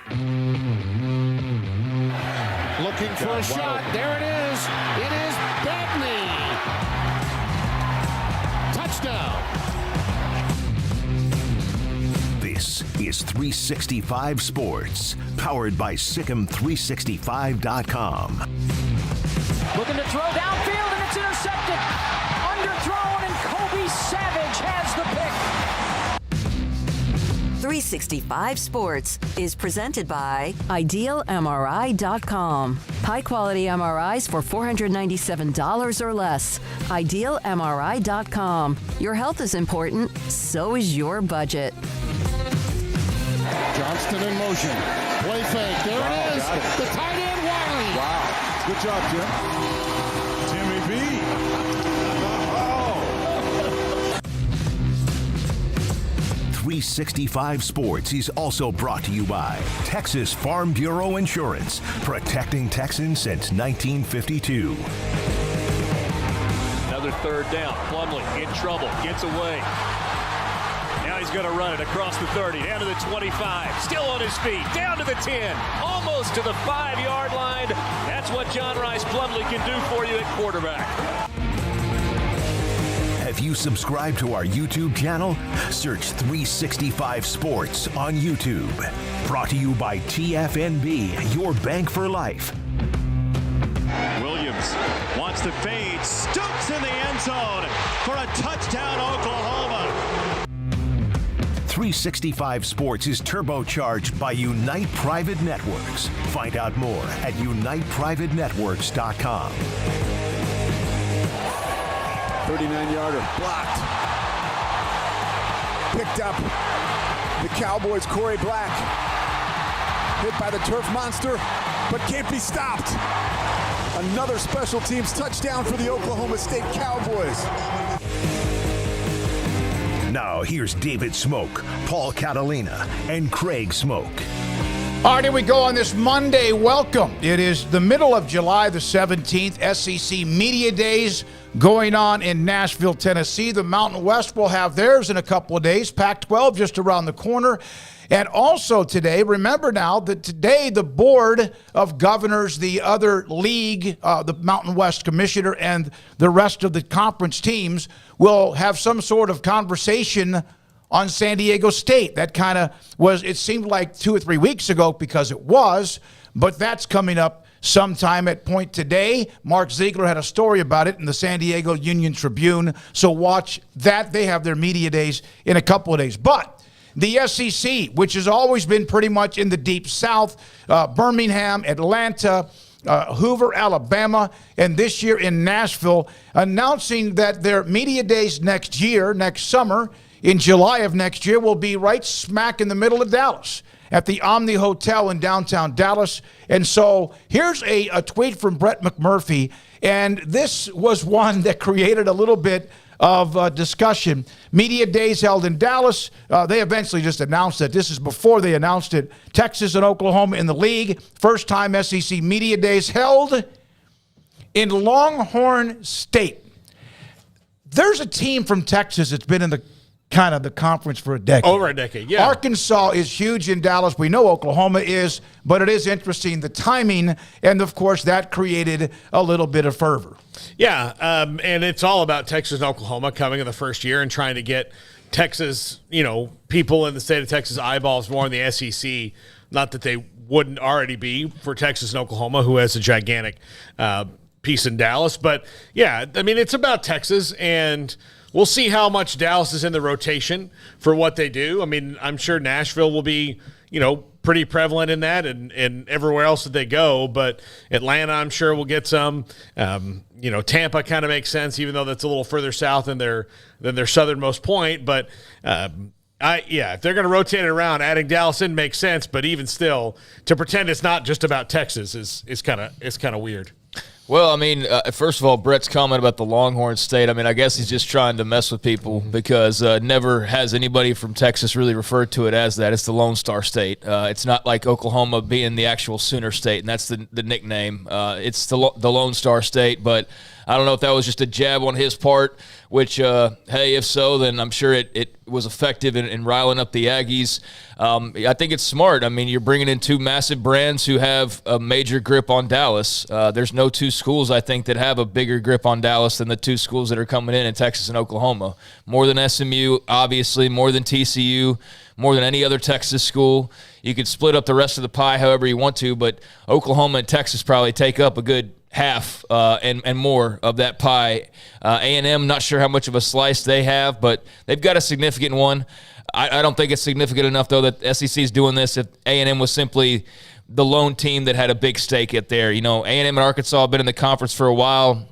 Looking for a shot. There it is. It is Bagney. Touchdown. This is 365 Sports, powered by Sikkim365.com. Looking to throw downfield, and it's intercepted. Underthrown, and Kobe Savage has the pick. 365 Sports is presented by IdealMRI.com. High-quality MRIs for $497 or less. IdealMRI.com. Your health is important, so is your budget. Johnston in motion. Play fake. There it is. The tight end, Wiley. Wow. Good job, Jim. Timmy B. 365 Sports is also brought to you by Texas Farm Bureau Insurance, protecting Texans since 1952. Another third down. Plumlee in trouble. Gets away. Now he's going to run it across the 30, down to the 25, still on his feet, down to the 10, almost to the 5-yard line. That's what John Rice Plumlee can do for you at quarterback. Have you subscribed to our YouTube channel? Search 365 Sports on YouTube. Brought to you by TFNB, your bank for life. Williams wants to fade, stoops in the end zone for a touchdown, Oklahoma. 365 Sports is turbocharged by Unite Private Networks. Find out more at uniteprivatenetworks.com. 39-yarder blocked. Picked up. The Cowboys, Corey Black. Hit by the turf monster, but can't be stopped. Another special teams touchdown for the Oklahoma State Cowboys. Now here's David Smoak, Paul Catalina, and Craig Smoak. All right, here we go on this Monday. Welcome. It is the middle of July the 17th, SEC Media Days going on in Nashville, Tennessee. The Mountain West will have theirs in a couple of days. Pac-12 just around the corner. And also today, remember now that today the Board of Governors, the other league, the Mountain West Commissioner, and the rest of the conference teams will have some sort of conversation on San Diego State. That kind of was, it seemed like 2 or 3 weeks ago because it was, but that's coming up sometime at point today. Mark Ziegler had a story about it in the San Diego Union Tribune, so watch that. They have their media days in a couple of days. But the SEC, which has always been pretty much in the Deep South, Birmingham, Atlanta, Hoover, Alabama, and this year in Nashville, announcing that their media days next year, next summer, in July of next year, will be right smack in the middle of Dallas at the Omni Hotel in downtown Dallas. And so here's a tweet from Brett McMurphy, and this was one that created a little bit of discussion. Media days held in Dallas. They eventually just announced it. This is before they announced it. Texas and Oklahoma in the league. First time SEC media days held in Longhorn State. There's a team from Texas that's been in the kind of the conference for a decade. Over a decade, yeah. Arkansas is huge in Dallas. We know Oklahoma is, but it is interesting, the timing, and of course that created a little bit of fervor. Yeah, and it's all about Texas and Oklahoma coming in the first year and trying to get Texas, people in the state of Texas eyeballs more in the SEC. Not that they wouldn't already be for Texas and Oklahoma, who has a gigantic piece in Dallas. But, yeah, I mean, it's about Texas, and we'll see how much Dallas is in the rotation for what they do. I mean, I'm sure Nashville will be, pretty prevalent in that and everywhere else that they go. But Atlanta, I'm sure, will get some. Tampa kind of makes sense, even though that's a little further south than their southernmost point. But, if they're going to rotate it around, adding Dallas in makes sense. But even still, to pretend it's not just about Texas is kind of weird. Well, I mean, first of all, Brett's comment about the Longhorn State, I mean, I guess he's just trying to mess with people because never has anybody from Texas really referred to it as that. It's the Lone Star State. It's not like Oklahoma being the actual Sooner State, and that's the nickname. It's the Lone Star State, but I don't know if that was just a jab on his part, which, hey, if so, then I'm sure it was effective in riling up the Aggies. I think it's smart. I mean, you're bringing in two massive brands who have a major grip on Dallas. There's no two schools, I think, that have a bigger grip on Dallas than the two schools that are coming in Texas and Oklahoma. More than SMU, obviously, more than TCU, more than any other Texas school. You could split up the rest of the pie however you want to, but Oklahoma and Texas probably take up a good half and more of that pie. A&M, not sure how much of a slice they have, but they've got a significant one. I don't think it's significant enough, though, that SEC is doing this. If A&M was simply the lone team that had a big stake at there. You know, A&M and Arkansas have been in the conference for a while.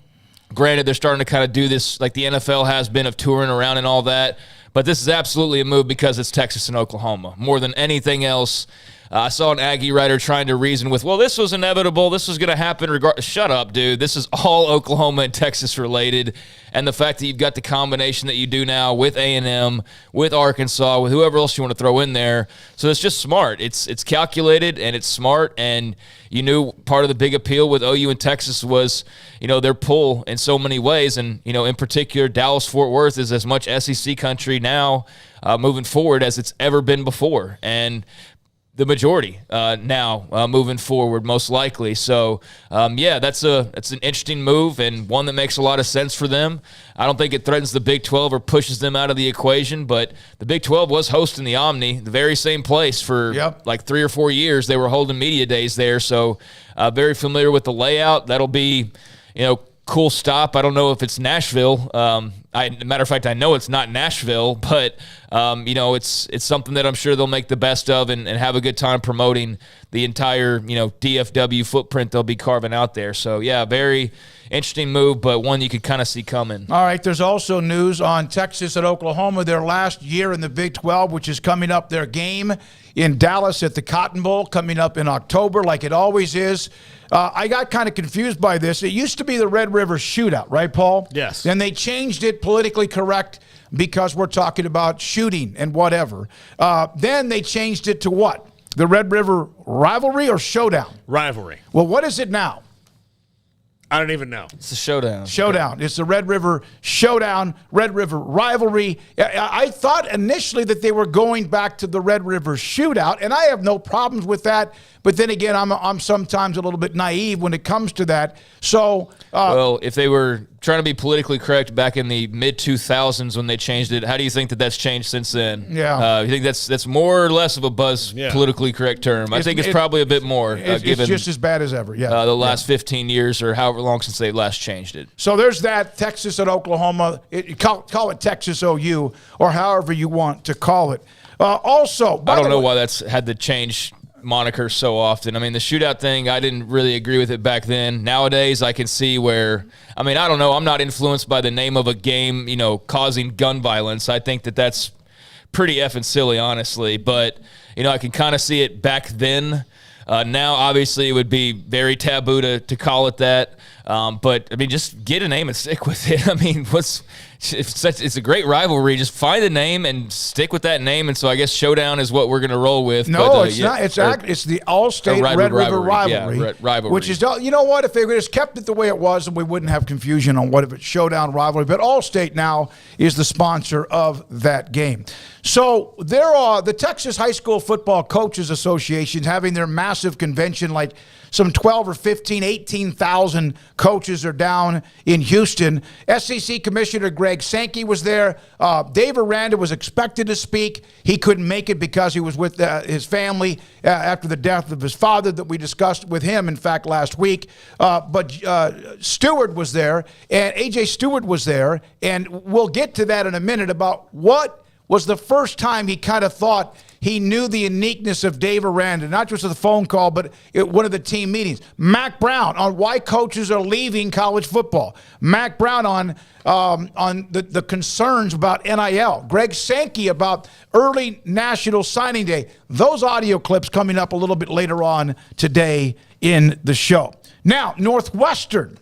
Granted, they're starting to kind of do this like the NFL has been of touring around and all that. But this is absolutely a move because it's Texas and Oklahoma. More than anything else, I saw an Aggie writer trying to reason with, well, this was inevitable. This was going to happen. Shut up, dude. This is all Oklahoma and Texas related. And the fact that you've got the combination that you do now with A&M, with Arkansas, with whoever else you want to throw in there. So it's just smart. It's calculated and it's smart. And you knew part of the big appeal with OU and Texas was, you know, their pull in so many ways. And, you know, in particular, Dallas-Fort Worth is as much SEC country now moving forward as it's ever been before. And the majority now moving forward, most likely. So, that's an interesting move and one that makes a lot of sense for them. I don't think it threatens the Big 12 or pushes them out of the equation, but the Big 12 was hosting the Omni, the very same place for like 3 or 4 years. They were holding media days there, so very familiar with the layout. That'll be, you know, cool stop. I don't know if it's Nashville. Matter of fact, I know it's not Nashville, but it's something that I'm sure they'll make the best of and have a good time promoting the entire, DFW footprint they'll be carving out there. So, yeah, very interesting move, but one you could kind of see coming. All right, there's also news on Texas and Oklahoma, their last year in the Big 12, which is coming up, their game in Dallas at the Cotton Bowl coming up in October like it always is. I got kind of confused by this. It used to be the Red River Shootout, right, Paul? Yes. And they changed it politically correct because we're talking about shooting and whatever. Then they changed it to what? The Red River Rivalry or Showdown? Rivalry. Well, what is it now? I don't even know. It's a showdown. Showdown. It's the Red River Showdown, Red River Rivalry. I thought initially that they were going back to the Red River Shootout, and I have no problems with that. But then again, I'm sometimes a little bit naive when it comes to that. So, well, if they were trying to be politically correct back in the mid-2000s when they changed it, how do you think that that's changed since then? Yeah. You think that's more or less of a politically correct term? I think it's probably a bit more. It's just as bad as ever, yeah. The last 15 years or however long since they last changed it. So there's that, Texas and Oklahoma. Call it Texas OU or however you want to call it. Also, I don't know why that's had to change moniker so often. I mean, the shootout thing, I didn't really agree with it back then. Nowadays, I can see where, I mean, I don't know. I'm not influenced by the name of a game, causing gun violence. I think that that's pretty effing silly, honestly. But, I can kind of see it back then. Now, obviously, it would be very taboo to call it that. But, I mean, just get a name and stick with it. I mean, it's a great rivalry. Just find a name and stick with that name. And so I guess Showdown is what we're going to roll with. No, but, it's not. It's the All-State Red River Rivalry. Yeah, rivalry. Which is, you know what? If they just kept it the way it was, then we wouldn't have confusion on what if it's Showdown Rivalry. But All-State now is the sponsor of that game. So there are the Texas High School Football Coaches Association having their massive convention, like some 12 or 15, 18,000 coaches are down in Houston. SEC Commissioner Greg Sankey was there. Dave Aranda was expected to speak. He couldn't make it because he was with his family after the death of his father that we discussed with him, in fact, last week. But Stewart was there, and A.J. Stewart was there, and we'll get to that in a minute about what was the first time he kind of thought he knew the uniqueness of Dave Aranda, not just at the phone call, but at one of the team meetings. Mack Brown on why coaches are leaving college football. Mack Brown on the concerns about NIL. Greg Sankey about early National Signing Day. Those audio clips coming up a little bit later on today in the show. Now, Northwestern.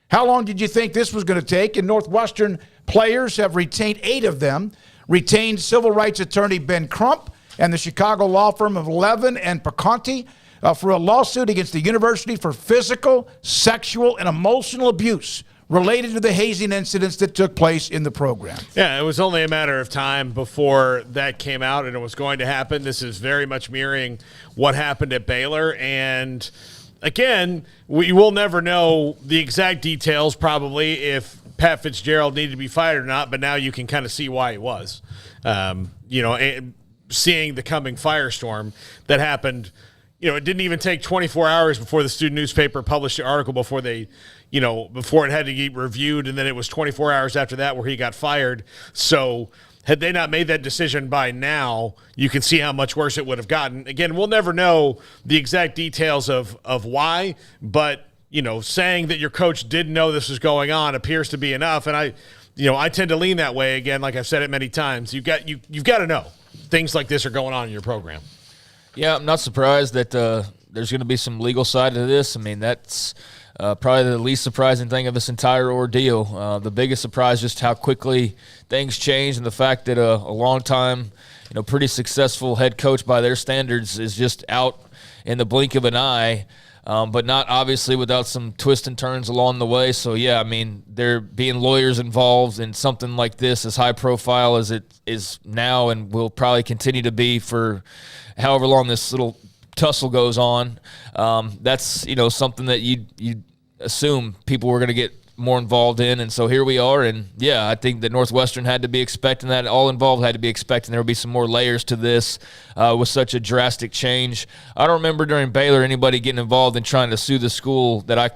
How long did you think this was going to take? And Northwestern players have retained 8 of them. Retained civil rights attorney Ben Crump and the Chicago law firm of Levin and Piconti for a lawsuit against the university for physical, sexual, and emotional abuse related to the hazing incidents that took place in the program. Yeah, it was only a matter of time before that came out, and it was going to happen. This is very much mirroring what happened at Baylor. And, again, we will never know the exact details probably if Pat Fitzgerald needed to be fired or not, but now you can kind of see why he was. Seeing the coming firestorm that happened, it didn't even take 24 hours before the student newspaper published the article before before it had to get reviewed, and then it was 24 hours after that where he got fired. So had they not made that decision by now, you can see how much worse it would have gotten. Again, we'll never know the exact details of why, but saying that your coach didn't know this was going on appears to be enough. And I tend to lean that way. Again, like I've said it many times, you've got to know things like this are going on in your program. Yeah, I'm not surprised that there's going to be some legal side to this. I mean, that's probably the least surprising thing of this entire ordeal. The biggest surprise, just how quickly things change, and the fact that a long time, pretty successful head coach by their standards is just out in the blink of an eye. But not obviously without some twists and turns along the way. So, yeah, I mean, there being lawyers involved in something like this, as high profile as it is now and will probably continue to be for however long this little tussle goes on, that's, something that you assume people were going to get more involved in, and so here we are. And yeah, I think that Northwestern had to be expecting that. All involved had to be expecting there would be some more layers to this with such a drastic change. I don't remember during Baylor anybody getting involved in trying to sue the school that I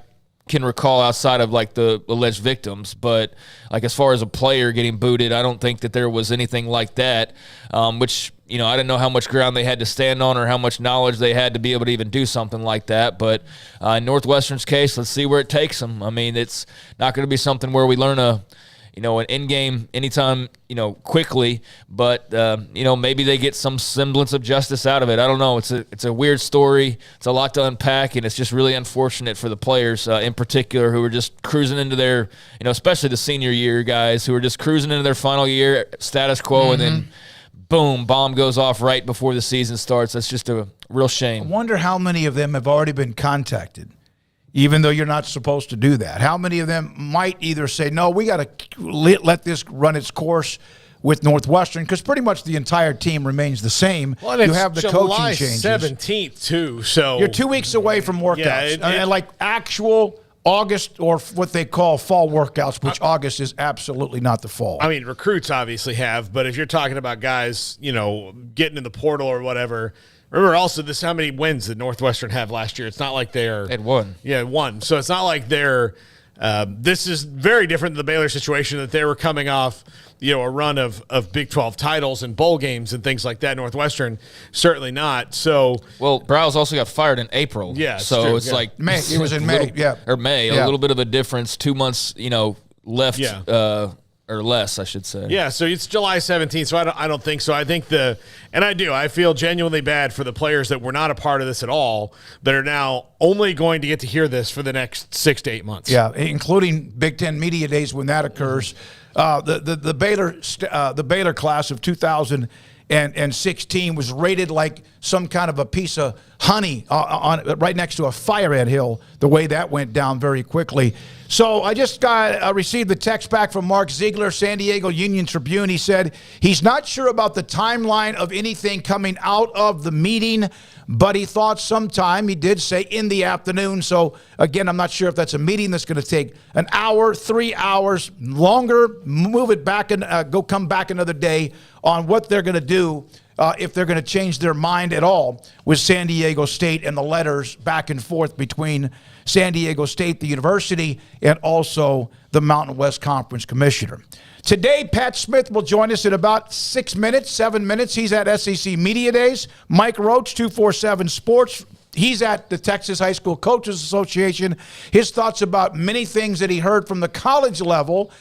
can recall outside of like the alleged victims, but like as far as a player getting booted, I don't think that there was anything like that, which I didn't know how much ground they had to stand on or how much knowledge they had to be able to even do something like that. But in Northwestern's case, let's see where it takes them. I mean, it's not going to be something where we learn an end game anytime, quickly, but, maybe they get some semblance of justice out of it. I don't know. It's a weird story. It's a lot to unpack, and it's just really unfortunate for the players in particular who are just cruising into their, especially the senior year guys who are just cruising into their final year status quo, and then boom, bomb goes off right before the season starts. That's just a real shame. I wonder how many of them have already been contacted, even though you're not supposed to do that. How many of them might either say, no, we got to let this run its course with Northwestern, because pretty much the entire team remains the same. Well, you have the July coaching changes. 17th, too. So you're 2 weeks away from workouts. And like actual August, or what they call fall workouts, which August is absolutely not the fall. I mean, recruits obviously have, but if you're talking about guys, getting in the portal or whatever, remember also this how many wins did Northwestern have last year? It's not like they're at one. Yeah, one. So it's not like they're this is very different than the Baylor situation, that they were coming off, a run of Big 12 titles and bowl games and things like that. Northwestern, certainly not. So, well, Browse also got fired in April. Yeah, so it's like May. It was in May. Or May. Yeah. A little bit of a difference. 2 months, left. Yeah. Or less, I should say. Yeah, so it's July 17th, so I don't think so. I think I feel genuinely bad for the players that were not a part of this at all, that are now only going to get to hear this for the next 6 to 8 months. Yeah, including Big Ten Media Days when that occurs. The Baylor class of 2016 was rated like some kind of a piece of honey on right next to a fire ant hill, the way that went down very quickly. So I just received the text back from Mark Ziegler, San Diego Union Tribune. He said he's not sure about the timeline of anything coming out of the meeting, but he thought sometime, he did say in the afternoon. So again, I'm not sure if that's a meeting that's going to take an hour, 3 hours, longer, move it back and come back another day on what they're going to do. If they're going to change their mind at all with San Diego State and the letters back and forth between San Diego State, the university, and also the Mountain West Conference Commissioner. Today, Pat Smith will join us in about 7 minutes. He's at SEC Media Days. Mike Roach, 247 Sports. He's at the Texas High School Coaches Association. His thoughts about many things that he heard from the college level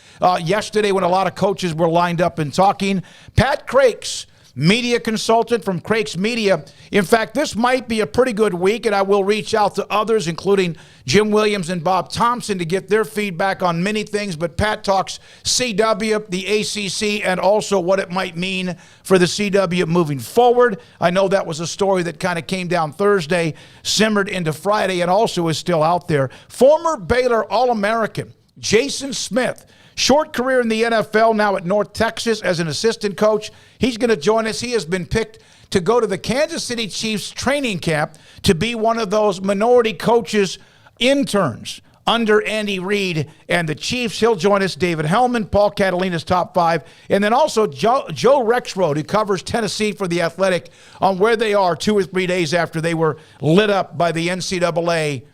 yesterday when a lot of coaches were lined up and talking. Pat Crakes, media consultant from Crakes Media. In fact, this might be a pretty good week, and I will reach out to others, including Jim Williams and Bob Thompson, to get their feedback on many things. But Pat talks CW, the ACC, and also what it might mean for the CW moving forward. I know that was a story that kind of came down Thursday, simmered into Friday, and also is still out there. Former Baylor All-American Jason Smith. Short career in the NFL, now at North Texas as an assistant coach. He's going to join us. He has been picked to go to the Kansas City Chiefs training camp to be one of those minority coaches, interns under Andy Reid and the Chiefs. He'll join us. David Hellman, Paul Catalina's top 5, and then also Joe Rexroad, who covers Tennessee for The Athletic, on where they are 2 or 3 days after they were lit up by the NCAA,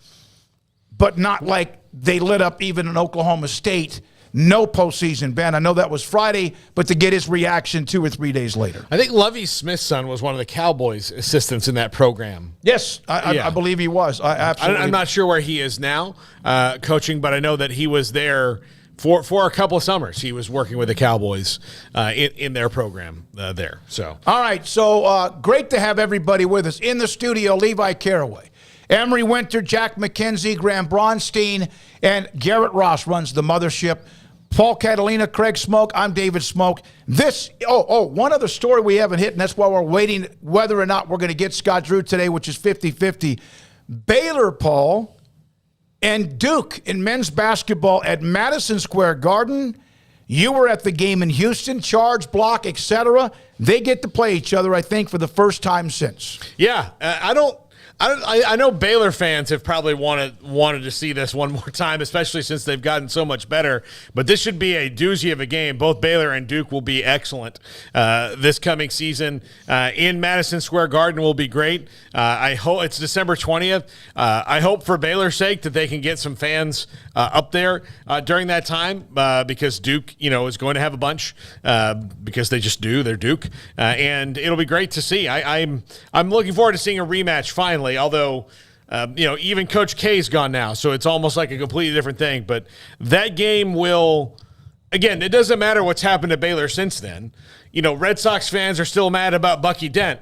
but not like they lit up even in Oklahoma State. No postseason ban. I know that was Friday, but to get his reaction 2 or 3 days later. I think Lovie Smith's son was one of the Cowboys assistants in that program. Yes, I believe he was. I'm not sure where he is now coaching, but I know that he was there for a couple of summers. He was working with the Cowboys in their program there. So, all right, so great to have everybody with us. In the studio, Levi Caraway, Emery Winter, Jack McKenzie, Graham Bronstein, and Garrett Ross runs the mothership. Paul Catalina, Craig Smoak, I'm David Smoak. One other story we haven't hit, and that's why we're waiting whether or not we're going to get Scott Drew today, which is 50-50. Baylor, Paul, and Duke in men's basketball at Madison Square Garden. You were at the game in Houston, charge, block, etc. They get to play each other, I think, for the first time since. Yeah, I know Baylor fans have probably wanted to see this one more time, especially since they've gotten so much better. But this should be a doozy of a game. Both Baylor and Duke will be excellent this coming season. In Madison Square Garden will be great. I hope it's December 20th. I hope for Baylor's sake that they can get some fans up there during that time because Duke, is going to have a bunch because they just do. They're Duke, and it'll be great to see. I'm looking forward to seeing a rematch finally. Although, even Coach K's gone now, so it's almost like a completely different thing. But that game will, again, it doesn't matter what's happened to Baylor since then. Red Sox fans are still mad about Bucky Dent.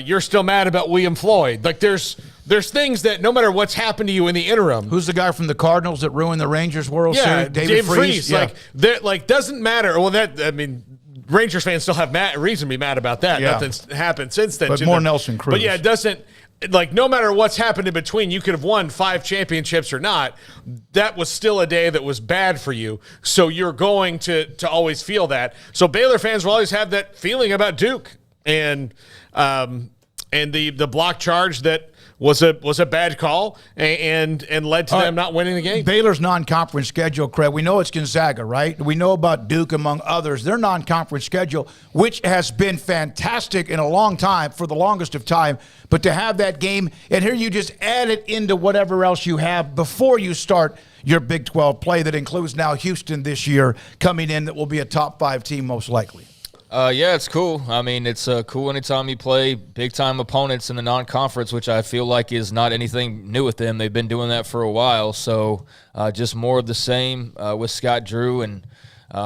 You're still mad about William Floyd. Like there's things that no matter what's happened to you in the interim. Who's the guy from the Cardinals that ruined the Rangers World Series? David Freese. Yeah. Doesn't matter. Well, Rangers fans still have reason to be mad about that. Yeah. Nothing's happened since then. But more Nelson Cruz. But yeah, it doesn't. No matter what's happened in between, you could have won 5 championships or not. That was still a day that was bad for you. So you're going to always feel that. So Baylor fans will always have that feeling about Duke and the block charge that was a bad call and led to them not winning the game. Baylor's non-conference schedule, Craig. We know it's Gonzaga, right? We know about Duke, among others. Their non-conference schedule, which has been fantastic in a long time, for the longest of time. But to have that game, and here you just add it into whatever else you have before you start your Big 12 play that includes now Houston this year coming in that will be a top 5 team most likely. Yeah, it's cool. I mean, it's cool anytime you play big-time opponents in the non-conference, which I feel like is not anything new with them. They've been doing that for a while. So just more of the same with Scott Drew and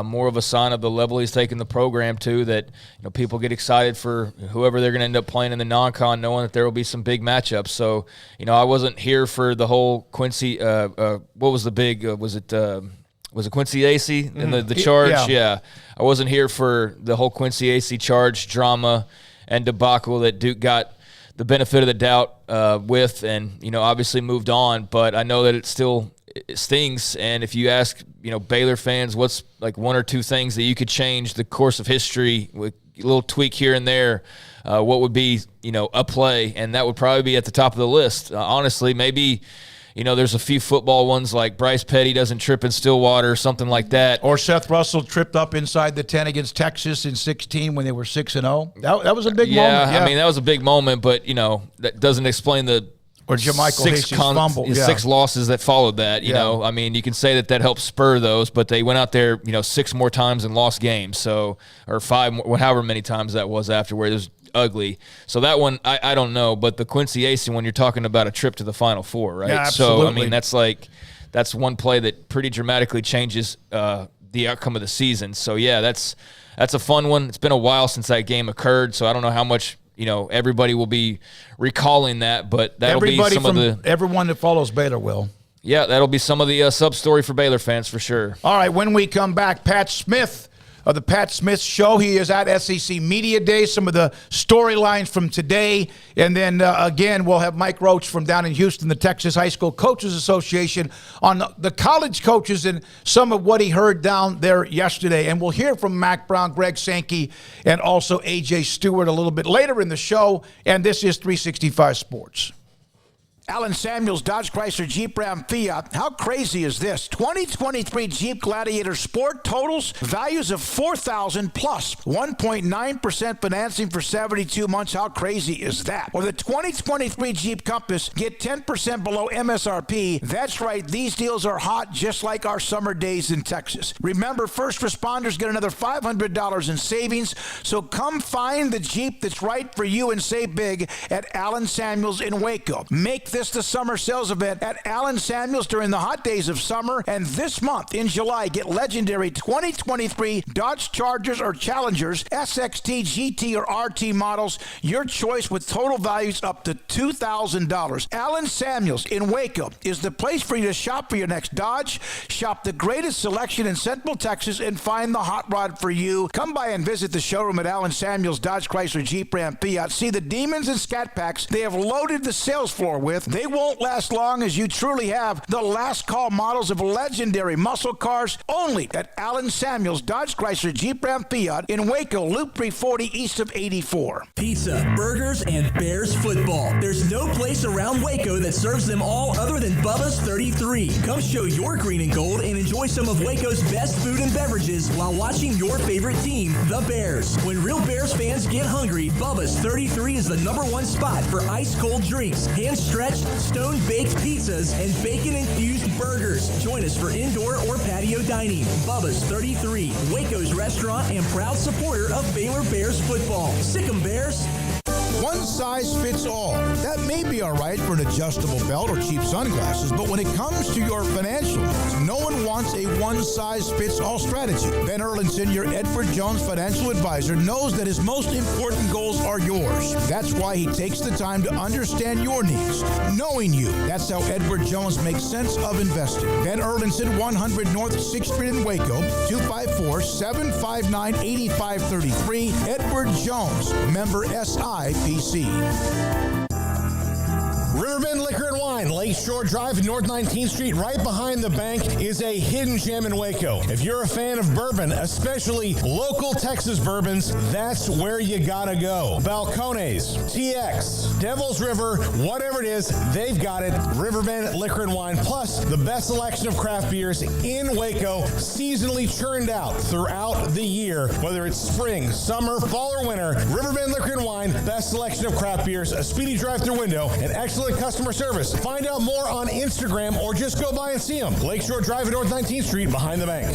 more of a sign of the level he's taking the program to, that people get excited for whoever they're going to end up playing in the non-con, knowing that there will be some big matchups. So, I wasn't here for the whole Quincy what was the big was it Quincy Acey in the charge? Yeah. I wasn't here for the whole Quincy Acey charge drama and debacle that Duke got the benefit of the doubt with and, obviously moved on. But I know that it stings. And if you ask, Baylor fans, what's like 1 or 2 things that you could change the course of history with a little tweak here and there, what would be, a play? And that would probably be at the top of the list. Honestly, maybe – there's a few football ones like Bryce Petty doesn't trip in Stillwater, something like that. Or Seth Russell tripped up inside the 10 against Texas in 16 when they were 6-0. That was a big moment. Yeah, I mean, that was a big moment, but, that doesn't explain the or Jermichael Hasty's fumble. 6 losses that followed that, you know. I mean, you can say that helped spur those, but they went out there, 6 more times and lost games. So, or 5 more, however many times that was afterward. It was ugly. So that one, I don't know. But the Quincy Acey one, you're talking about a trip to the Final Four, right? Yeah, absolutely. So, I mean, that's one play that pretty dramatically changes the outcome of the season. So, yeah, that's a fun one. It's been a while since that game occurred, so I don't know how much – everybody will be recalling that, but that'll be some of the – everyone that follows Baylor will. Yeah, that'll be some of the sub-story for Baylor fans for sure. All right, when we come back, Pat Smith of the Pat Smith Show. He is at SEC Media Day, some of the storylines from today. And then, again, we'll have Mike Roach from down in Houston, the Texas High School Coaches Association, on the college coaches and some of what he heard down there yesterday. And we'll hear from Mack Brown, Greg Sankey, and also A.J. Stewart a little bit later in the show. And this is 365 Sports. Alan Samuels, Dodge Chrysler Jeep Ram Fiat. How crazy is this? 2023 Jeep Gladiator Sport totals values of $4,000 plus 1.9% financing for 72 months. How crazy is that? Or the 2023 Jeep Compass, get 10% below MSRP. That's right, these deals are hot just like our summer days in Texas. Remember, first responders get another $500 in savings. So come find the Jeep that's right for you and save big at Alan Samuels in Waco. Make this the summer sales event at Alan Samuels during the hot days of summer. And this month in July, get legendary 2023 Dodge Chargers or Challengers, SXT, GT, or RT models. Your choice with total values up to $2,000. Alan Samuels in Waco is the place for you to shop for your next Dodge. Shop the greatest selection in Central Texas and find the hot rod for you. Come by and visit the showroom at Alan Samuels Dodge Chrysler Jeep Ram Fiat. See the Demons and Scat Packs they have loaded the sales floor with. They won't last long, as you truly have the last call models of legendary muscle cars only at Alan Samuels Dodge Chrysler Jeep Ram Fiat in Waco, Loop 340 east of 84. Pizza, burgers, and Bears football. There's no place around Waco that serves them all other than Bubba's 33. Come show your green and gold and enjoy some of Waco's best food and beverages while watching your favorite team, the Bears. When real Bears fans get hungry, Bubba's 33 is the #1 spot for ice-cold drinks, hand-stretched, stone-baked pizzas, and bacon-infused burgers. Join us for indoor or patio dining. Bubba's 33, Waco's restaurant and proud supporter of Baylor Bears football. Sick 'em, Bears! One size fits all. That may be all right for an adjustable belt or cheap sunglasses, but when it comes to your financial needs, no one wants a one-size-fits-all strategy. Ben Erlinson, your Edward Jones financial advisor, knows that his most important goals are yours. That's why he takes the time to understand your needs, knowing you. That's how Edward Jones makes sense of investing. Ben Erlinson, 100 North 6th Street in Waco, 254-759-8533. Edward Jones, member SIPC. Riverbend Liquor and Wine, Lakeshore Drive and North 19th Street, right behind the bank, is a hidden gem in Waco. If you're a fan of bourbon, especially local Texas bourbons, that's where you gotta go. Balcones, TX, Devil's River, whatever it is, they've got it. Riverbend Liquor and Wine, plus the best selection of craft beers in Waco, seasonally churned out throughout the year. Whether it's spring, summer, fall, or winter, Riverbend Liquor and Wine, best selection of craft beers, a speedy drive-through window, and excellent customer service. Find out more on Instagram or just go by and see them. Lakeshore Drive at North 19th Street behind the bank.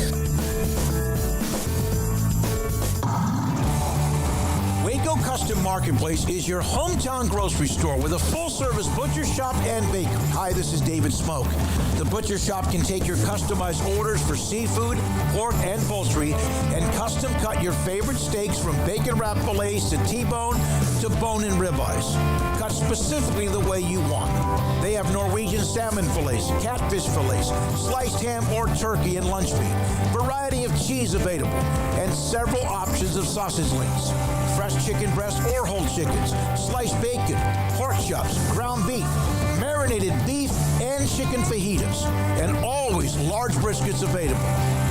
Waco Custom Marketplace is your hometown grocery store with a full-service butcher shop and bakery. Hi, this is David Smoak. The butcher shop can take your customized orders for seafood, pork, and poultry and custom cut your favorite steaks from bacon wrap fillets to T-bone to bone-in ribeyes. Cut specifically the way you want. They have Norwegian salmon fillets, catfish fillets, sliced ham or turkey and lunch meat, variety of cheese available, and several options of sausage links. Fresh chicken breast or whole chickens, sliced bacon, pork chops, ground beef, marinated beef, and chicken fajitas, and always large briskets available,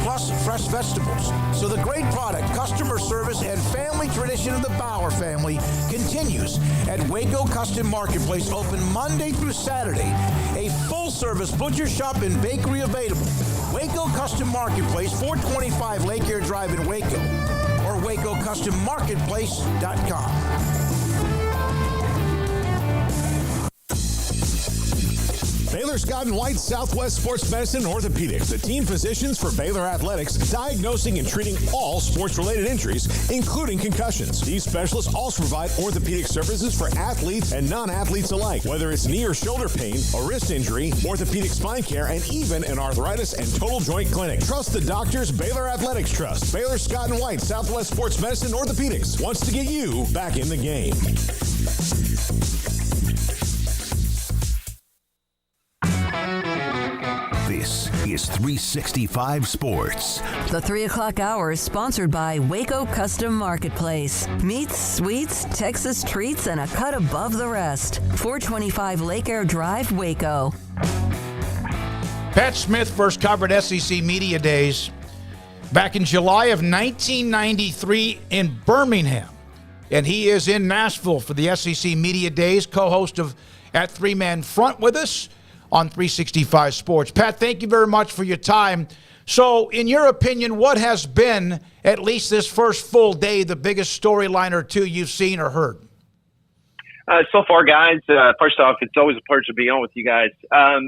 plus fresh vegetables. So the great product, customer service, and family tradition of the Bauer family continues at Waco Custom Marketplace, open Monday through Saturday. A full-service butcher shop and bakery available. Waco Custom Marketplace, 425 Lake Air Drive in Waco, or WacoCustomMarketplace.com. Baylor Scott & White Southwest Sports Medicine and Orthopedics, the team physicians for Baylor Athletics, diagnosing and treating all sports-related injuries, including concussions. These specialists also provide orthopedic services for athletes and non-athletes alike, whether it's knee or shoulder pain, a wrist injury, orthopedic spine care, and even an arthritis and total joint clinic. Trust the doctors Baylor Athletics trust. Baylor Scott & White Southwest Sports Medicine and Orthopedics wants to get you back in the game. This is 365 Sports. The 3 o'clock hour is sponsored by Waco Custom Marketplace. Meats, sweets, Texas treats, and a cut above the rest. 425 Lake Air Drive, Waco. Pat Smith first covered SEC Media Days back in July of 1993 in Birmingham. And he is in Nashville for the SEC Media Days, co-host of At Three Man Front with us on 365 Sports. Pat, thank you very much for your time. So, in your opinion, what has been, at least this first full day, the biggest storyline or two you've seen or heard? So far, guys, first off, it's always a pleasure to be on with you guys.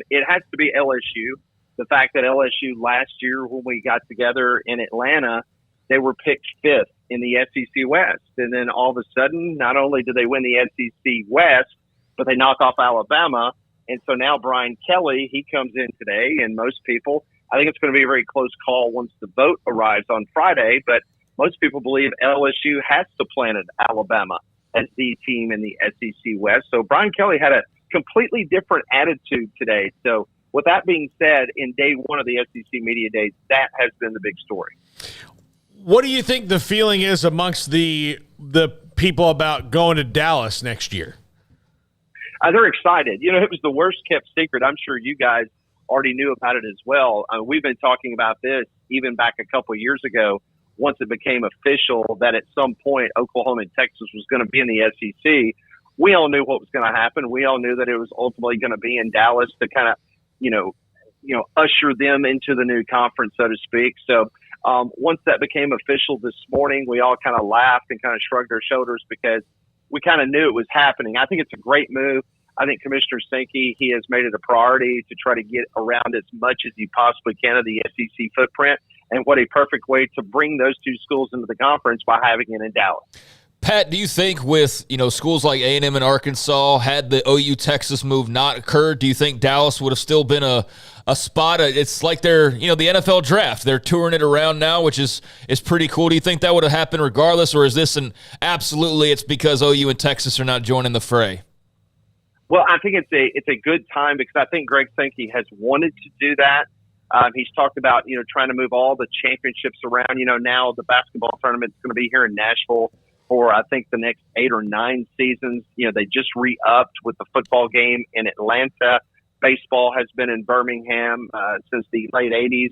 It has to be LSU. The fact that LSU last year, when we got together in Atlanta, they were picked 5th in the SEC West. And then all of a sudden, not only did they win the SEC West, but they knock off Alabama. And so now Brian Kelly, he comes in today, and most people, I think it's going to be a very close call once the vote arrives on Friday, but most people believe LSU has supplanted Alabama as the team in the SEC West. So Brian Kelly had a completely different attitude today. So with that being said, in day one of the SEC Media Days, that has been the big story. What do you think the feeling is amongst the people about going to Dallas next year? They're excited. You know, it was the worst kept secret. I'm sure you guys already knew about it as well. We've been talking about this even back a couple of years ago, once it became official that at some point Oklahoma and Texas was going to be in the SEC. We all knew what was going to happen. We all knew that it was ultimately going to be in Dallas to kind of, usher them into the new conference, so to speak. So once that became official this morning, we all kind of laughed and kind of shrugged our shoulders because we kind of knew it was happening. I think it's a great move. I think Commissioner Sankey, he has made it a priority to try to get around as much as he possibly can of the SEC footprint. And what a perfect way to bring those two schools into the conference by having it in Dallas. Pat, do you think with, schools like A&M and Arkansas, had the OU Texas move not occurred, do you think Dallas would have still been a spot? It's like they're, the NFL draft. They're touring it around now, which is pretty cool. Do you think that would have happened regardless, or is this absolutely it's because OU and Texas are not joining the fray? Well, I think it's a good time because I think Greg Sankey has wanted to do that. He's talked about, trying to move all the championships around. Now the basketball tournament is going to be here in Nashville for, I think, the next 8 or 9 seasons. They just re-upped with the football game in Atlanta. Baseball has been in Birmingham since the late 80s.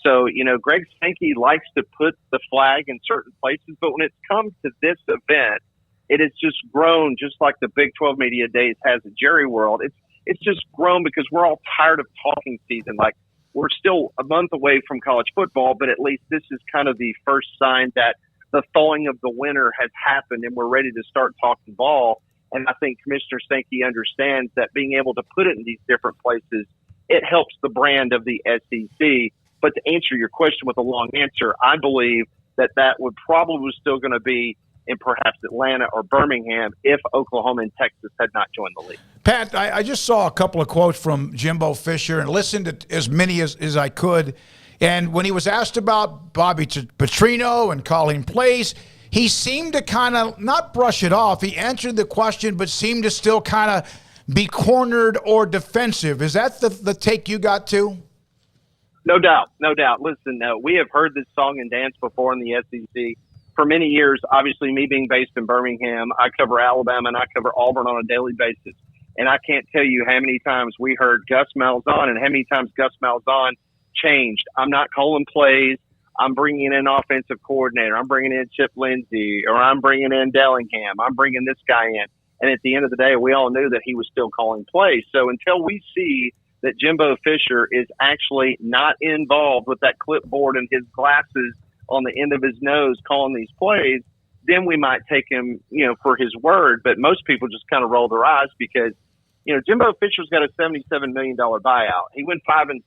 So, Greg Sankey likes to put the flag in certain places. But when it comes to this event, it has just grown just like the Big 12 Media Days has at Jerry World. It's just grown because we're all tired of talking season. Like, we're still a month away from college football, but at least this is kind of the first sign that the thawing of the winter has happened and we're ready to start talking ball. And I think Commissioner Sankey understands that being able to put it in these different places, it helps the brand of the SEC. But to answer your question with a long answer, I believe that would probably still going to be in perhaps Atlanta or Birmingham if Oklahoma and Texas had not joined the league. Pat, I just saw a couple of quotes from Jimbo Fisher and listened to as many as I could. And when he was asked about Bobby Petrino and calling plays, he seemed to kind of not brush it off. He answered the question, but seemed to still kind of be cornered or defensive. Is that the take you got too? No doubt. Listen, we have heard this song and dance before in the SEC for many years. Obviously, me being based in Birmingham, I cover Alabama and I cover Auburn on a daily basis. And I can't tell you how many times we heard Gus Malzahn and how many times Gus Malzahn changed. I'm not calling plays. I'm bringing in an offensive coordinator. I'm bringing in Chip Lindsey, or I'm bringing in Dellingham. I'm bringing this guy in. And at the end of the day, we all knew that he was still calling plays. So until we see that Jimbo Fisher is actually not involved with that clipboard and his glasses on the end of his nose calling these plays, then we might take him, for his word. But most people just kind of roll their eyes because, Jimbo Fisher's got a $77 million buyout. He went 5-7.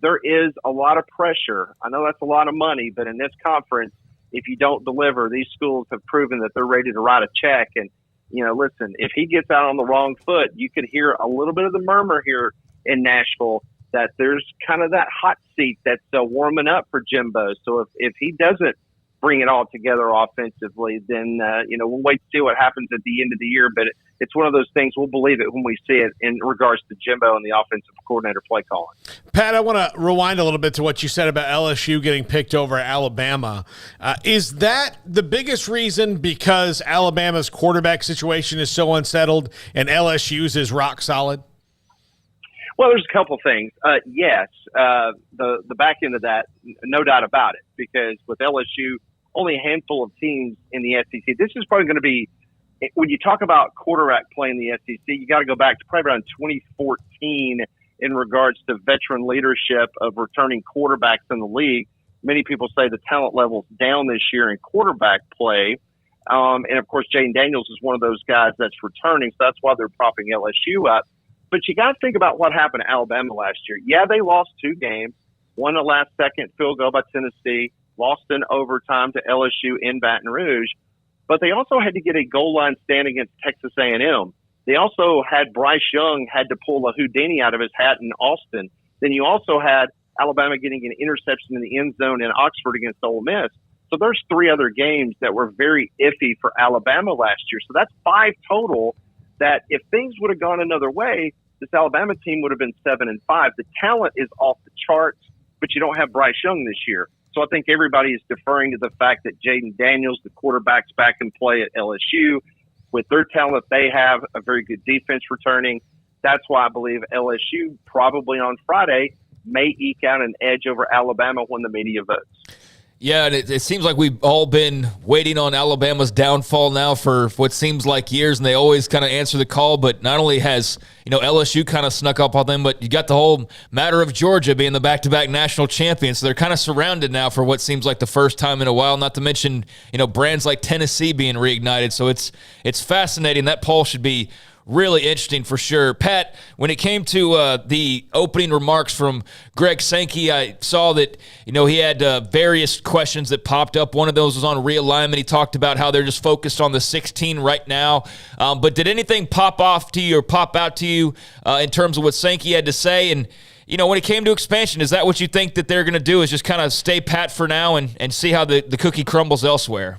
There is a lot of pressure. I know that's a lot of money, but in this conference, if you don't deliver, these schools have proven that they're ready to write a check. And, listen, if he gets out on the wrong foot, you could hear a little bit of the murmur here in Nashville that there's kind of that hot seat that's warming up for Jimbo. So if he doesn't, bring it all together offensively, then, we'll wait to see what happens at the end of the year. But it's one of those things, we'll believe it when we see it in regards to Jimbo and the offensive coordinator play calling. Pat, I want to rewind a little bit to what you said about LSU getting picked over Alabama. Is that the biggest reason because Alabama's quarterback situation is so unsettled and LSU's is rock solid? Well, there's a couple things. Yes, the back end of that, no doubt about it, because with LSU, only a handful of teams in the SEC. This is probably going to be, when you talk about quarterback play in the SEC, you got to go back to probably around 2014 in regards to veteran leadership of returning quarterbacks in the league. Many people say the talent level's down this year in quarterback play. And, of course, Jaden Daniels is one of those guys that's returning, so that's why they're propping LSU up. But you got to think about what happened to Alabama last year. Yeah, they lost 2 games, won a last-second field goal by Tennessee, lost in overtime to LSU in Baton Rouge, but they also had to get a goal line stand against Texas A&M. They also had Bryce Young had to pull a Houdini out of his hat in Austin. Then you also had Alabama getting an interception in the end zone in Oxford against Ole Miss. So there's 3 other games that were very iffy for Alabama last year. So that's 5 total that if things would have gone another way, this Alabama team would have been 7-5. The talent is off the charts, but you don't have Bryce Young this year. So I think everybody is deferring to the fact that Jaden Daniels, the quarterback's back in play at LSU. With their talent, they have a very good defense returning. That's why I believe LSU probably on Friday may eke out an edge over Alabama when the media votes. Yeah, and it seems like we've all been waiting on Alabama's downfall now for what seems like years, and they always kind of answer the call. But not only has LSU kind of snuck up on them, but you got the whole matter of Georgia being the back-to-back national champions. So they're kind of surrounded now for what seems like the first time in a while. Not to mention brands like Tennessee being reignited. So it's fascinating. That poll should be really interesting for sure. Pat, when it came to the opening remarks from Greg Sankey, I saw that he had various questions that popped up. One of those was on realignment. He talked about how they're just focused on the 16 right now. But did anything pop off to you or pop out to you in terms of what Sankey had to say? And when it came to expansion, is that what you think that they're going to do, is just kind of stay pat for now and see how the cookie crumbles elsewhere?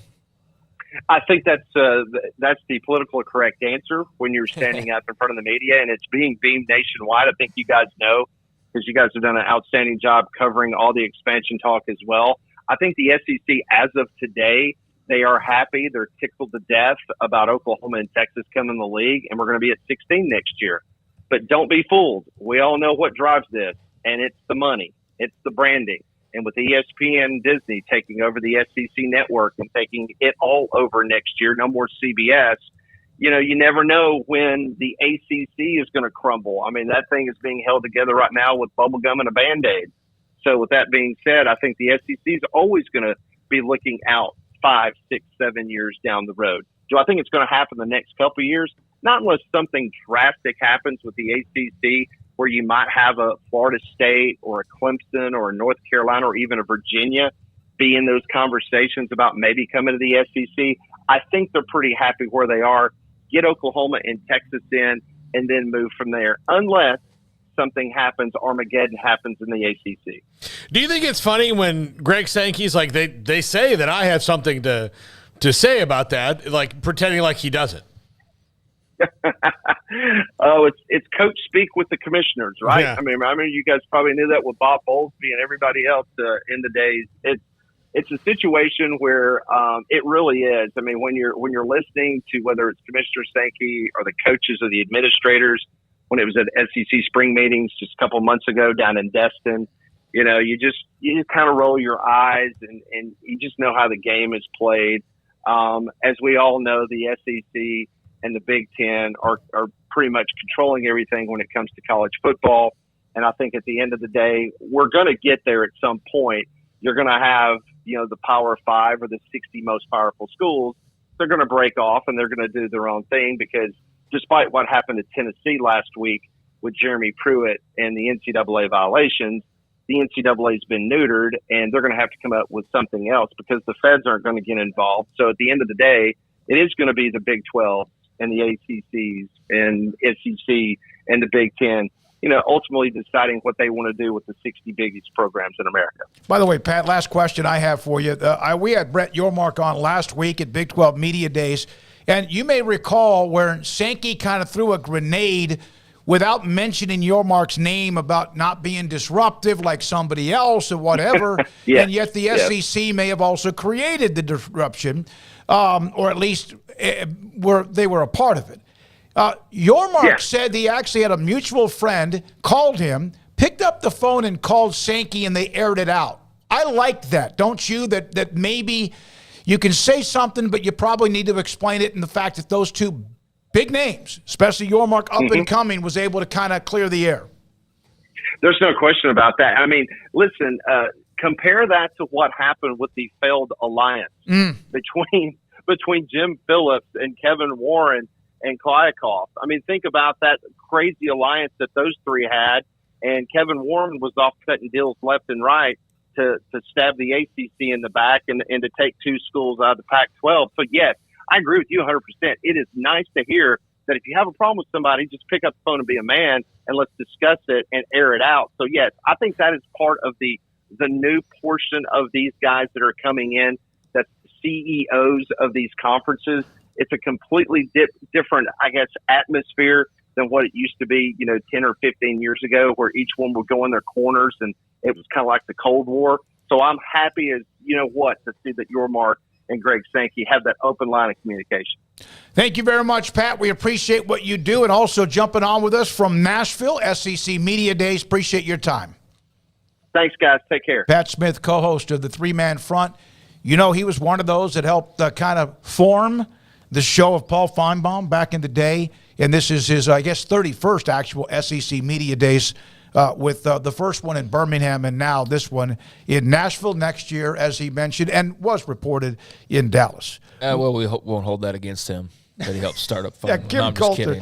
I think that's the politically correct answer when you're standing up in front of the media, and it's being beamed nationwide. I think you guys know, because you guys have done an outstanding job covering all the expansion talk as well. I think the SEC, as of today, they are happy. They're tickled to death about Oklahoma and Texas coming in the league, and we're going to be at 16 next year. But don't be fooled. We all know what drives this, and it's the money. It's the branding. And with ESPN and Disney taking over the SEC network and taking it all over next year, no more CBS, you never know when the ACC is going to crumble. I mean, that thing is being held together right now with bubblegum and a Band-Aid. So with that being said, I think the SEC is always going to be looking out 5, 6, 7 years down the road. Do I think it's going to happen the next couple of years? Not unless something drastic happens with the ACC, where you might have a Florida State or a Clemson or a North Carolina or even a Virginia be in those conversations about maybe coming to the SEC. I think they're pretty happy where they are. Get Oklahoma and Texas in and then move from there, unless something happens, Armageddon happens in the ACC. Do you think it's funny when Greg Sankey's like, they say that I have something to say about that, like pretending like he doesn't? Oh, it's coach speak with the commissioners, right? Yeah. I mean, you guys probably knew that with Bob Bowlesby and everybody else in the days. It's a situation where it really is. I mean, when you're listening to whether it's Commissioner Sankey or the coaches or the administrators, when it was at SEC spring meetings just a couple months ago down in Destin, you just kind of roll your eyes and you just know how the game is played. As we all know, the SEC and the Big Ten are pretty much controlling everything when it comes to college football. And I think at the end of the day, we're going to get there at some point. You're going to have, the Power 5 or the 60 most powerful schools. They're going to break off and they're going to do their own thing, because despite what happened to Tennessee last week with Jeremy Pruitt and the NCAA violations, the NCAA has been neutered, and they're going to have to come up with something else because the feds aren't going to get involved. So at the end of the day, it is going to be the Big 12 and the ACCs and SEC and the Big Ten ultimately deciding what they want to do with the 60 biggest programs in America. By the way, Pat, last question I have for you. We had Brett Yormark on last week at Big 12 Media Days, and you may recall where Sankey kind of threw a grenade without mentioning Yormark's name about not being disruptive like somebody else or whatever, yes. And yet the SEC may have also created the disruption, or at least they were a part of it. Yormark said he actually had a mutual friend, called him, picked up the phone and called Sankey, and they aired it out. I like that, don't you? That maybe you can say something, but you probably need to explain it in the fact that those two big names, especially Yormark up and coming, was able to kind of clear the air. There's no question about that. I mean, listen, compare that to what happened with the failed alliance between Jim Phillips and Kevin Warren and Kliakoff. I mean, think about that crazy alliance that those three had, and Kevin Warren was off cutting deals left and right to stab the ACC in the back and to take two schools out of the Pac-12. So, yes, I agree with you 100%. It is nice to hear that if you have a problem with somebody, just pick up the phone and be a man, and let's discuss it and air it out. So, yes, I think that is part of the new portion of these guys that are coming in, that's CEOs of these conferences. It's a completely different, I guess, atmosphere than what it used to be, 10 or 15 years ago, where each one would go in their corners and it was kind of like the Cold War. So I'm happy to see that Yormark and Greg Sankey have that open line of communication. Thank you very much, Pat. We appreciate what you do, and also jumping on with us from Nashville, SEC Media Days. Appreciate your time. Thanks, guys. Take care. Pat Smith, co-host of the Three-Man Front. He was one of those that helped kind of form the show of Paul Feinbaum back in the day, and this is his, 31st actual SEC Media Days, with the first one in Birmingham and now this one in Nashville next year, as he mentioned, and was reported in Dallas. Well, we won't hold that against him, that he helped start up Feinbaum. Kim Coulter.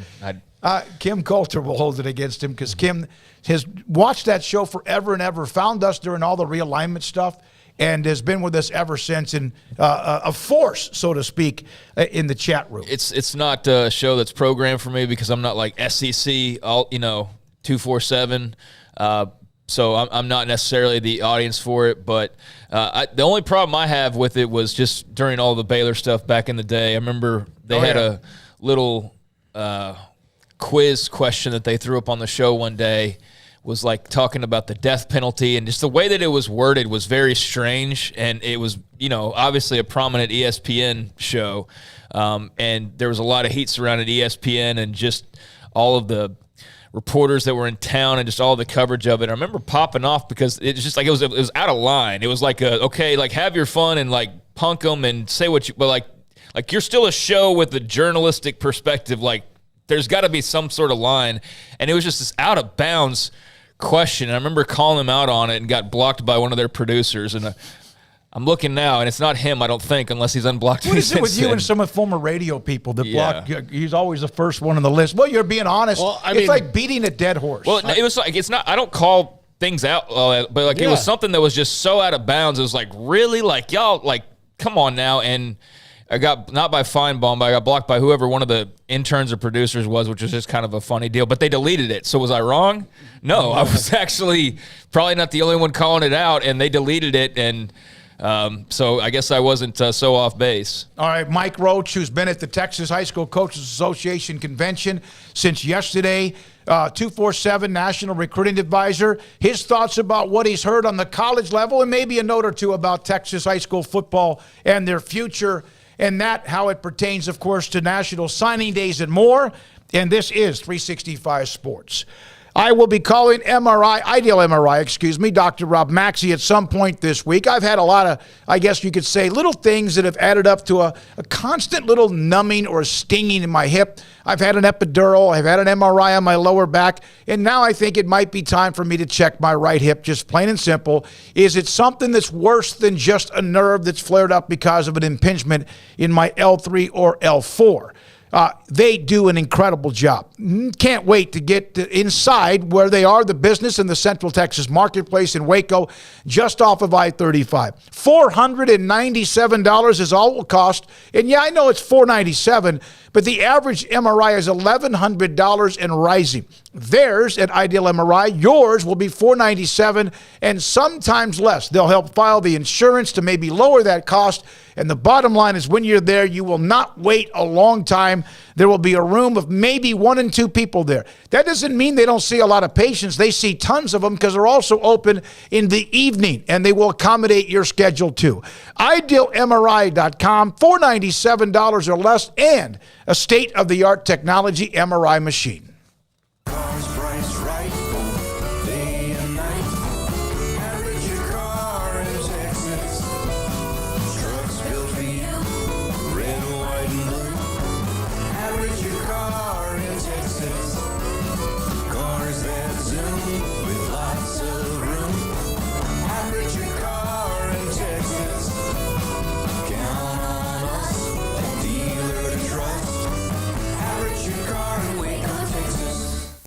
Kim Coulter will hold it against him because Kim has watched that show forever and ever, found us during all the realignment stuff, and has been with us ever since, in a force, so to speak, in the chat room. It's not a show that's programmed for me because I'm not like SEC, 247. So I'm not necessarily the audience for it. But the only problem I have with it was just during all the Baylor stuff back in the day. I remember they had a little quiz question that they threw up on the show one day. Was like talking about the death penalty, and just the way that it was worded was very strange, and it was, obviously a prominent ESPN show, and there was a lot of heat surrounding ESPN and just all of the reporters that were in town and just all the coverage of it. I remember popping off because it's just like it was out of line. It was like have your fun and like punk them and say what you, but like you're still a show with a journalistic perspective. Like there's got to be some sort of line, and it was just this out of bounds question. And I remember calling him out on it and got blocked by one of their producers. And I'm looking now, and it's not him, I don't think, unless he's unblocked me. What is it with you and some of the former radio people that block? He's always the first one on the list. Well, you're being honest. Well, it's like beating a dead horse. Well, it was like, it's not, I don't call things out, but like it was something that was just so out of bounds. It was like, really? Like, y'all, like, come on now. And I got, not by Feinbaum, but I got blocked by whoever one of the interns or producers was, which was just kind of a funny deal. But they deleted it. So was I wrong? No, I was actually probably not the only one calling it out, and they deleted it. And so I guess I wasn't so off base. All right, Mike Roach, who's been at the Texas High School Coaches Association convention since yesterday, 247 National Recruiting Advisor. His thoughts about what he's heard on the college level, and maybe a note or two about Texas high school football and their future, and that how it pertains, of course, to National Signing Days and more. And this is 365 Sports. I will be calling Ideal MRI, Dr. Rob Maxey at some point this week. I've had a lot of, I guess you could say, little things that have added up to a constant little numbing or stinging in my hip. I've had an epidural. I've had an MRI on my lower back. And now I think it might be time for me to check my right hip, just plain and simple. Is it something that's worse than just a nerve that's flared up because of an impingement in my L3 or L4? They do an incredible job. Can't wait to get inside where they are, the business in the Central Texas Marketplace in Waco, just off of I-35. $497 is all it will cost. And yeah, I know it's $497, but the average MRI is $1,100 and rising. Theirs at Ideal MRI, yours will be $497 and sometimes less. They'll help file the insurance to maybe lower that cost. And the bottom line is when you're there, you will not wait a long time. There will be a room of maybe 1 and 2 people there. That doesn't mean they don't see a lot of patients. They see tons of them because they're also open in the evening, and they will accommodate your schedule too. IdealMRI.com, $497 or less, and a state-of-the-art technology MRI machine.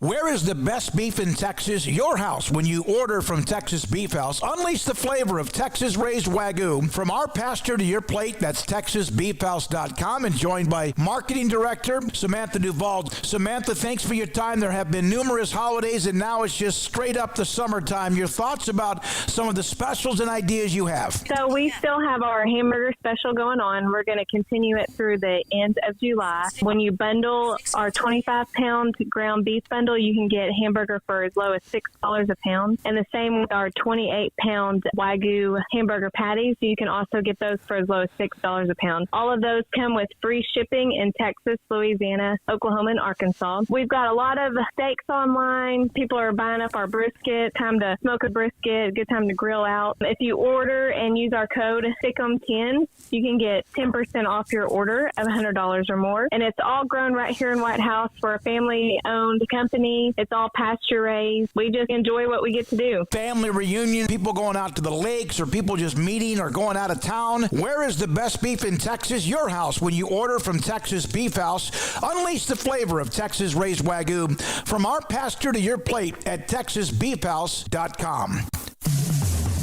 Where is the best beef in Texas? Your house when you order from Texas Beef House. Unleash the flavor of Texas-raised Wagyu. From our pasture to your plate, that's TexasBeefHouse.com, and joined by Marketing Director Samantha Duvall. Samantha, thanks for your time. There have been numerous holidays, and now it's just straight up the summertime. Your thoughts about some of the specials and ideas you have? So we still have our hamburger special going on. We're going to continue it through the end of July. When you bundle our 25-pound ground beef bundle, you can get hamburger for as low as $6 a pound. And the same with our 28-pound Wagyu hamburger patties. You can also get those for as low as $6 a pound. All of those come with free shipping in Texas, Louisiana, Oklahoma, and Arkansas. We've got a lot of steaks online. People are buying up our brisket. Time to smoke a brisket. Good time to grill out. If you order and use our code SICK'EM10, you can get 10% off your order of $100 or more. And it's all grown right here in White House. We're a family-owned company. It's all pasture raised. We just enjoy what we get to do. Family reunion, people going out to the lakes, or people just meeting or going out of town. Where is the best beef in Texas? Your house when you order from Texas Beef House. Unleash the flavor of Texas-raised Wagyu. From our pasture to your plate at TexasBeefHouse.com.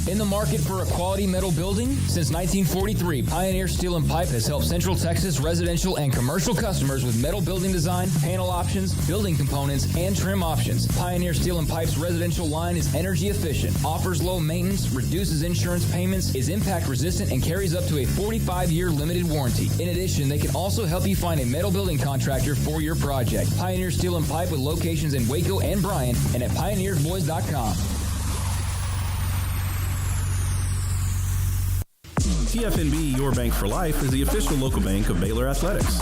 In the market for a quality metal building? Since 1943, Pioneer Steel & Pipe has helped Central Texas residential and commercial customers with metal building design, panel options, building components, and trim options. Pioneer Steel & Pipe's residential line is energy efficient, offers low maintenance, reduces insurance payments, is impact resistant, and carries up to a 45-year limited warranty. In addition, they can also help you find a metal building contractor for your project. Pioneer Steel & Pipe with locations in Waco and Bryan and at pioneersboys.com. TFNB, your bank for life, is the official local bank of Baylor Athletics.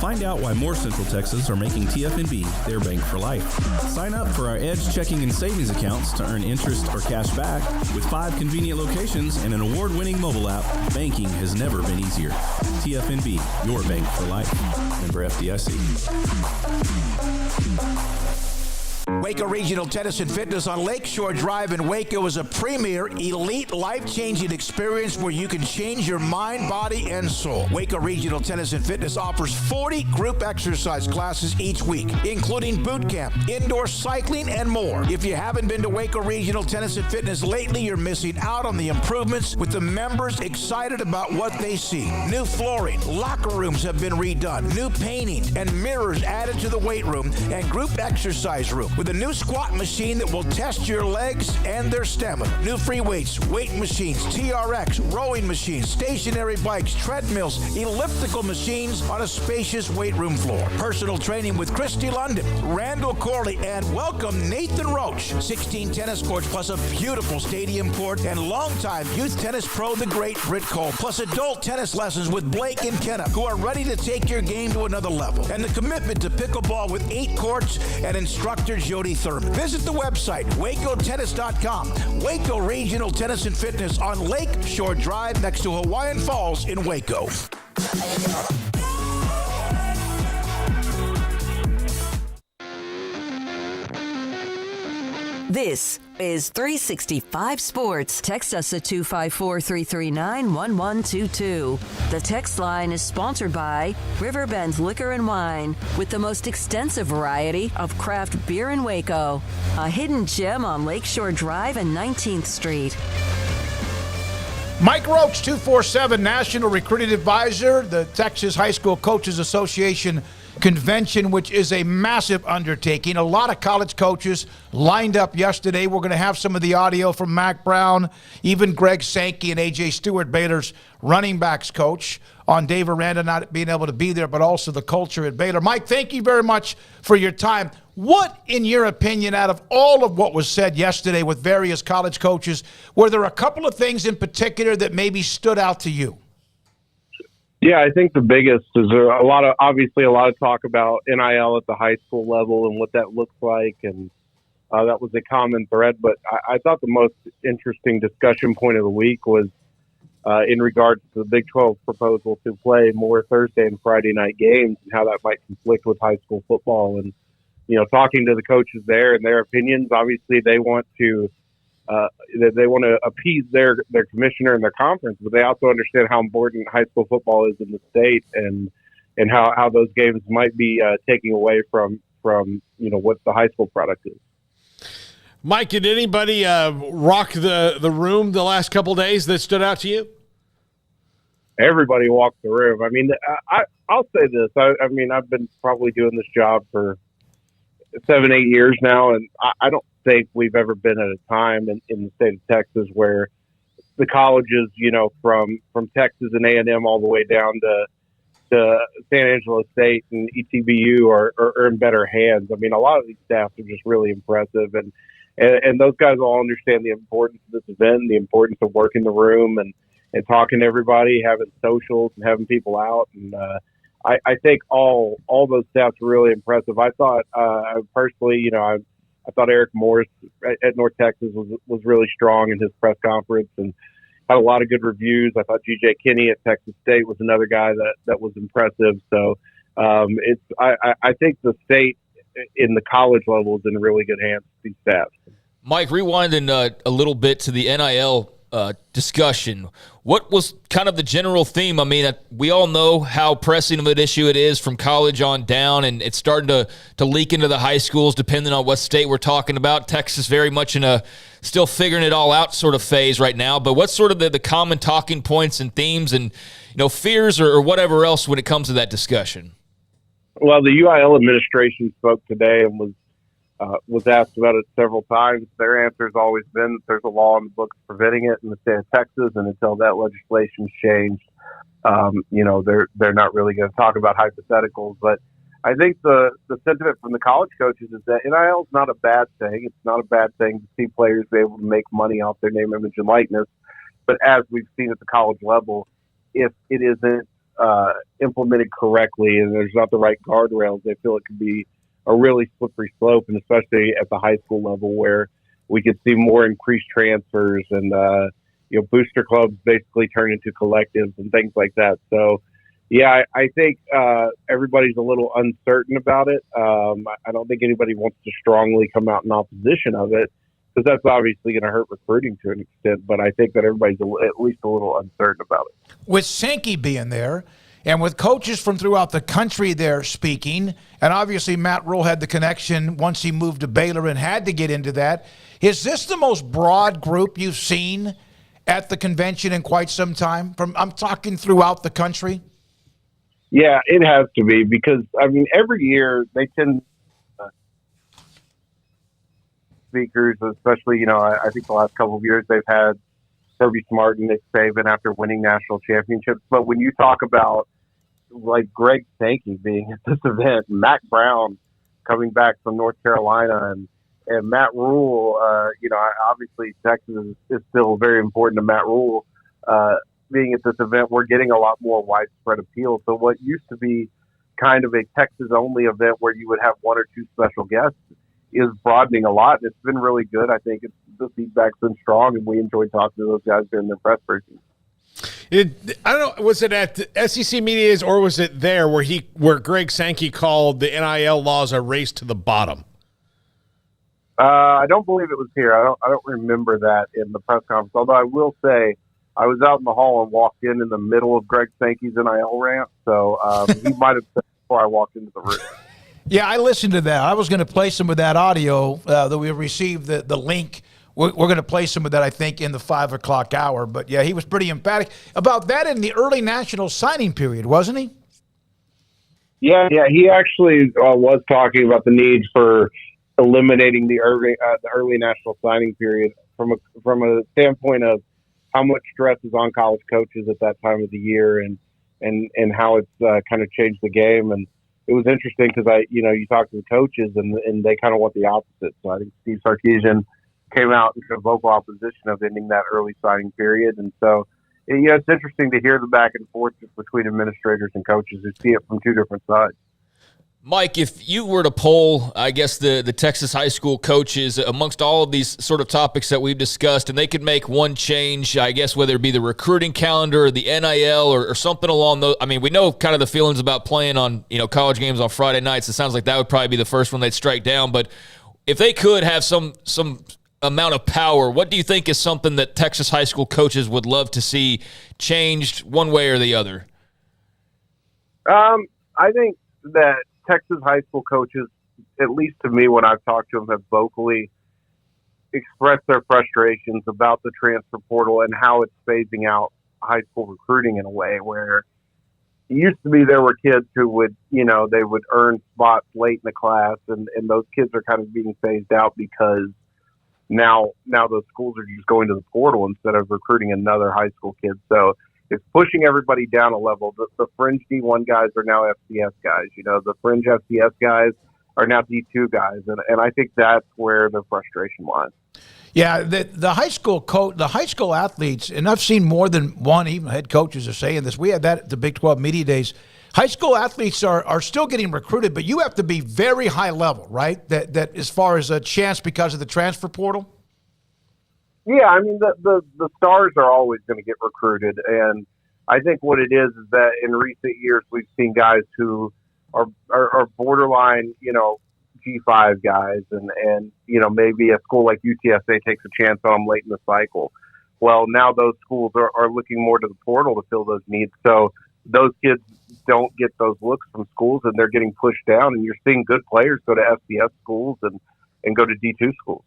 Find out why more Central Texans are making TFNB their bank for life. Sign up for our Edge checking and savings accounts to earn interest or cash back. With 5 convenient locations and an award-winning mobile app, banking has never been easier. TFNB, your bank for life. Member FDIC. Waco Regional Tennis and Fitness on Lakeshore Drive in Waco is a premier, elite, life-changing experience where you can change your mind, body, and soul. Waco Regional Tennis and Fitness offers 40 group exercise classes each week, including boot camp, indoor cycling, and more. If you haven't been to Waco Regional Tennis and Fitness lately, you're missing out on the improvements, with the members excited about what they see. New flooring, locker rooms have been redone, new painting, and mirrors added to the weight room and group exercise room, with a new squat machine that will test your legs and their stamina. New free weights, weight machines, TRX, rowing machines, stationary bikes, treadmills, elliptical machines on a spacious weight room floor. Personal training with Christy London, Randall Corley, and welcome Nathan Roach. 16 tennis courts plus a beautiful stadium court, and longtime youth tennis pro, the great Britt Cole, plus adult tennis lessons with Blake and Kenna, who are ready to take your game to another level. And the commitment to pickleball with 8 courts and instructor Jody Thurman. Visit the website, wacotennis.com. Waco Regional Tennis and Fitness on Lake Shore Drive next to Hawaiian Falls in Waco. This is 365 Sports. Text us at 254-339-1122. The text line is sponsored by Riverbend Liquor and Wine, with the most extensive variety of craft beer in Waco. A hidden gem on Lakeshore Drive and 19th Street. Mike Roach, 247 National Recruiting Advisor, the Texas High School Coaches Association convention, which is a massive undertaking. A lot of college coaches lined up yesterday. We're going to have some of the audio from Mack Brown, even Greg Sankey and A.J. Stewart, Baylor's running backs coach, on Dave Aranda not being able to be there, but also the culture at Baylor. Mike, thank you very much for your time. What, in your opinion, out of all of what was said yesterday with various college coaches, were there a couple of things in particular that maybe stood out to you? Yeah, I think the biggest is obviously a lot of talk about NIL at the high school level and what that looks like, and that was a common thread. But I thought the most interesting discussion point of the week was in regards to the Big 12 proposal to play more Thursday and Friday night games and how that might conflict with high school football. And, talking to the coaches there and their opinions, obviously they want to appease their commissioner and their conference, but they also understand how important high school football is in the state and how those games might be taking away from what the high school product is. Mike, did anybody rock the room the last couple of days that stood out to you? Everybody walked the room. I mean, I'll say this. I mean, I've been probably doing this job for 7-8 years now, and I don't think we've ever been at a time in the state of Texas where the colleges, from Texas and A&M all the way down to San Angelo State and ETBU are in better hands. I mean, a lot of these staffs are just really impressive, and those guys all understand the importance of this event, and the importance of working the room and talking to everybody, having socials and having people out. And I think all those staffs were really impressive. I thought personally, I thought Eric Morris at North Texas was really strong in his press conference and had a lot of good reviews. I thought G.J. Kinney at Texas State was another guy that was impressive. So I think the state in the college level is in really good hands with these staffs. Mike, rewinding a little bit to the NIL discussion, what was kind of the general theme? I mean, we all know how pressing of an issue it is from college on down, and it's starting to leak into the high schools depending on what state we're talking about. Texas very much in a still figuring it all out sort of phase right now, but what's sort of the common talking points and themes and fears or whatever else when it comes to that discussion? Well, the UIL administration spoke today and was asked about it several times. Their answer has always been that there's a law in the books preventing it in the state of Texas, and until that legislation's changed, they're not really going to talk about hypotheticals. But I think the sentiment from the college coaches is that NIL is not a bad thing. It's not a bad thing to see players be able to make money off their name, image, and likeness. But as we've seen at the college level, if it isn't implemented correctly and there's not the right guardrails, they feel it could be a really slippery slope, and especially at the high school level where we could see more increased transfers and, booster clubs basically turn into collectives and things like that. So, yeah, I think everybody's a little uncertain about it. I don't think anybody wants to strongly come out in opposition of it because that's obviously going to hurt recruiting to an extent, but I think that everybody's at least a little uncertain about it. With Sankey being there, and with coaches from throughout the country there speaking, and obviously Matt Rule had the connection once he moved to Baylor and had to get into that, is this the most broad group you've seen at the convention in quite some time? I'm talking throughout the country. Yeah, it has to be because, I mean, every year they tend speakers, especially, I think the last couple of years they've had Kirby Smart and Nick Saban after winning national championships. But when you talk about like Greg Sankey being at this event, Mack Brown coming back from North Carolina, and Matt Rule, obviously Texas is still very important to Matt Rule. Being at this event, we're getting a lot more widespread appeal. So what used to be kind of a Texas-only event where you would have one or two special guests is broadening a lot. It's been really good. I think the feedback's been strong, and we enjoyed talking to those guys during their press briefings. I don't know, was it at the SEC Media Days or was it there where Greg Sankey called the NIL laws a race to the bottom? I don't believe it was here. I don't remember that in the press conference. Although I will say, I was out in the hall and walked in the middle of Greg Sankey's NIL rant, so he might have said before I walked into the room. Yeah, I listened to that. I was going to play some of that audio that we received, the link. We're going to play some of that, I think, in the 5 o'clock hour. But, yeah, he was pretty emphatic about that in the early national signing period, wasn't he? Yeah, he actually was talking about the need for eliminating the early national signing period from a standpoint of how much stress is on college coaches at that time of the year and how it's kind of changed the game. And it was interesting because you talk to the coaches and they kind of want the opposite. So I think Steve Sarkisian came out in vocal opposition of ending that early signing period. And so, it's interesting to hear the back and forth between administrators and coaches who see it from two different sides. Mike, if you were to poll, I guess, the Texas high school coaches amongst all of these sort of topics that we've discussed, and they could make one change, I guess, whether it be the recruiting calendar or the NIL or something along those. I mean, we know kind of the feelings about playing on, college games on Friday nights. It sounds like that would probably be the first one they'd strike down. But if they could have some amount of power, what do you think is something that Texas high school coaches would love to see changed one way or the other? I think that Texas high school coaches, at least to me when I've talked to them, have vocally expressed their frustrations about the transfer portal and how it's phasing out high school recruiting in a way where it used to be there were kids who would, they would earn spots late in the class, and those kids are kind of being phased out because now those schools are just going to the portal instead of recruiting another high school kid. So it's pushing everybody down a level. The fringe D1 guys are now FCS guys. The fringe FCS guys are now D2 guys, and I think that's where the frustration lies. Yeah, the high school athletes, and I've seen more than one, even head coaches are saying this. We had that at the Big 12 Media Days. High school athletes are still getting recruited, but you have to be very high level, right? That as far as a chance because of the transfer portal? Yeah, I mean, the stars are always going to get recruited. And I think what it is that in recent years, we've seen guys who are borderline, G5 guys. And maybe a school like UTSA takes a chance on them late in the cycle. Well, now those schools are looking more to the portal to fill those needs. So those kids don't get those looks from schools and they're getting pushed down. And you're seeing good players go to FCS schools and go to D2 schools.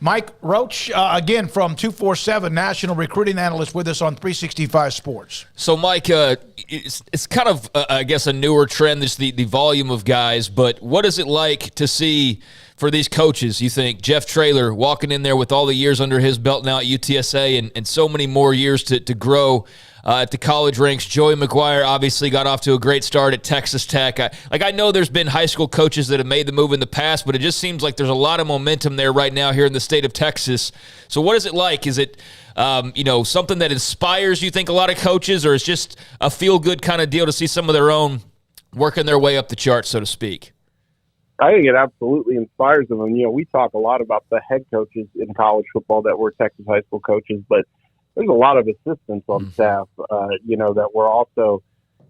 Mike Roach, again, from 247, national recruiting analyst with us on 365 Sports. So, Mike, it's kind of, I guess, a newer trend, this the volume of guys, but what is it like to see for these coaches, you think, Jeff Traylor walking in there with all the years under his belt now at UTSA and so many more years to grow at the college ranks? Joey McGuire obviously got off to a great start at Texas Tech. I know there's been high school coaches that have made the move in the past, but it just seems like there's a lot of momentum there right now here in the state of Texas. So what is it like? Is it something that inspires, you think, a lot of coaches, or is just a feel-good kind of deal to see some of their own working their way up the chart, so to speak? I think it absolutely inspires them. And, we talk a lot about the head coaches in college football that were Texas high school coaches, but there's a lot of assistants on staff, that were also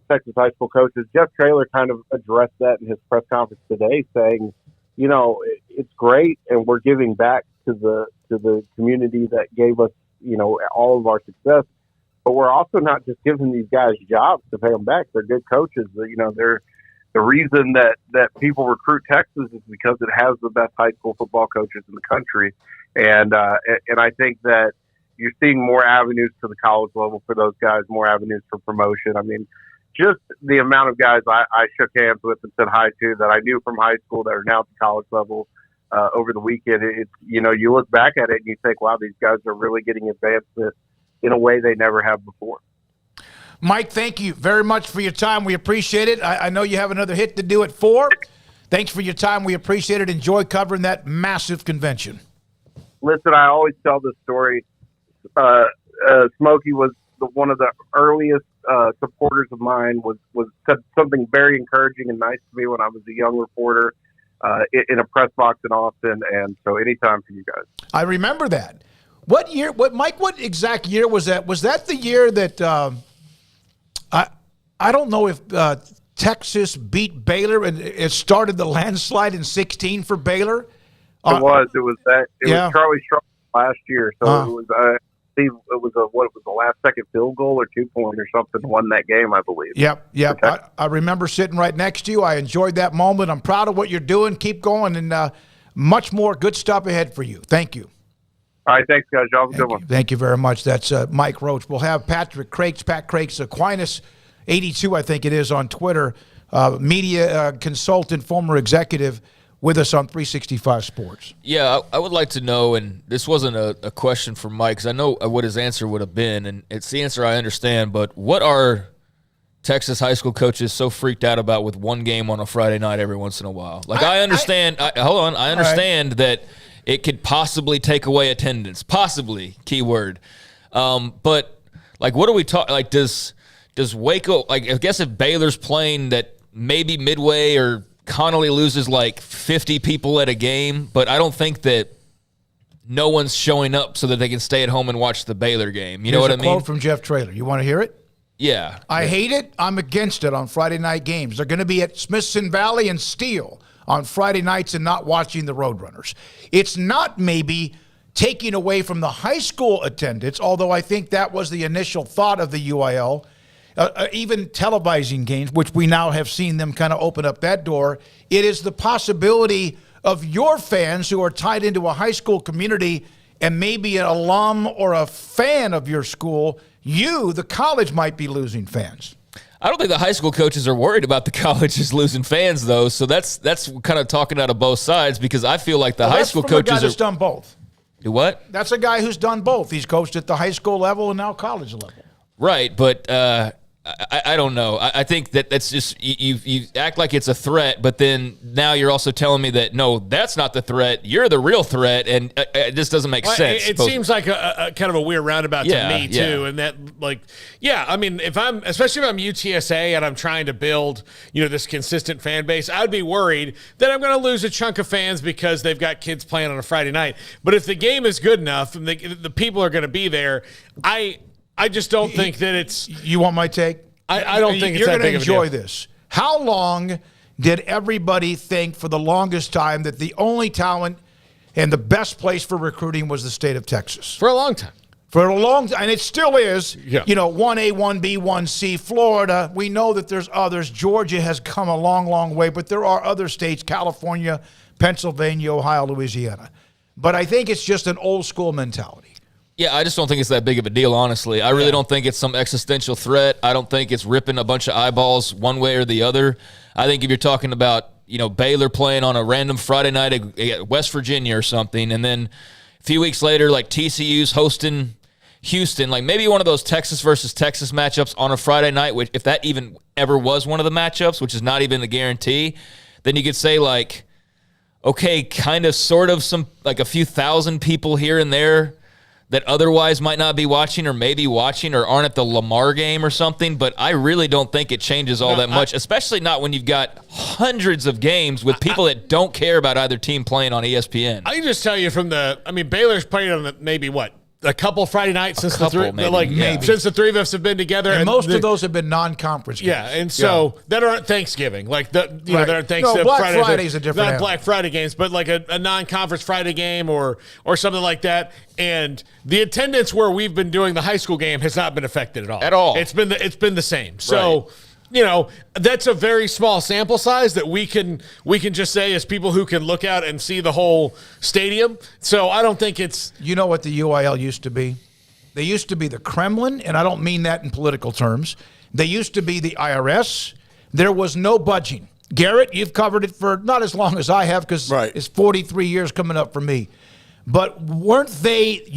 Texas high school coaches. Jeff Traylor kind of addressed that in his press conference today, saying, it's great, and we're giving back to the community that gave us, all of our success. But we're also not just giving these guys jobs to pay them back. They're good coaches. They're the reason that people recruit Texas is because it has the best high school football coaches in the country, and I think that you're seeing more avenues to the college level for those guys, more avenues for promotion. I mean, just the amount of guys I shook hands with and said hi to that I knew from high school that are now at the college level over the weekend. It's you look back at it and you think, wow, these guys are really getting advanced in a way they never have before. Mike, thank you very much for your time. We appreciate it. I know you have another hit to do at 4. Thanks for your time. We appreciate it. Enjoy covering that massive convention. Listen, I always tell this story. Smokey was one of the earliest supporters of mine, was said something very encouraging and nice to me when I was a young reporter in a press box in Austin. And so anytime for you guys. I remember that. What exact year was that? Was that the year that I don't know if Texas beat Baylor and it started the landslide in 16 for Baylor? It was Charlie Strong last year. So it was what it was the last second field goal or 2-point or something won that game, I believe. Yep. I remember sitting right next to you. I enjoyed that moment. I'm proud of what you're doing. Keep going, and much more good stuff ahead for you. Thank you. All right, thanks, guys. Y'all have a good one. Thank you very much. That's Mike Roach. We'll have Patrick Crakes, Pat Crakes, Aquinas 82, I think it is, on Twitter, media consultant, former executive, with us on 365 Sports. Yeah, I would like to know, and this wasn't a question for Mike, because I know what his answer would have been, and it's the answer I understand, but what are Texas high school coaches so freaked out about with one game on a Friday night every once in a while? Like, I understand that it could possibly take away attendance, possibly, keyword. But, like, what are we talking, like, does Waco, like, I guess if Baylor's playing that maybe Midway or Connolly loses like 50 people at a game, but I don't think that no one's showing up so that they can stay at home and watch the Baylor game. You know what I mean? Here's a quote from Jeff Traylor. You want to hear it? Yeah. I hate it. I'm against it on Friday night games. They're going to be at Smithson Valley and Steele on Friday nights and not watching the Roadrunners. It's not maybe taking away from the high school attendance, although I think that was the initial thought of the UIL. Even televising games, which we now have seen them kind of open up that door, it is the possibility of your fans who are tied into a high school community and maybe an alum or a fan of your school, the college, might be losing fans. I don't think the high school coaches are worried about the colleges losing fans, though. So that's kind of talking out of both sides, because I feel like the high school coaches a guy that's done both. Do what? That's a guy who's done both. He's coached at the high school level and now college level. Right, but I don't know. I think that's just you act like it's a threat, but then now you're also telling me that, no, that's not the threat. You're the real threat, and it just doesn't make sense. It seems like a kind of a weird roundabout to me, too. And that, like, I mean, especially if I'm UTSA and I'm trying to build, this consistent fan base, I'd be worried that I'm going to lose a chunk of fans because they've got kids playing on a Friday night. But if the game is good enough and the people are going to be there, I just don't think that it's... You want my take? I don't think it's that big of a deal. You're going to enjoy this. How long did everybody think for the longest time that the only talent and the best place for recruiting was the state of Texas? For a long time. For a long time. And it still is. Yeah. 1A, 1B, 1C. Florida, we know that there's others. Georgia has come a long, long way, but there are other states, California, Pennsylvania, Ohio, Louisiana. But I think it's just an old school mentality. Yeah, I just don't think it's that big of a deal, honestly. I really don't think it's some existential threat. I don't think it's ripping a bunch of eyeballs one way or the other. I think if you're talking about, Baylor playing on a random Friday night at West Virginia or something, and then a few weeks later, like TCU's hosting Houston, like maybe one of those Texas versus Texas matchups on a Friday night, which if that even ever was one of the matchups, which is not even a guarantee, then you could say like, okay, kind of sort of some, like a few thousand people here and there that otherwise might not be watching or maybe watching or aren't at the Lamar game or something, but I really don't think it changes all that much, especially not when you've got hundreds of games with people that don't care about either team playing on ESPN. I can just tell you Baylor's played on maybe a couple Friday nights since the three of us have been together, and most of those have been non-conference games. Yeah, and so that aren't Thanksgiving, like that aren't Thanksgiving. No, Black Friday's a different. Not Black Friday games, but like a non-conference Friday game or something like that. And the attendance where we've been doing the high school game has not been affected at all. At all, it's been the same. So. Right. That's a very small sample size that we can just say as people who can look out and see the whole stadium. So I don't think it's... You know what the UIL used to be? They used to be the Kremlin, and I don't mean that in political terms. They used to be the IRS. There was no budging. Garrett, you've covered it for not as long as I have, because it's 43 years coming up for me. But weren't they...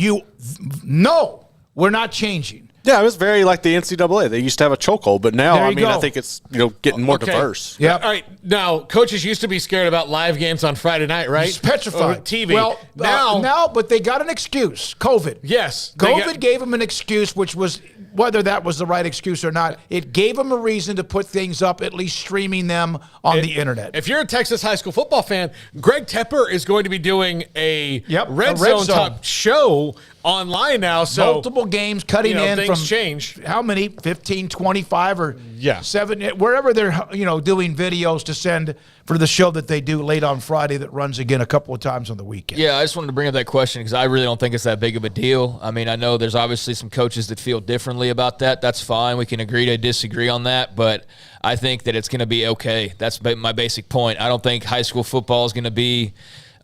No, we're not changing. Yeah, it was very like the NCAA. They used to have a chokehold, but now, I think it's getting more diverse. Yeah. All right. Now, coaches used to be scared about live games on Friday night, right? It's petrified. TV. Well, now, but they got an excuse. COVID. Yes. COVID gave them an excuse, which was, whether that was the right excuse or not, it gave them a reason to put things up, at least streaming them on the internet. If you're a Texas high school football fan, Greg Tepper is going to be doing a Red Zone Talk show online now. So multiple games cutting in things from change. How many? 15, 25 or 7, wherever they're doing videos to send for the show that they do late on Friday that runs again a couple of times on the weekend. Yeah, I just wanted to bring up that question because I really don't think it's that big of a deal. I mean, I know there's obviously some coaches that feel differently about that. That's fine. We can agree to disagree on that, but I think that it's going to be okay. That's my basic point. I don't think high school football is going to be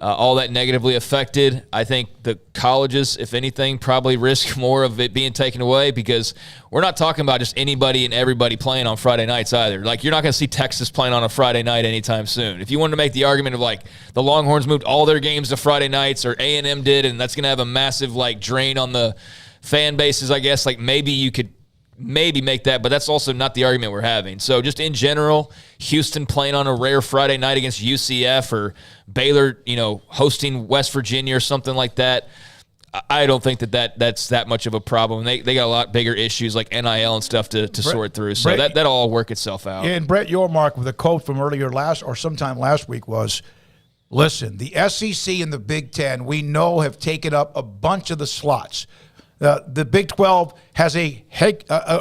all that negatively affected. I think the colleges, if anything, probably risk more of it being taken away because we're not talking about just anybody and everybody playing on Friday nights either. Like, you're not going to see Texas playing on a Friday night anytime soon. If you wanted to make the argument of, like, the Longhorns moved all their games to Friday nights or A&M did, and that's going to have a massive, like, drain on the fan bases, I guess, like, maybe you could maybe make that, but that's also not the argument we're having. So just in general, Houston playing on a rare Friday night against UCF or Baylor, hosting West Virginia or something like that, I don't think that's that much of a problem. They got a lot bigger issues like NIL and stuff to sort through. So that'll all work itself out. And Brett Yormark with a quote from sometime last week was, listen, the SEC and the Big Ten, we know have taken up a bunch of the slots. The Big 12 has a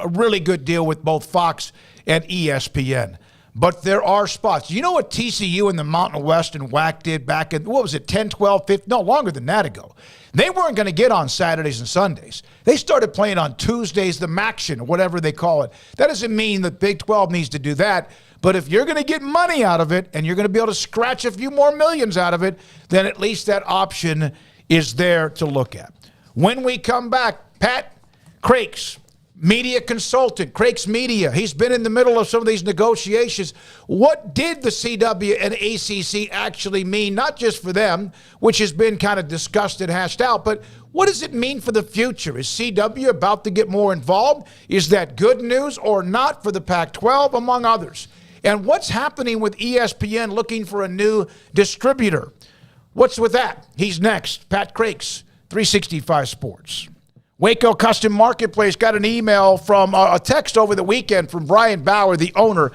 really good deal with both Fox and ESPN. But there are spots. You know what TCU and the Mountain West and WAC did back in, 10, 12, 15, no, longer than that ago. They weren't going to get on Saturdays and Sundays. They started playing on Tuesdays, the Maction, or whatever they call it. That doesn't mean that Big 12 needs to do that. But if you're going to get money out of it and you're going to be able to scratch a few more millions out of it, then at least that option is there to look at. When we come back, Pat Crakes, media consultant, Crakes Media. He's been in the middle of some of these negotiations. What did the CW and ACC actually mean, not just for them, which has been kind of discussed and hashed out, but what does it mean for the future? Is CW about to get more involved? Is that good news or not for the Pac-12, among others? And what's happening with ESPN looking for a new distributor? What's with that? He's next. Pat Crakes, 365 Sports. Waco Custom Marketplace got an email from a text over the weekend from Brian Bauer, the owner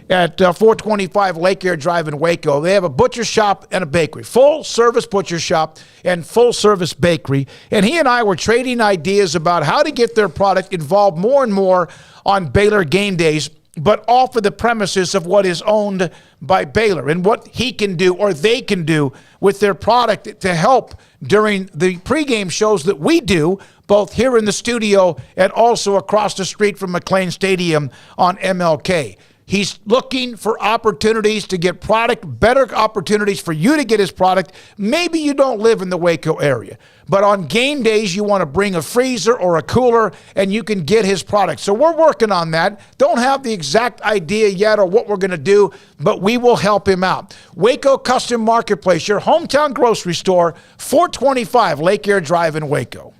at 425 Lake Air Drive in Waco. They have a butcher shop and a bakery, full-service butcher shop and full-service bakery. And he and I were trading ideas about how to get their product involved more and more on Baylor game days, but off of the premises of what is owned by Baylor and what he can do or they can do with their product to help during the pregame shows that we do, both here in the studio and also across the street from McLean Stadium on MLK. He's looking for opportunities to get product, better opportunities for you to get his product. Maybe you don't live in the Waco area, but on game days you want to bring a freezer or a cooler and you can get his product. So we're working on that. Don't have the exact idea yet or what we're going to do, but we will help him out. Waco Custom Marketplace, your hometown grocery store, 425 Lake Air Drive in Waco.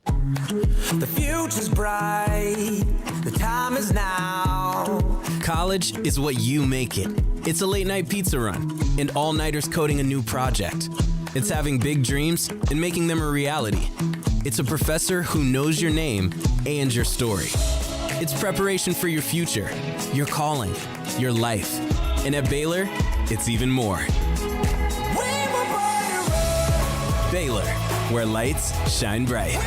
The future's bright, the time is now. College is what you make it. It's a late night pizza run and all-nighters coding a new project. It's having big dreams and making them a reality. It's a professor who knows your name and your story. It's preparation for your future, your calling, your life. And at Baylor, it's even more. Baylor, where lights shine bright.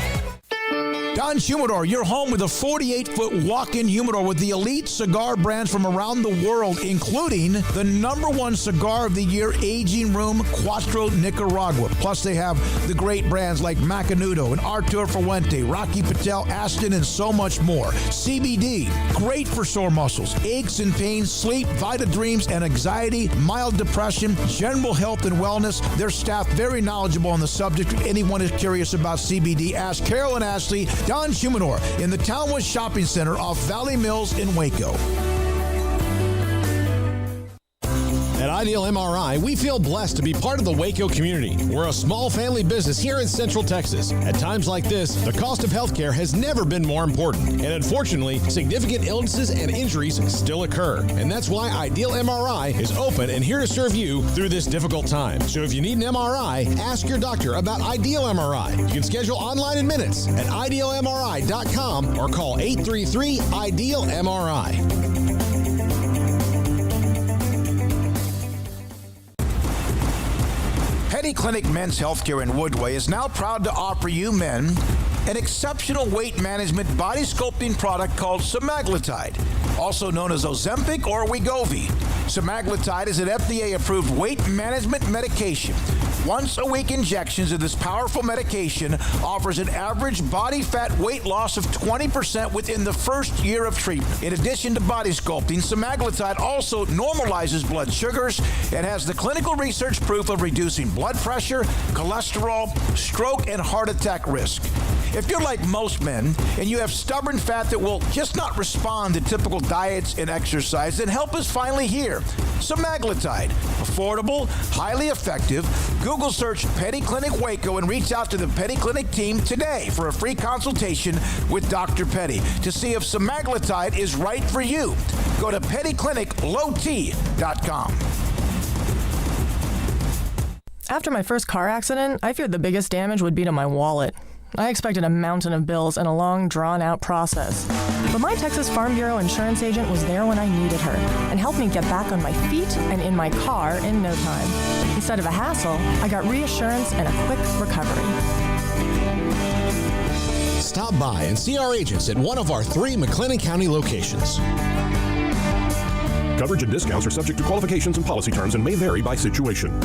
Don's Humidor, your home with a 48-foot walk-in humidor with the elite cigar brands from around the world, including the #1 cigar of the year, Aging Room Cuatro Nicaragua. Plus, they have the great brands like Macanudo and Artur Fuente, Rocky Patel, Aston, and so much more. CBD, great for sore muscles, aches and pains, sleep, Vita Dreams, and anxiety, mild depression, general health and wellness. Their staff very knowledgeable on the subject. If anyone is curious about CBD, ask Carol and Ashley. Don's Humidor in the Townwest Shopping Center off Valley Mills in Waco. At Ideal MRI, we feel blessed to be part of the Waco community. We're a small family business here in Central Texas. At times like this, the cost of healthcare has never been more important. And unfortunately, significant illnesses and injuries still occur. And that's why Ideal MRI is open and here to serve you through this difficult time. So if you need an MRI, ask your doctor about Ideal MRI. You can schedule online in minutes at idealmri.com or call 833-IDEAL-MRI. Petty Clinic Men's Healthcare in Woodway is now proud to offer you men an exceptional weight management body sculpting product called semaglutide, also known as Ozempic or Wegovy. Semaglutide is an FDA-approved weight management medication. Once-a-week injections of this powerful medication offers an average body fat weight loss of 20% within the first year of treatment. In addition to body sculpting, semaglutide also normalizes blood sugars and has the clinical research proof of reducing blood pressure, cholesterol, stroke, and heart attack risk. If you're like most men and you have stubborn fat that will just not respond to typical diets and exercise, then help is finally here. Semaglutide, affordable, highly effective. Google search Petty Clinic Waco and reach out to the Petty Clinic team today for a free consultation with Dr. Petty to see if semaglutide is right for you. Go to pettycliniclowt.com. After my first car accident, I feared the biggest damage would be to my wallet. I expected a mountain of bills and a long, drawn-out process. But my Texas Farm Bureau insurance agent was there when I needed her and helped me get back on my feet and in my car in no time. Instead of a hassle, I got reassurance and a quick recovery. Stop by and see our agents at one of our 3 McLennan County locations. Coverage and discounts are subject to qualifications and policy terms and may vary by situation.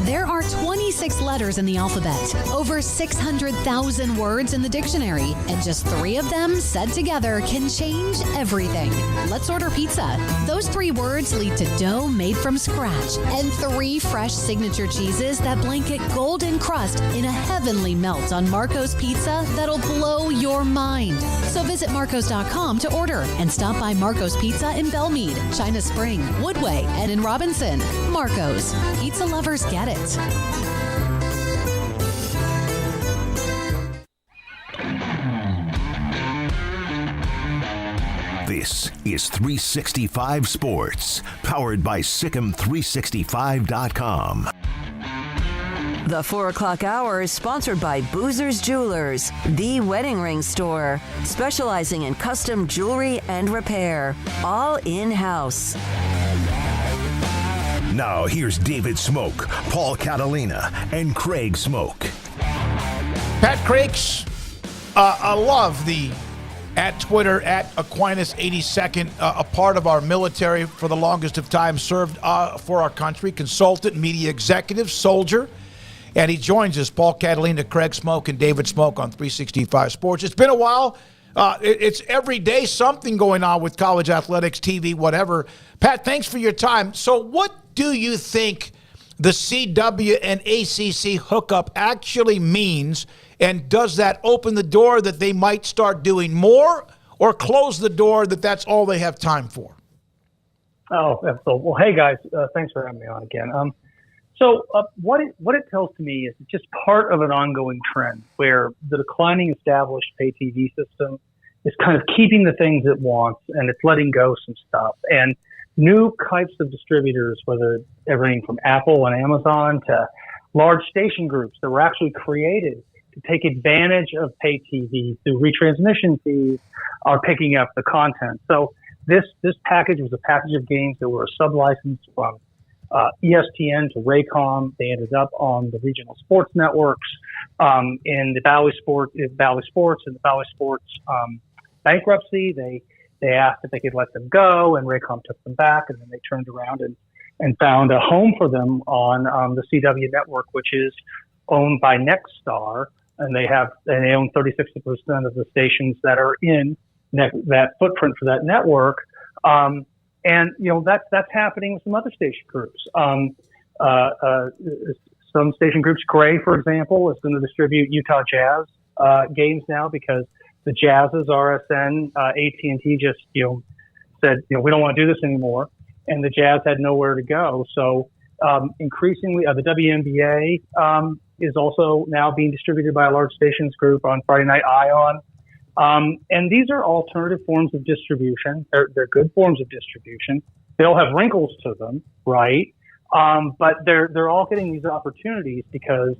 There are 26 letters in the alphabet, over 600,000 words in the dictionary, and just 3 of them said together can change everything. Let's order pizza. Those 3 words lead to dough made from scratch and 3 fresh signature cheeses that blanket golden crust in a heavenly melt on Marco's Pizza that'll blow your mind. So visit marcos.com to order and stop by Marco's Pizza in Belmead, China Spring, Woodway, and in Robinson. Marco's. Pizza lovers get it. This is 365 Sports, powered by Sikkim365.com. The 4 o'clock hour is sponsored by Boozer's Jewelers, the wedding ring store, specializing in custom jewelry and repair, all in-house. Now here's David Smoak, Paul Catalina, and Craig Smoak. Pat Crakes, I love the at Twitter, at Aquinas82nd, a part of our military for the longest of time, served for our country, consultant, media executive, soldier. And he joins us, Paul Catalina, Craig Smoak, and David Smoak on 365 Sports. It's been a while. It's every day something going on with college athletics, TV, whatever. Pat, thanks for your time. So what do you think the CW and ACC hookup actually means, and does that open the door that they might start doing more, or close the door that that's all they have time for? Oh, well, hey guys, thanks for having me on again. So what it tells to me is it's just part of an ongoing trend where the declining established pay TV system is kind of keeping the things it wants, and it's letting go some stuff. And new types of distributors, whether everything from Apple and Amazon to large station groups that were actually created to take advantage of pay TV through retransmission fees, are picking up the content. So this package was a package of games that were sub-licensed from ESPN to Raycom. They ended up on the regional sports networks, in the Valley Sports and the Valley Sports bankruptcy. They asked if they could let them go, and Raycom took them back, and then they turned around and found a home for them on the CW network, which is owned by Nexstar, and they own 36% of the stations that are in that footprint for that network. And that's happening with some other station groups. Some station groups, Gray, for example, is going to distribute Utah Jazz games now because the Jazz's RSN, AT&T just said we don't want to do this anymore, and the Jazz had nowhere to go. So increasingly, the WNBA is also now being distributed by a large stations group on Friday Night Ion. And these are alternative forms of distribution. They're good forms of distribution. They'll have wrinkles to them, right? But they're all getting these opportunities because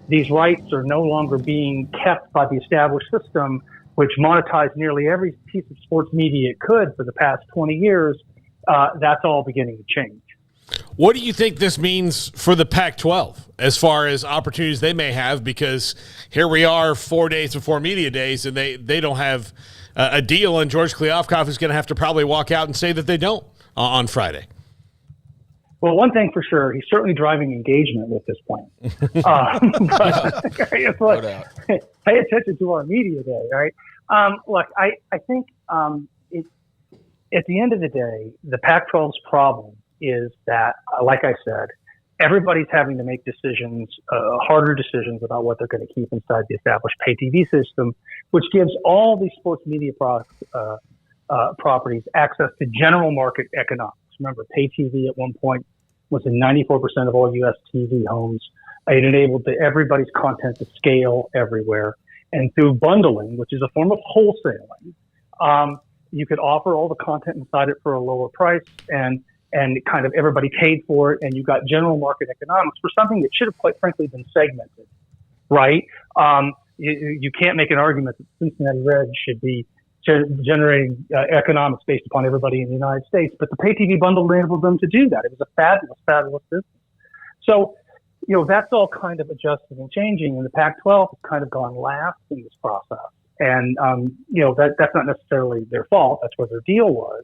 these rights are no longer being kept by the established system, which monetized nearly every piece of sports media it could for the past 20 years. That's all beginning to change. What do you think this means for the Pac-12 as far as opportunities they may have? Because here we are 4 days before media days, and they don't have a deal, and George Kliavkoff is going to have to probably walk out and say that they don't on Friday. Well, one thing for sure, he's certainly driving engagement with this plan. But it's like, pay attention to our media day, right? Look, I think at the end of the day, the Pac-12's problem is that, like I said, everybody's having to make decisions, harder decisions about what they're going to keep inside the established pay TV system, which gives all these sports media properties access to general market economics. Remember, pay TV at one point was in 94% of all U.S. TV homes. It enabled everybody's content to scale everywhere. And through bundling, which is a form of wholesaling, you could offer all the content inside it for a lower price, and kind of everybody paid for it, and you got general market economics for something that should have, quite frankly, been segmented, right? You can't make an argument that Cincinnati Reds should be generating economics based upon everybody in the United States, but the pay TV bundle enabled them to do that. It was a fabulous, fabulous business. So, that's all kind of adjusting and changing, and the Pac-12 has kind of gone last in this process. And, that's not necessarily their fault. That's what their deal was.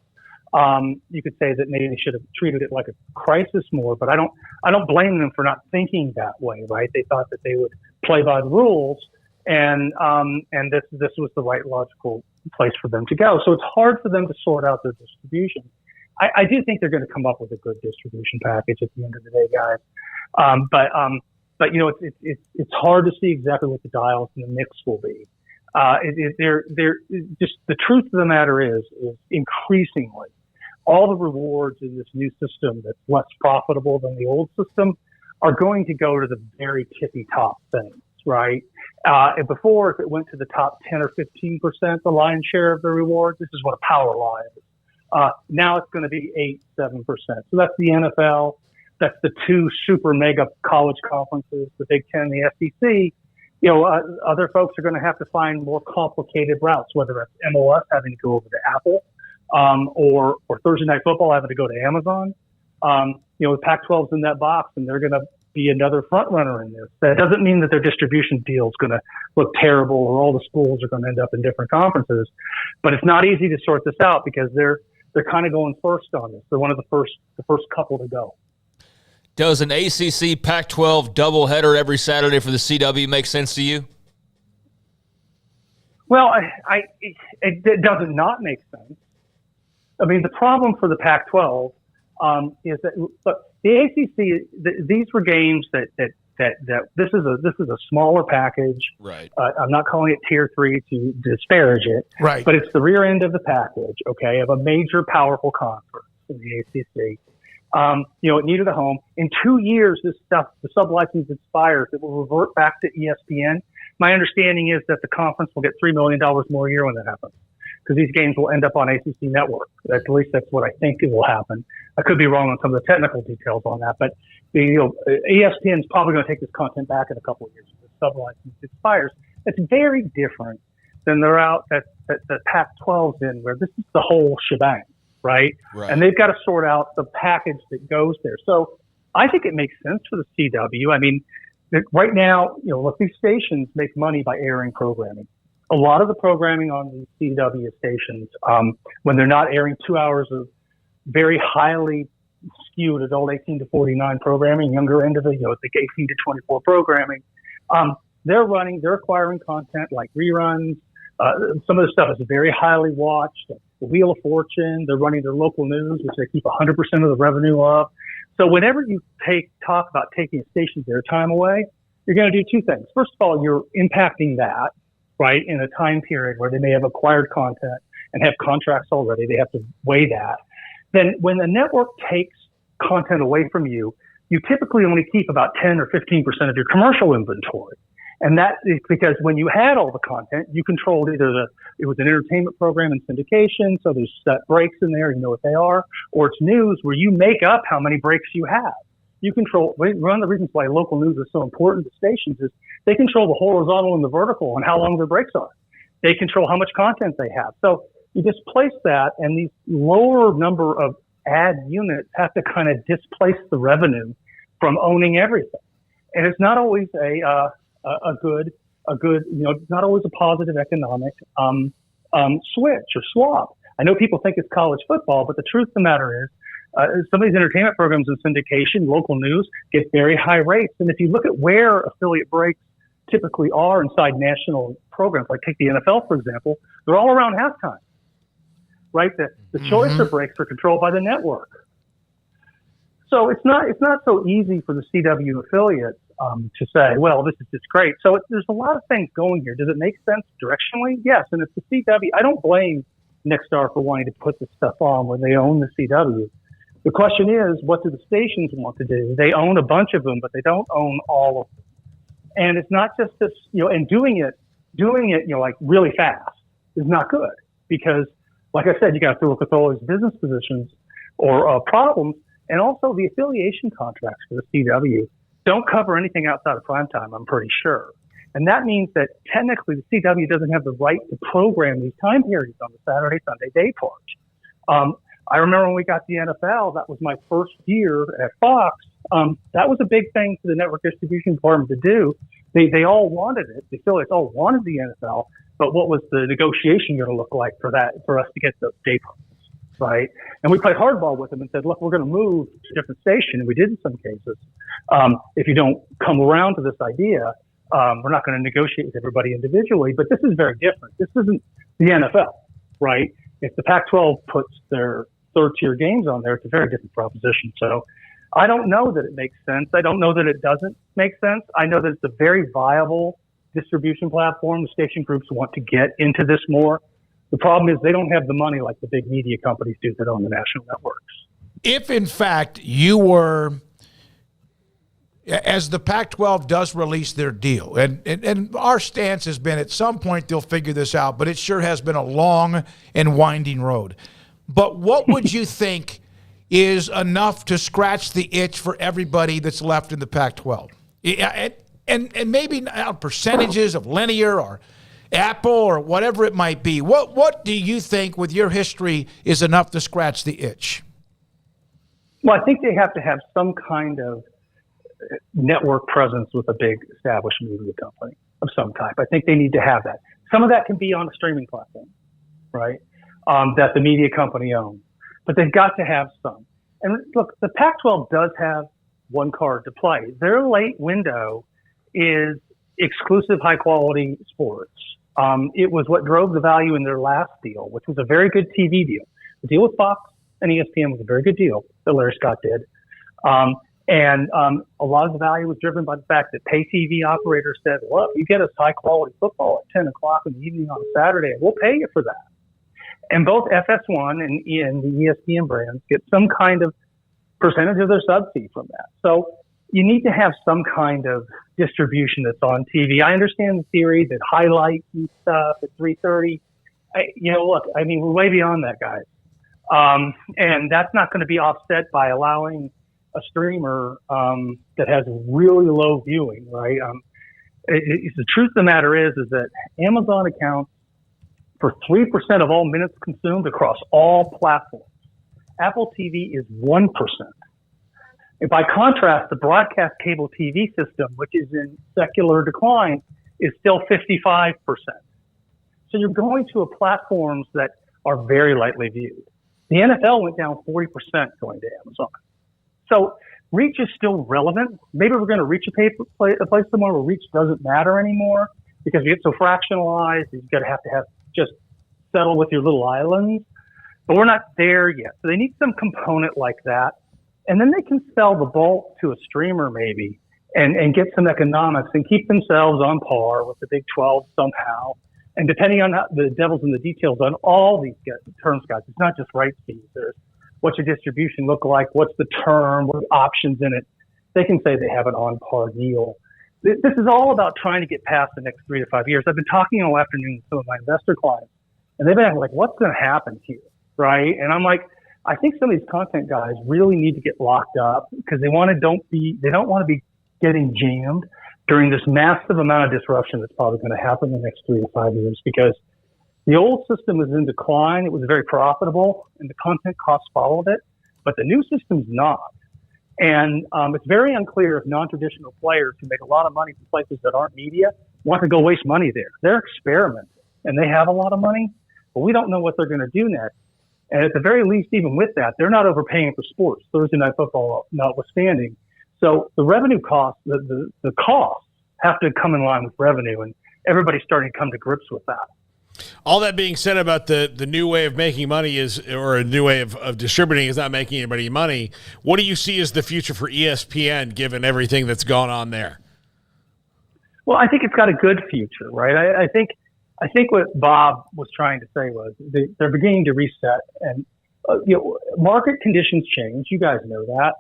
You could say that maybe they should have treated it like a crisis more, but I don't blame them for not thinking that way, right? They thought that they would play by the rules, and this was the right logical place for them to go. So it's hard for them to sort out their distribution. I do think they're going to come up with a good distribution package at the end of the day, guys. But it's hard to see exactly what the dials in the mix will be. They're just, the truth of the matter is increasingly all the rewards in this new system that's less profitable than the old system are going to go to the very tippy top things, right? And before, if it went to the top 10 or 15%, the lion's share of the rewards, this is what a power line is. Now it's going to be 8-7%. So that's the NFL. That's the two super mega college conferences, the Big Ten, the SEC. Other folks are going to have to find more complicated routes, whether it's MLS having to go over to Apple, or Thursday Night Football having to go to Amazon. The Pac-12's in that box, and they're going to be another front runner in this. That doesn't mean that their distribution deal is going to look terrible, or all the schools are going to end up in different conferences. But it's not easy to sort this out because they're kind of going first on this. They're one of the first couple to go. Does an ACC Pac-12 doubleheader every Saturday for the CW make sense to you? Well, it does not make sense. I mean, the problem for the Pac-12 is that, look, the ACC, these were games that this is a smaller package. Right. I'm not calling it tier 3 to disparage it. Right. But it's the rear end of the package, okay, of a major, powerful conference in the ACC. It needed a home. In 2 years, the sub-license expires. It will revert back to ESPN. My understanding is that the conference will get $3 million more a year when that happens, because these games will end up on ACC Network. At least that's what I think it will happen. I could be wrong on some of the technical details on that, but ESPN is probably going to take this content back in a couple of years if the sub-license expires. It's very different than the route that the Pac-12's in, where this is the whole shebang. Right? And they've got to sort out the package that goes there. So I think it makes sense for the CW. I mean, right now, look, these stations make money by airing programming. A lot of the programming on these CW stations, when they're not airing 2 hours of very highly skewed adult 18 to 49 programming, younger end of the, it's like 18 to 24 programming, they're acquiring content like reruns. Some of the stuff is very highly watched. The Wheel of Fortune, they're running their local news, which they keep 100% of the revenue of. So whenever you talk about taking a station's airtime away, you're going to do two things. First of all, you're impacting that, right, in a time period where they may have acquired content and have contracts already. They have to weigh that. Then when the network takes content away from you, you typically only keep about 10 or 15% of your commercial inventory. And that is because when you had all the content, you controlled it was an entertainment program and syndication, so there's set breaks in there, you know what they are, or it's news where you make up how many breaks you have. You control, one of the reasons why local news is so important to stations is they control the horizontal and the vertical and how long their breaks are. They control how much content they have. So you just place that, and these lower number of ad units have to kind of displace the revenue from owning everything. And it's not always a good, not always a positive economic switch or swap. I know people think it's college football, but the truth of the matter is, some of these entertainment programs and syndication, local news, get very high rates. And if you look at where affiliate breaks typically are inside national programs, like take the NFL, for example, they're all around halftime, right? The choice of breaks are controlled by the network. So it's not so easy for the CW affiliates to say, well, this is just great. So there's a lot of things going here. Does it make sense directionally? Yes. And it's the CW. I don't blame Nexstar for wanting to put this stuff on when they own the CW. The question is, what do the stations want to do? They own a bunch of them, but they don't own all of them. And it's not just this, and doing it, like really fast is not good because, like I said, you got to look at all these business positions or problems, and also the affiliation contracts for the CW don't cover anything outside of primetime, I'm pretty sure. And that means that technically the CW doesn't have the right to program these time periods on the Saturday, Sunday day part. I remember when we got the NFL, that was my first year at Fox. That was a big thing for the network distribution department to do. They all wanted it. The affiliates all wanted the NFL, but what was the negotiation going to look like for us to get those day parts, right? And we played hardball with them and said, look, we're going to move to a different station. And we did in some cases. If you don't come around to this idea, we're not going to negotiate with everybody individually, but this is very different. This isn't the NFL, right? If the Pac-12 puts their third-tier games on there, it's a very different proposition. So I don't know that it makes sense. I don't know that it doesn't make sense. I know that it's a very viable distribution platform. The station groups want to get into this more. The problem is they don't have the money like the big media companies do that own the national networks. If, in fact, you were, as the Pac-12 does release their deal, and our stance has been at some point they'll figure this out, but it sure has been a long and winding road. But what would you think is enough to scratch the itch for everybody that's left in the Pac-12? And maybe not percentages of linear or Apple or whatever it might be. What do you think, with your history, is enough to scratch the itch? Well, I think they have to have some kind of network presence with a big established media company of some type. I think they need to have that. Some of that can be on a streaming platform, right? That the media company owns. But they've got to have some. And look, the Pac-12 does have one card to play. Their late window is exclusive high-quality sports. It was what drove the value in their last deal, which was a very good TV deal. The deal with Fox and ESPN was a very good deal that Larry Scott did. And a lot of the value was driven by the fact that pay TV operators said, look, you get us high-quality football at 10 o'clock in the evening on a Saturday, we'll pay you for that. And both FS1 and the ESPN brands get some kind of percentage of their sub fee from that. So you need to have some kind of distribution that's on TV. I understand the theory that highlights and stuff at 3:30. Look, I mean, we're way beyond that, guys. And that's not going to be offset by allowing a streamer that has really low viewing, right? The truth of the matter is that Amazon accounts for 3% of all minutes consumed across all platforms. Apple TV is 1%. And by contrast, the broadcast cable TV system, which is in secular decline, is still 55%. So you're going to platforms that are very lightly viewed. The NFL went down 40% going to Amazon. So reach is still relevant. Maybe we're going to reach a place somewhere where reach doesn't matter anymore because we get so fractionalized. You've got to have just settle with your little islands. But we're not there yet. So they need some component like that. And then they can sell the bulk to a streamer maybe and get some economics and keep themselves on par with the Big 12 somehow. And depending on the devil's in the details on all these terms, guys, it's not just rights fees. There's what's your distribution look like? What's the term? What are the options in it? They can say they have an on-par deal. This is all about trying to get past the next 3 to 5 years. I've been talking all afternoon with some of my investor clients, and they've been like, what's going to happen here, right? And I'm like, I think some of these content guys really need to get locked up because they don't want to be getting jammed during this massive amount of disruption that's probably going to happen in the next 3 to 5 years because the old system was in decline. It was very profitable, and the content costs followed it. but the new system's not. And it's very unclear if non-traditional players who make a lot of money from places that aren't media want to go waste money there. They're experimenting, and they have a lot of money, but we don't know what they're going to do next. And at the very least, even with that, they're not overpaying for sports, Thursday Night Football notwithstanding. So the revenue costs, the costs have to come in line with revenue, and everybody's starting to come to grips with that. All that being said about the new way of making money or a new way of distributing is not making anybody money. What do you see as the future for ESPN given everything that's gone on there? Well, I think it's got a good future, right? I think what Bob was trying to say was they're beginning to reset, and market conditions change. You guys know that.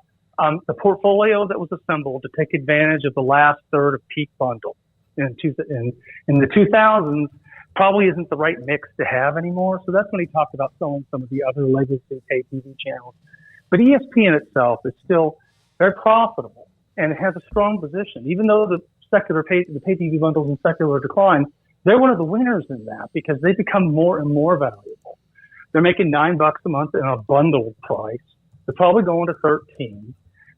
The portfolio that was assembled to take advantage of the last third of peak bundle in the 2000s probably isn't the right mix to have anymore. So that's when he talked about selling some of the other legacy pay TV channels. But ESPN itself is still very profitable, and it has a strong position. Even though the pay TV bundles in secular decline, they're one of the winners in that because they become more and more valuable. They're making $9 a month in a bundled price. They're probably going to 13.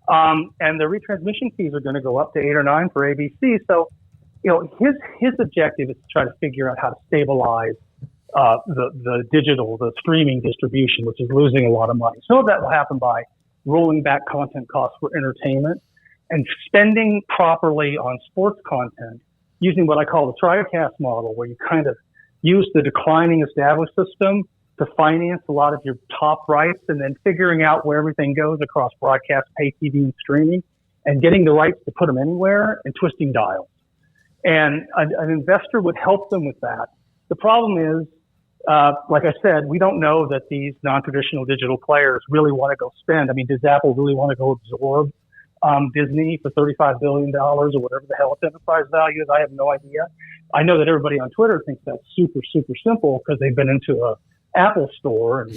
And their retransmission fees are going to go up to 8 or 9 for ABC. So, his objective is to try to figure out how to stabilize the digital, the streaming distribution, which is losing a lot of money. Some of that will happen by rolling back content costs for entertainment and spending properly on sports content using what I call the TriCast model, where you kind of use the declining established system to finance a lot of your top rights and then figuring out where everything goes across broadcast, pay TV, and streaming, and getting the rights to put them anywhere and twisting dials. And an investor would help them with that. The problem is, like I said, we don't know that these non-traditional digital players really want to go spend. I mean, does Apple really want to go absorb Disney for $35 billion or whatever the hell its enterprise value is? I have no idea. I know that everybody on Twitter thinks that's super, super simple because they've been into a Apple store and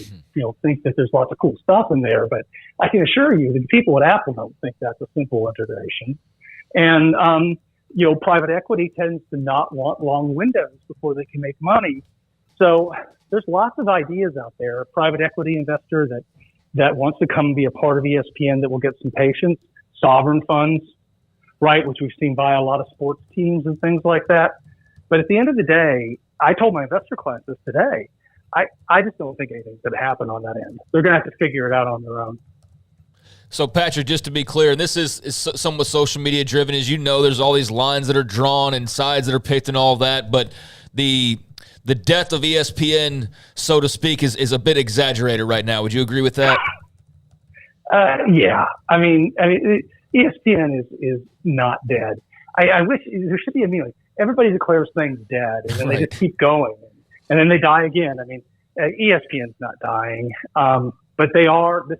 think that there's lots of cool stuff in there. But I can assure you that people at Apple don't think that's a simple integration. And private equity tends to not want long windows before they can make money. So there's lots of ideas out there. A private equity investor that wants to come and be a part of ESPN that will get some patience. Sovereign funds, right, which we've seen buy a lot of sports teams and things like that. But at the end of the day, I told my investor class this today, I just don't think anything's going to happen on that end. They're going to have to figure it out on their own. So, Patrick, just to be clear, and this is somewhat social media driven, as you know, there's all these lines that are drawn and sides that are picked and all that, but the death of ESPN, so to speak, is a bit exaggerated right now. Would you agree with that? Yeah. I mean, ESPN is not dead. I wish there should be a meaning. Everybody declares things dead, and then they just keep going, and then they die again. I mean, ESPN's not dying, but they are. This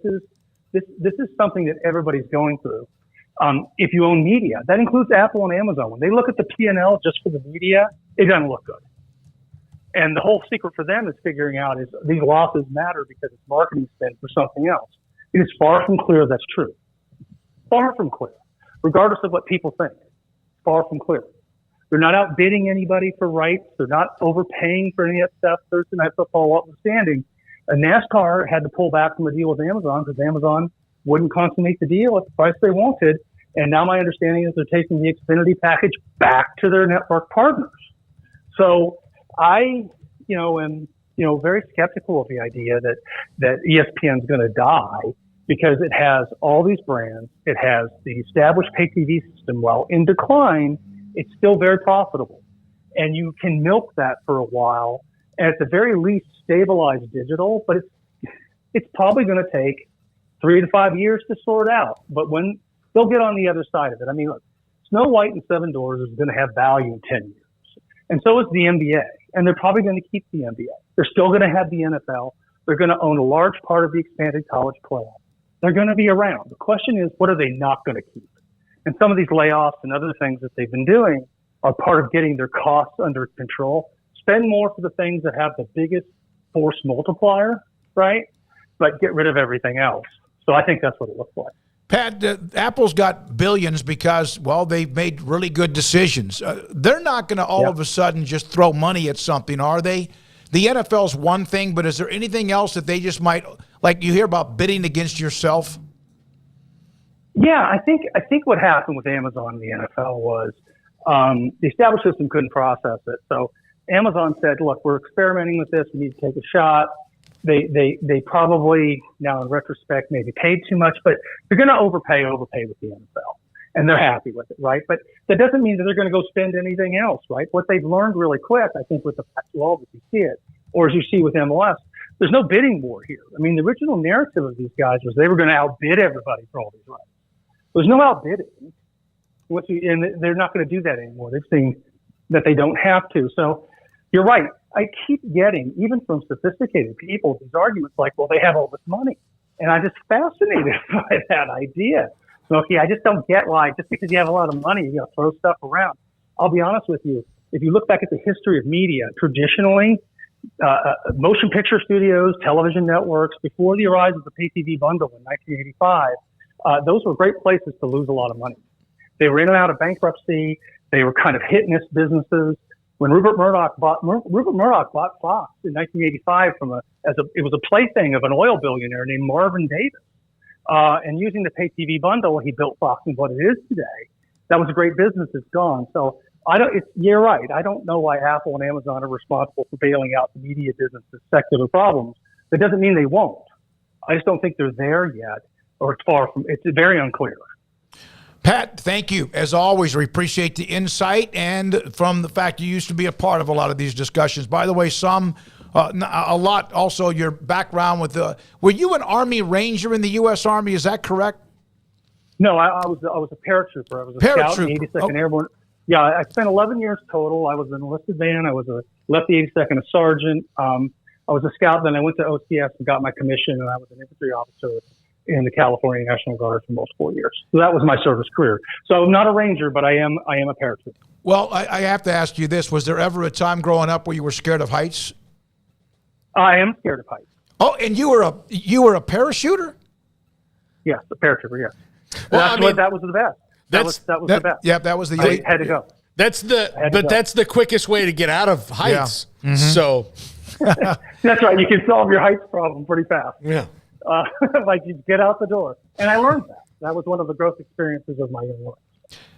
is something that everybody's going through. If you own media, that includes Apple and Amazon. When they look at the P&L just for the media, it doesn't look good. And the whole secret for them is figuring out is these losses matter because it's marketing spend for something else. It is far from clear that's true. Far from clear, regardless of what people think. Far from clear. They're not outbidding anybody for rights. They're not overpaying for any of that stuff. Thursday Night Football notwithstanding. NASCAR had to pull back from a deal with Amazon because Amazon wouldn't consummate the deal at the price they wanted. And now my understanding is they're taking the Xfinity package back to their network partners. So I, am, very skeptical of the idea that ESPN is going to die because it has all these brands. It has the established pay TV system. While in decline, it's still very profitable. And you can milk that for a while and at the very least stabilize digital, but it's probably going to take 3 to 5 years to sort out. But when they'll get on the other side of it, I mean, look, Snow White and Seven Doors is going to have value in 10 years. And so is the NBA. And they're probably going to keep the NBA. They're still going to have the NFL. They're going to own a large part of the expanded college playoff. They're going to be around. The question is, what are they not going to keep? And some of these layoffs and other things that they've been doing are part of getting their costs under control. Spend more for the things that have the biggest force multiplier, right? But get rid of everything else. So I think that's what it looks like. Pat, Apple's got billions because, they've made really good decisions. They're not going to all of a sudden just throw money at something, are they? The NFL's one thing, but is there anything else that they just might Like you hear about bidding against yourself? Yeah, I think what happened with Amazon in the NFL was the established system couldn't process it. So Amazon said, look, we're experimenting with this. We need to take a shot. They probably, now in retrospect, maybe paid too much, but they're going to overpay with the NFL. And they're happy with it, right? But that doesn't mean that they're going to go spend anything else, right? What they've learned really quick, I think, with the Pac-12, if you see it, or as you see with MLS, there's no bidding war here. I mean, the original narrative of these guys was they were going to outbid everybody for all these rights. There's no outbidding. And they're not going to do that anymore. They've seen that they don't have to. So you're right. I keep getting, even from sophisticated people, these arguments like, well, they have all this money. And I'm just fascinated by that idea. Smokey, I just don't get why, just because you have a lot of money, you throw stuff around. I'll be honest with you. If you look back at the history of media, traditionally, motion picture studios, television networks, before the rise of the pay TV bundle in 1985, those were great places to lose a lot of money. They were in and out of bankruptcy. They were kind of hit-and-miss businesses. When Rupert Murdoch bought Fox in 1985 it was a plaything of an oil billionaire named Marvin Davis. And using the pay TV bundle, he built Fox and what it is today. That was a great business. It's gone. So you're right. I don't know why Apple and Amazon are responsible for bailing out the media business's secular problems. That doesn't mean they won't. I just don't think they're there yet, or it's far from. It's very unclear. Pat, thank you. As always, we appreciate the insight and from the fact you used to be a part of a lot of these discussions. By the way, a lot also your background with were you an Army Ranger in the U.S. Army? Is that correct? No, I was a paratrooper. I was a scout in the 82nd Airborne. Yeah, I spent 11 years total. I was an enlisted man. I left the 82nd a sergeant. I was a scout. Then I went to OCS and got my commission, and I was an infantry officer in the California National Guard for most 4 years. So that was my service career. So I'm not a Ranger, but I am a paratrooper. Well, I have to ask you this. Was there ever a time growing up where you were scared of heights? I am scared of heights. Oh, and you were a parachuter? Yes, a paratrooper, yes. Well, that was the best. That was the best. Yeah, that was the I had to go. That's the quickest way to get out of heights. Yeah. Mm-hmm. So that's right. You can solve your heights problem pretty fast. Yeah. Like you get out the door. And I learned that. That was one of the growth experiences of my young life.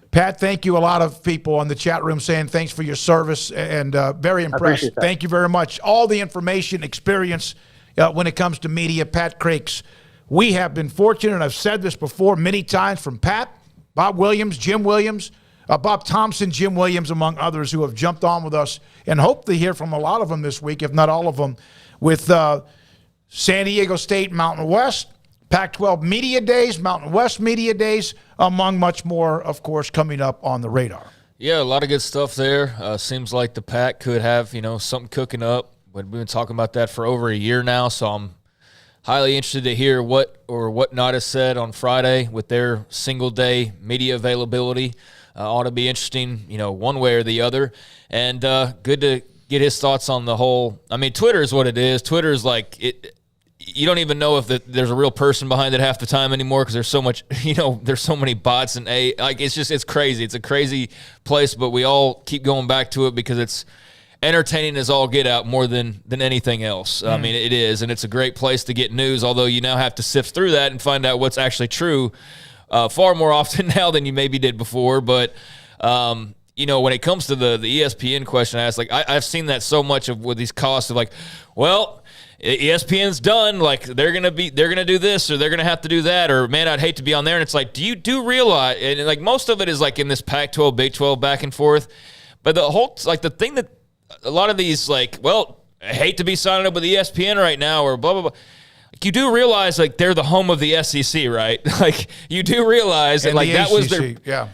Pat, thank you. A lot of people on the chat room saying thanks for your service and very impressed. Thank you very much. All the information, experience when it comes to media, Pat Crakes. We have been fortunate, and I've said this before many times, from Pat, Bob Williams, Jim Williams, Bob Thompson, Jim Williams, among others who have jumped on with us, and hope to hear from a lot of them this week, if not all of them, with San Diego State, Mountain West, Pac-12 Media Days, Mountain West Media Days, among much more, of course, coming up on the radar. Yeah, a lot of good stuff there. Seems like the Pac could have, something cooking up. We've been talking about that for over a year now, so I'm highly interested to hear what or what not is said on Friday with their single-day media availability. Ought to be interesting, one way or the other. And good to get his thoughts on the whole. I mean, Twitter is what it is. Twitter is like it. You don't even know if there's a real person behind it half the time anymore because there's so much, there's so many bots and it's crazy. It's a crazy place, but we all keep going back to it because it's entertaining as all get out more than anything else. I mean, it is, and it's a great place to get news, although you now have to sift through that and find out what's actually true far more often now than you maybe did before. But, when it comes to the ESPN question I asked, I've seen that so much with these costs of ESPN's done, they're gonna do this or they're gonna have to do that, or man, I'd hate to be on there. And it's like, do realize, and most of it is in this Pac-12, Big 12 back and forth, but the whole the thing that a lot of these I hate to be signing up with ESPN right now or blah blah blah. You do realize they're the home of the SEC, right? You do realize that that was their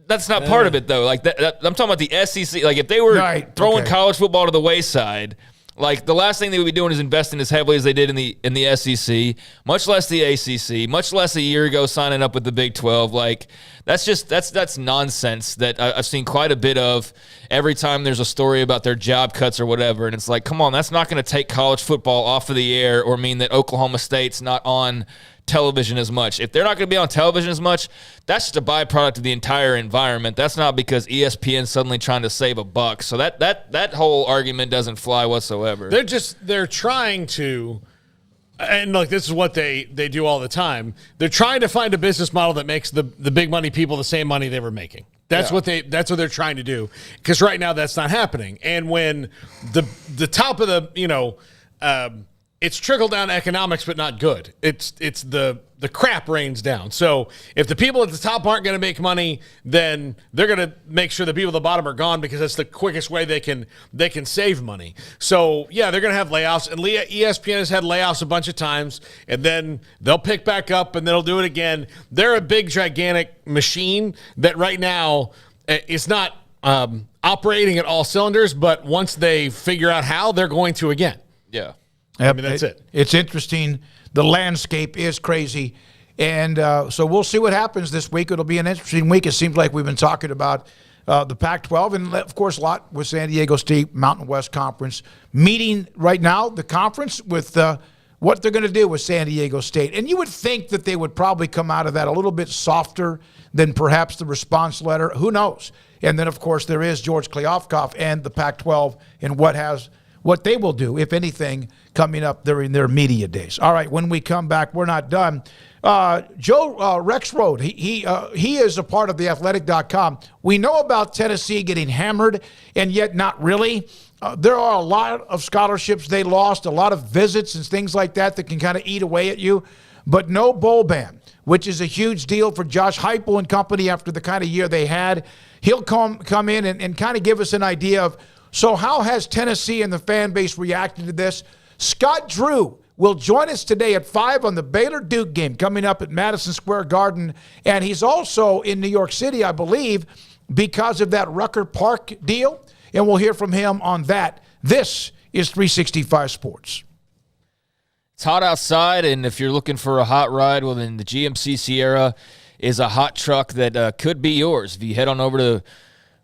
That's not part of it though. I'm talking about the SEC. If they were throwing college football to the wayside. The last thing they would be doing is investing as heavily as they did in the SEC, much less the ACC, much less a year ago signing up with the Big 12. That's nonsense that I've seen quite a bit of every time there's a story about their job cuts or whatever. And it's come on, that's not going to take college football off of the air or mean that Oklahoma State's not on television as much. If they're not going to be on television as much, that's just a byproduct of the entire environment. That's not because ESPN's suddenly trying to save a buck. So that whole argument doesn't fly whatsoever. They're trying to And look, this is what they do all the time. They're trying to find a business model that makes the big money people the same money they were making. That's what they're trying to do. Because right now that's not happening. And when the top of the it's trickle down economics, but not good. It's the crap rains down. So if the people at the top aren't going to make money, then they're going to make sure the people at the bottom are gone, because that's the quickest way they can save money. So yeah, they're going to have layoffs, and ESPN has had layoffs a bunch of times, and then they'll pick back up and they'll do it again. They're a big, gigantic machine that right now is not operating at all cylinders, but once they figure out how, they're going to again. Yeah. Yep. I mean, that's it. It's interesting. The landscape is crazy. And so we'll see what happens this week. It'll be an interesting week. It seems like we've been talking about the Pac-12 and, of course, a lot with San Diego State, Mountain West Conference. Meeting right now, the conference, with what they're going to do with San Diego State. And you would think that they would probably come out of that a little bit softer than perhaps the response letter. Who knows? And then, of course, there is George Kliavkoff and the Pac-12 and what they will do, if anything, coming up during their media days. All right, when we come back, we're not done. Joe Rexrode, he is a part of theathletic.com. We know about Tennessee getting hammered, and yet not really. There are a lot of scholarships they lost, a lot of visits and things like that can kind of eat away at you, but no bowl ban, which is a huge deal for Josh Heupel and company after the kind of year they had. He'll come in and kind of give us an idea of, so how has Tennessee and the fan base reacted to this? Scott Drew will join us today at 5 on the Baylor-Duke game coming up at Madison Square Garden. And he's also in New York City, I believe, because of that Rucker Park deal. And we'll hear from him on that. This is 365 Sports. It's hot outside, and if you're looking for a hot ride, well, then the GMC Sierra is a hot truck that could be yours. If you head on over to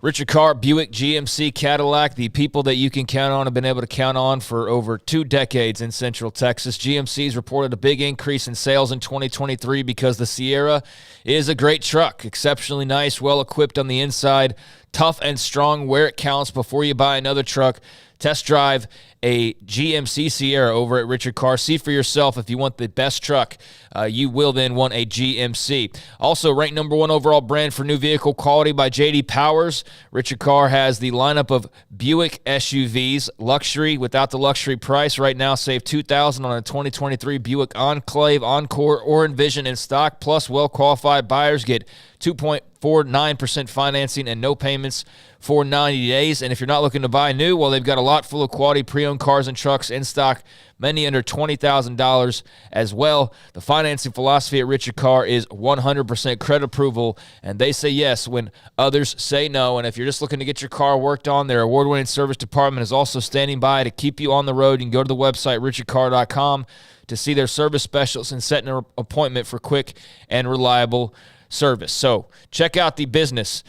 Richard Carr, Buick, GMC, Cadillac, the people that you can count on have been able to count on for over 2 decades in Central Texas. GMC's reported a big increase in sales in 2023 because the Sierra is a great truck, exceptionally nice, well-equipped on the inside, tough and strong where it counts. Before you buy another truck, test drive a GMC Sierra over at Richard Carr. See for yourself. If you want the best truck, you will then want a GMC. Also ranked number 1 overall brand for new vehicle quality by J.D. Powers. Richard Carr has the lineup of Buick SUVs, luxury without the luxury price. Right now, save $2,000 on a 2023 Buick Enclave, Encore, or Envision in stock. Plus, well-qualified buyers get 2.49% financing and no payments for 90 days. And if you're not looking to buy new, well, they've got a lot full of quality pre-owned cars and trucks in stock, many under $20,000 as well. The financing philosophy at Richard Carr is 100% credit approval, and they say yes when others say no. And if you're just looking to get your car worked on, their award-winning service department is also standing by to keep you on the road. You can go to the website, richardcarr.com, to see their service specialists and set an appointment for quick and reliable service. So check out the business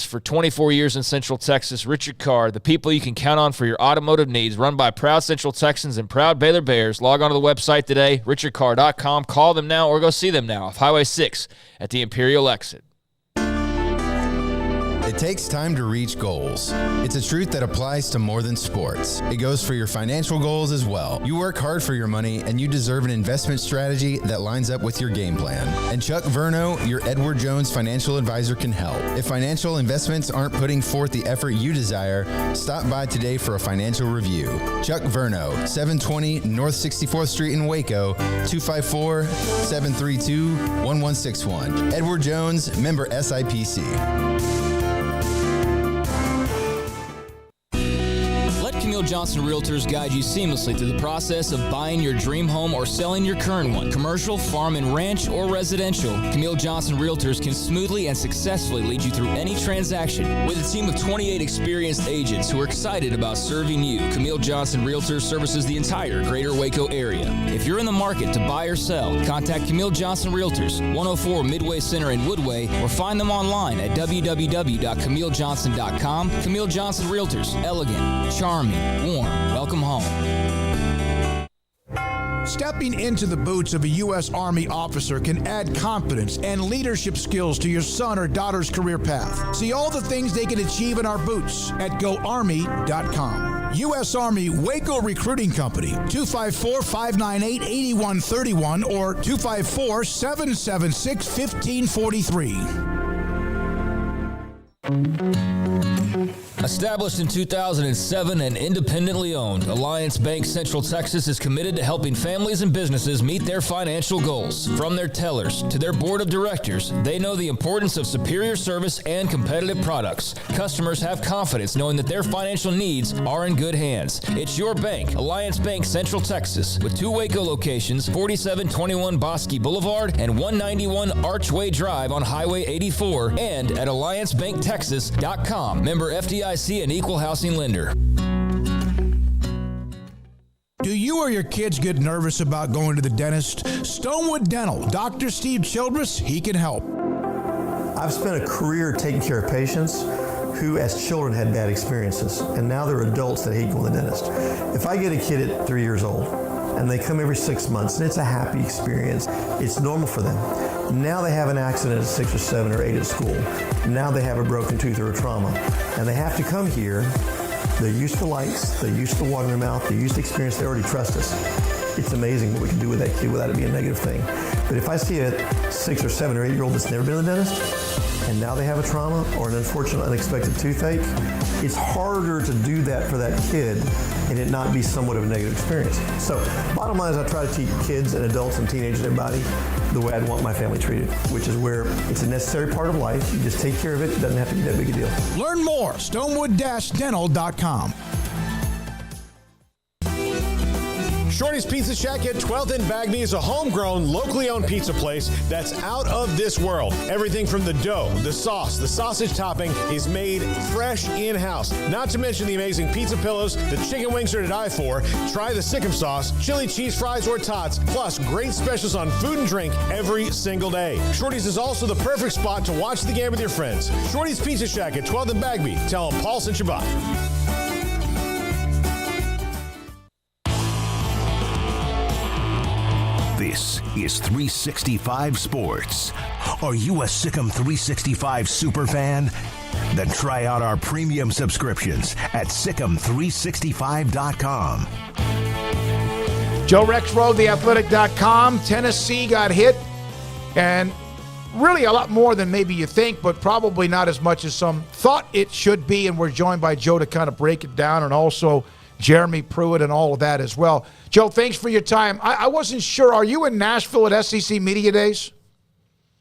for 24 years in Central Texas. Richard Carr, the people you can count on for your automotive needs, run by proud Central Texans and proud Baylor Bears. Log on to the website today, richardcarr.com. Call them now or go see them now off Highway 6 at the Imperial exit. It takes time to reach goals. It's a truth that applies to more than sports. It goes for your financial goals as well. You work hard for your money, and you deserve an investment strategy that lines up with your game plan. And Chuck Verno, your Edward Jones financial advisor, can help. If financial investments aren't putting forth the effort you desire, stop by today for a financial review. Chuck Verno, 720 North 64th Street in Waco, 254-732-1161. Edward Jones, member SIPC. Camille Johnson Realtors guide you seamlessly through the process of buying your dream home or selling your current one, commercial, farm and ranch, or residential. Camille Johnson Realtors can smoothly and successfully lead you through any transaction. With a team of 28 experienced agents who are excited about serving you, Camille Johnson Realtors services the entire greater Waco area. If you're in the market to buy or sell, contact Camille Johnson Realtors, 104 Midway Center in Woodway, or find them online at www.camillejohnson.com. Camille Johnson Realtors, elegant, charming, warm. Welcome home. Stepping into the boots of a U.S. Army officer can add confidence and leadership skills to your son or daughter's career path. See all the things they can achieve in our boots at GoArmy.com. U.S. Army Waco Recruiting Company, 254-598-8131 or 254-776-1543. Established in 2007 and independently owned, Alliance Bank Central Texas is committed to helping families and businesses meet their financial goals. From their tellers to their board of directors, they know the importance of superior service and competitive products. Customers have confidence knowing that their financial needs are in good hands. It's your bank, Alliance Bank Central Texas, with 2 Waco locations, 4721 Bosque Boulevard and 191 Archway Drive on Highway 84, and at AllianceBankTexas.com. Member FDIC and equal housing lender. Do you or your kids get nervous about going to the dentist? Stonewood Dental, Dr. Steve Childress, he can help. I've spent a career taking care of patients who as children had bad experiences, and now they're adults that hate going to the dentist. If I get a kid at 3 years old and they come every 6 months and it's a happy experience, it's normal for them. Now they have an accident at 6 or 7 or 8 at school. Now they have a broken tooth or a trauma, and they have to come here. They're used to lights, they're used to water in their mouth, they're used to experience, they already trust us. It's amazing what we can do with that kid without it being a negative thing. But if I see a 6 or 7 or 8 year old that's never been to the dentist, and now they have a trauma or an unfortunate unexpected toothache, it's harder to do that for that kid and it not be somewhat of a negative experience. So bottom line is I try to teach kids and adults and teenagers and everybody the way I'd want my family treated, which is where it's a necessary part of life. You just take care of it. It doesn't have to be that big a deal. Learn more, stonewood-dental.com. Shorty's Pizza Shack at 12th and Bagby is a homegrown, locally owned pizza place that's out of this world. Everything from the dough, the sauce, the sausage topping is made fresh in-house. Not to mention the amazing pizza pillows, the chicken wings are to die for. Try the Sikkim sauce, chili cheese fries or tots, plus great specials on food and drink every single day. Shorty's is also the perfect spot to watch the game with your friends. Shorty's Pizza Shack at 12th and Bagby. Tell them Paul sent you by. This is 365 Sports. Are you a Sikkim 365 super fan? Then try out our premium subscriptions at Sikkim365.com. Joe Rexroad, theathletic.com. Tennessee got hit, and really a lot more than maybe you think, but probably not as much as some thought it should be, and we're joined by Joe to kind of break it down, and also Jeremy Pruitt and all of that as well. Joe, thanks for your time. I wasn't sure. Are you in Nashville at SEC Media Days?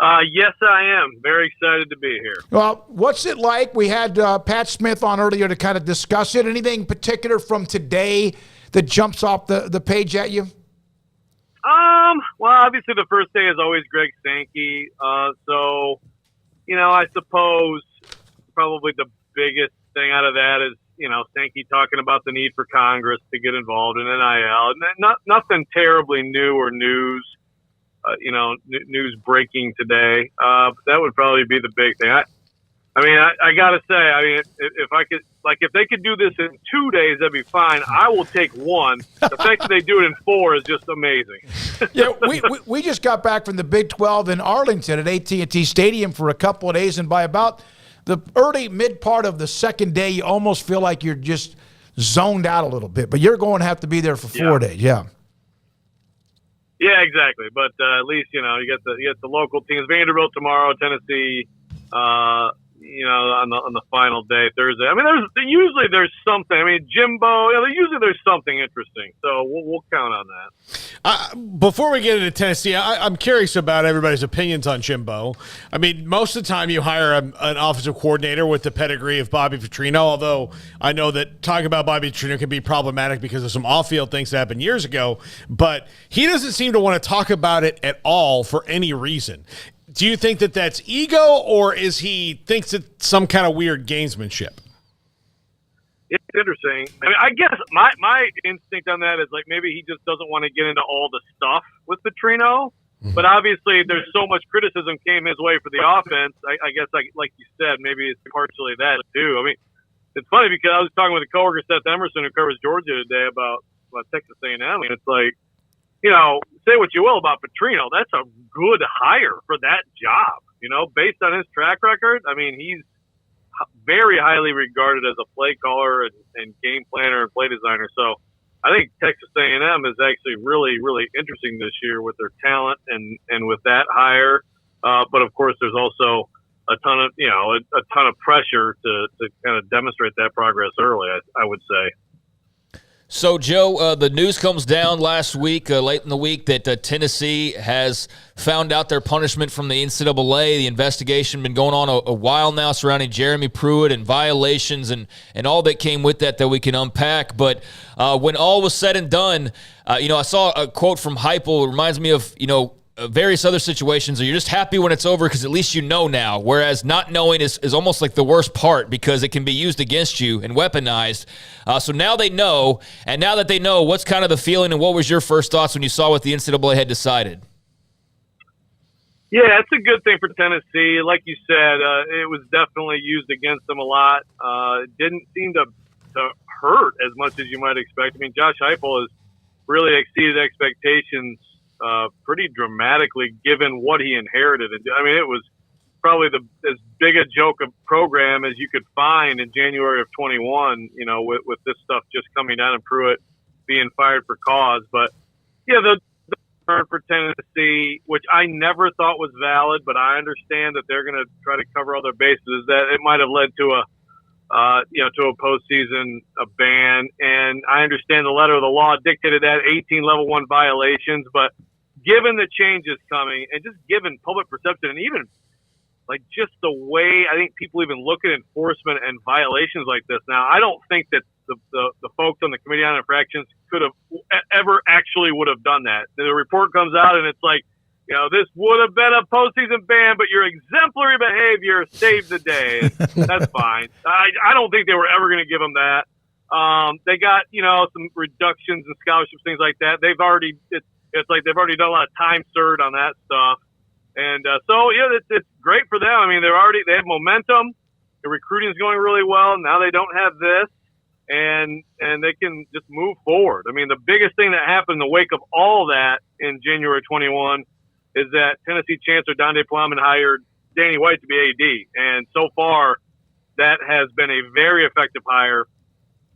Yes, I am. Very excited to be here. Well, what's it like? We had Pat Smith on earlier to kind of discuss it. Anything particular from today that jumps off the page at you? Well, obviously the first day is always Greg Sankey. So, I suppose probably the biggest thing out of that is, Sankey talking about the need for Congress to get involved in NIL. Nothing terribly new or news, news breaking today. That would probably be the big thing. I got to say, if they could do this in 2 days, that'd be fine. I will take one. The fact that they do it in 4 is just amazing. Yeah, we just got back from the Big 12 in Arlington at AT&T Stadium for a couple of days, and by about the early mid part of the second day, you almost feel like you're just zoned out a little bit. But you're going to have to be there for 4 days. Yeah. Yeah, exactly. But at least you get the local teams. Vanderbilt tomorrow, Tennessee. On the final day, Thursday. There's something. Jimbo. Usually there's something interesting. So we'll count on that. Before we get into Tennessee, I'm curious about everybody's opinions on Jimbo. Most of the time you hire an offensive coordinator with the pedigree of Bobby Petrino, although I know that talking about Bobby Petrino can be problematic because of some off-field things that happened years ago, but he doesn't seem to want to talk about it at all for any reason. Do you think that that's ego, or thinks it's some kind of weird gamesmanship? It's interesting. I guess my instinct on that is maybe he just doesn't want to get into all the stuff with Petrino. Mm-hmm. But obviously, there's so much criticism came his way for the offense. I guess, like you said, maybe it's partially that too. It's funny because I was talking with a coworker, Seth Emerson, who covers Georgia today about Texas A&M. It's like, say what you will about Petrino, that's a good hire for that job. Based on his track record, he's very highly regarded as a play caller and game planner and play designer. So I think Texas A&M is actually really, really interesting this year with their talent and with that hire. But of course, there's also a ton of pressure to kind of demonstrate that progress early, I would say. So, Joe, the news comes down last week, late in the week, that Tennessee has found out their punishment from the NCAA. The investigation been going on a while now surrounding Jeremy Pruitt and violations and all that came with that we can unpack. But when all was said and done, I saw a quote from Heupel. It reminds me of, various other situations where you're just happy when it's over because at least you know now, whereas not knowing is almost like the worst part because it can be used against you and weaponized. So now they know, and now that they know, what's kind of the feeling and what was your first thoughts when you saw what the NCAA had decided? Yeah, it's a good thing for Tennessee. Like you said, it was definitely used against them a lot. It didn't seem to hurt as much as you might expect. I mean, Josh Heupel has really exceeded expectations pretty dramatically given what he inherited. I mean, it was probably as big a joke of program as you could find in January of 21, with this stuff just coming down and Pruitt being fired for cause. But, yeah, the turn for Tennessee, which I never thought was valid, but I understand that they're going to try to cover all their bases, that it might have led to a postseason ban. And I understand the letter of the law dictated that 18 level 1 violations, but given the changes coming and just given public perception and even like just the way I think people even look at enforcement and violations like this now, I don't think that the folks on the Committee on Infractions could have ever actually would have done that. The report comes out and it's like, this would have been a postseason ban, but your exemplary behavior saved the day. That's fine. I don't think they were ever going to give them that. They got, some reductions in scholarships, things like that. They've already, it's like they've already done a lot of time served on that stuff. And it's great for them. I mean, they have momentum. The recruiting is going really well. Now they don't have this, and they can just move forward. I mean, the biggest thing that happened in the wake of all that in January 21 is that Tennessee Chancellor Donde Plowman hired Danny White to be AD. And so far, that has been a very effective hire.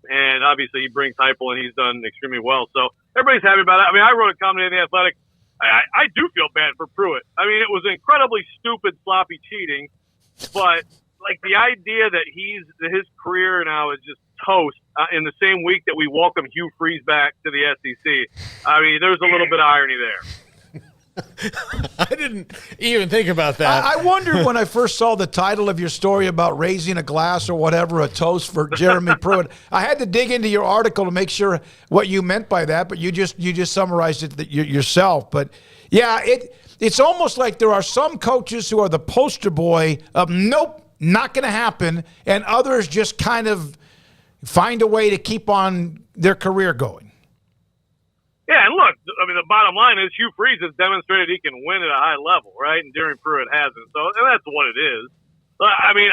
And obviously, he brings Heupel, and he's done extremely well. So everybody's happy about it. I mean, I wrote a comment in The Athletic. I do feel bad for Pruitt. I mean, it was incredibly stupid, sloppy cheating. But, like, the idea that his career now is just toast in the same week that we welcome Hugh Freeze back to the SEC. I mean, there's a little bit of irony there. I didn't even think about that. I wondered when I first saw the title of your story about raising a glass or whatever, a toast for Jeremy Pruitt. I had to dig into your article to make sure what you meant by that, but you just summarized it yourself. But yeah, it's almost like there are some coaches who are the poster boy of nope, not going to happen, and others just kind of find a way to keep on their career going. Yeah, and look, I mean, the bottom line is Hugh Freeze has demonstrated he can win at a high level, right? And Jeremy Pruitt hasn't. So, and that's what it is. But, I mean,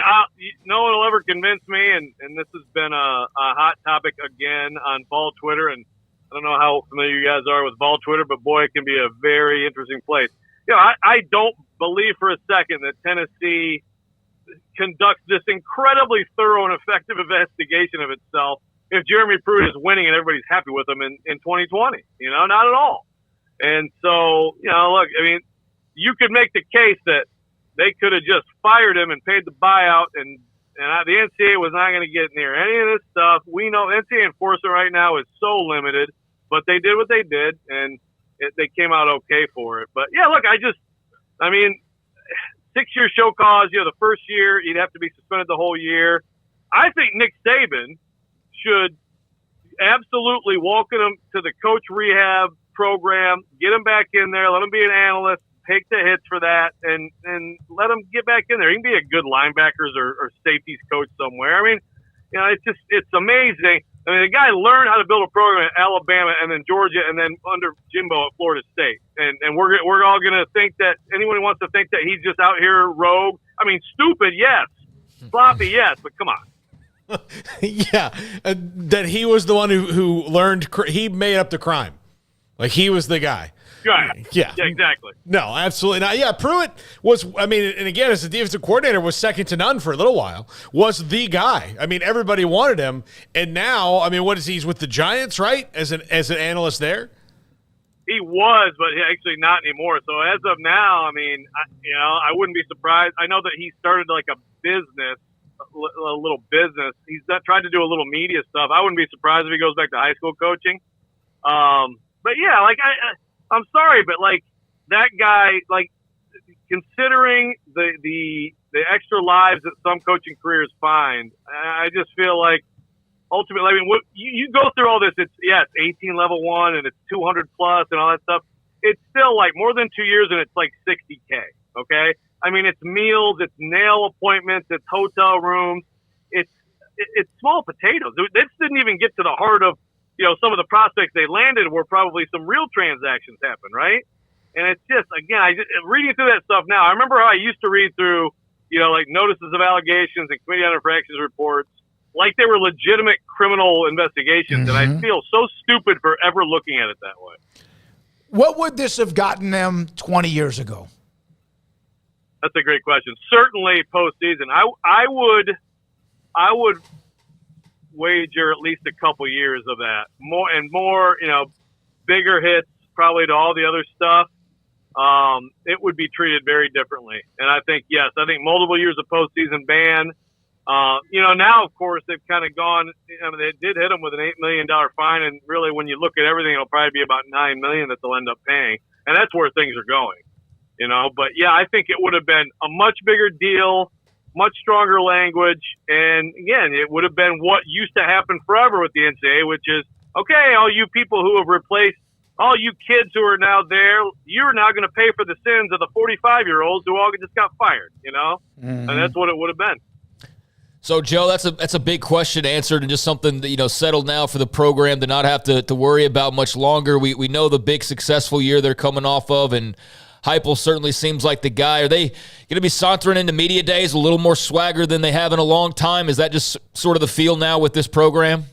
no one will ever convince me, and this has been a hot topic again on Vol Twitter, and I don't know how familiar you guys are with Vol Twitter, but, boy, it can be a very interesting place. I don't believe for a second that Tennessee conducts this incredibly thorough and effective investigation of itself if Jeremy Pruitt is winning and everybody's happy with him in 2020, not at all. And so, look, I mean, you could make the case that they could have just fired him and paid the buyout, and the NCAA was not going to get near any of this stuff. We know NCAA enforcement right now is so limited, but they did what they did, and they came out okay for it. But, yeah, look, 6-year show cause, the first year you'd have to be suspended the whole year. I think Nick Saban should absolutely welcome him to the coach rehab program, get him back in there, let him be an analyst, take the hits for that, and let him get back in there. He can be a good linebackers or safeties coach somewhere. I mean, it's amazing. I mean, the guy learned how to build a program at Alabama and then Georgia and then under Jimbo at Florida State. And we're all going to think that anyone who wants to think that he's just out here rogue. I mean, stupid, yes. Sloppy, yes, but come on. Yeah, that he was the one who learned. He made up the crime, like he was the guy. Right. Yeah, exactly. No, absolutely not. Yeah, Pruitt was, I mean, and again, as the defensive coordinator, was second to none for a little while, was the guy. I mean, everybody wanted him. And now, I mean, what is he? He's with the Giants, right? As an analyst there? He was, but actually not anymore. So as of now, I mean, I wouldn't be surprised. I know that he started like a business, a little business. He's tried to do a little media stuff. I wouldn't be surprised if he goes back to high school coaching. But yeah, like I'm sorry, but like that guy, like considering the extra lives that some coaching careers find, I just feel like ultimately, I mean, what you go through all this. It's 18 level 1 and it's 200 plus and all that stuff. It's still like more than 2 years and it's like $60K. Okay. I mean, it's meals, it's nail appointments, it's hotel rooms, it's small potatoes. This didn't even get to the heart of, some of the prospects they landed where probably some real transactions happened, right? And it's just, again, reading through that stuff now, I remember how I used to read through, like notices of allegations and committee on infractions reports, like they were legitimate criminal investigations. And I feel so stupid for ever looking at it that way. What would this have gotten them 20 years ago? That's a great question. Certainly postseason. I would wager at least a couple years of that. More, bigger hits probably to all the other stuff. It would be treated very differently. And I think multiple years of postseason ban. Now, of course, they've kind of gone, they did hit them with an $8 million fine. And really, when you look at everything, it'll probably be about $9 million that they'll end up paying. And that's where things are going. But yeah, I think it would have been a much bigger deal, much stronger language. And again, it would have been what used to happen forever with the NCAA, which is, okay, all you people who have replaced, all you kids who are now there, you're now going to pay for the sins of the 45-year-olds who all just got fired, And that's what it would have been. So, Joe, that's a big question answered and just something that, settled now for the program to not have to worry about much longer. We know the big successful year they're coming off of, and Heupel certainly seems like the guy. Are they going to be sauntering into media days a little more swagger than they have in a long time? Is that just sort of the feel now with this program?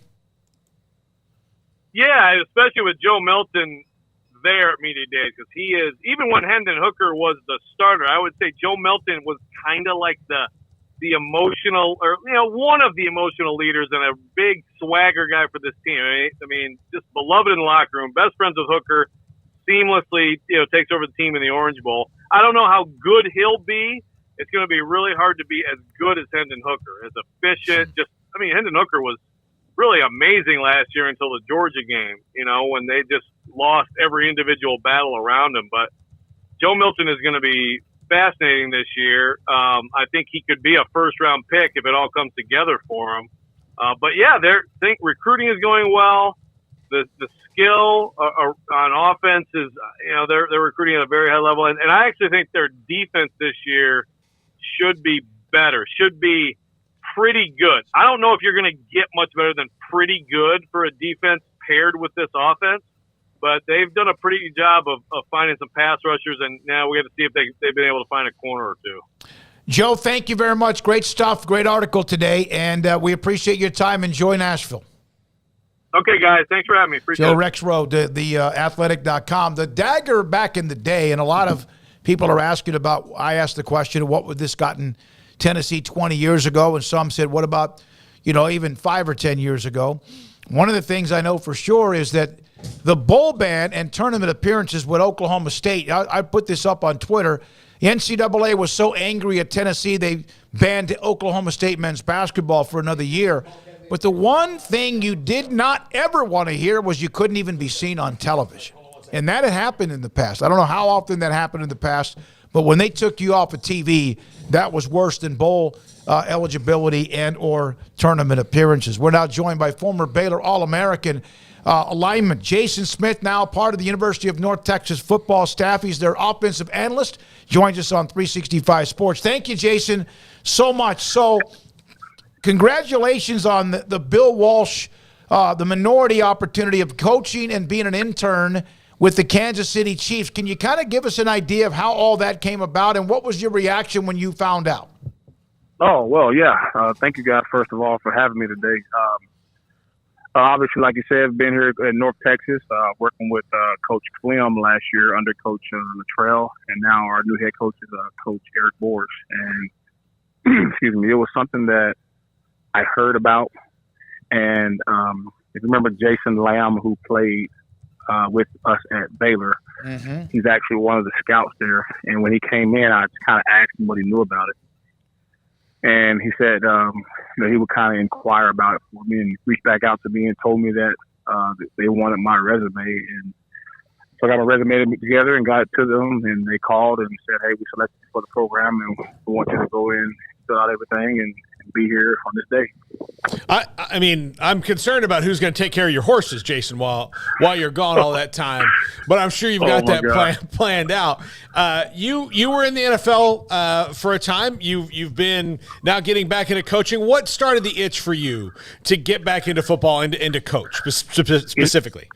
Yeah, especially with Joe Milton there at media days, because he is, even when Hendon Hooker was the starter, I would say Joe Milton was kind of like the emotional, or one of the emotional leaders and a big swagger guy for this team. I mean, just beloved in the locker room, best friends with Hooker. Seamlessly, takes over the team in the Orange Bowl. I don't know how good he'll be. It's going to be really hard to be as good as Hendon Hooker, as efficient. Hendon Hooker was really amazing last year until the Georgia game, when they just lost every individual battle around him. But Joe Milton is going to be fascinating this year. I think he could be a first-round pick if it all comes together for him. But yeah, recruiting is going well. The skill on offense is, they're recruiting at a very high level. And I actually think their defense this year should be better, should be pretty good. I don't know if you're going to get much better than pretty good for a defense paired with this offense, but they've done a pretty good job of finding some pass rushers, and now we have to see if they've been able to find a corner or two. Joe, thank you very much. Great stuff. Great article today, and we appreciate your time. Enjoy Nashville. Okay, guys. Thanks for having me. Appreciate Joe it. Rexroad, the athletic.com. The dagger back in the day, and a lot of people are asking about, I asked the question, what would this gotten Tennessee 20 years ago? And some said, what about, even 5 or 10 years ago? One of the things I know for sure is that the bowl ban and tournament appearances with Oklahoma State, I put this up on Twitter. The NCAA was so angry at Tennessee, they banned Oklahoma State men's basketball for another year. But the one thing you did not ever want to hear was you couldn't even be seen on television. And that had happened in the past. I don't know how often that happened in the past, but when they took you off of TV, that was worse than bowl eligibility and or tournament appearances. We're now joined by former Baylor All-American lineman Jason Smith, now part of the University of North Texas football staff. He's their offensive analyst. Joins us on 365 Sports. Thank you, Jason, so much. So congratulations on the Bill Walsh, the minority opportunity of coaching and being an intern with the Kansas City Chiefs. Can you kind of give us an idea of how all that came about, and what was your reaction when you found out? Oh, well, yeah. Thank you guys, first of all, for having me today. Obviously, like you said, been here at North Texas, working with Coach Clem last year under Coach Luttrell, and now our new head coach is Coach Eric Borsch. And excuse me, it was something that I heard about. And if you remember Jason Lamb, who played with us at Baylor, he's actually one of the scouts there. And when he came in, I kind of asked him what he knew about it. And he said, he would kind of inquire about it for me and reached back out to me and told me that they wanted my resume. And so I got my resume together and got it to them, and they called and said, hey, we selected you for the program, and we want you to go in, fill out everything, and be here on this day. I mean, I'm concerned about who's going to take care of your horses, Jason, while you're gone all that time. But I'm sure you've got that planned out. You were in the NFL for a time. You've been now getting back into coaching. What started the itch for you to get back into football and to coach specifically?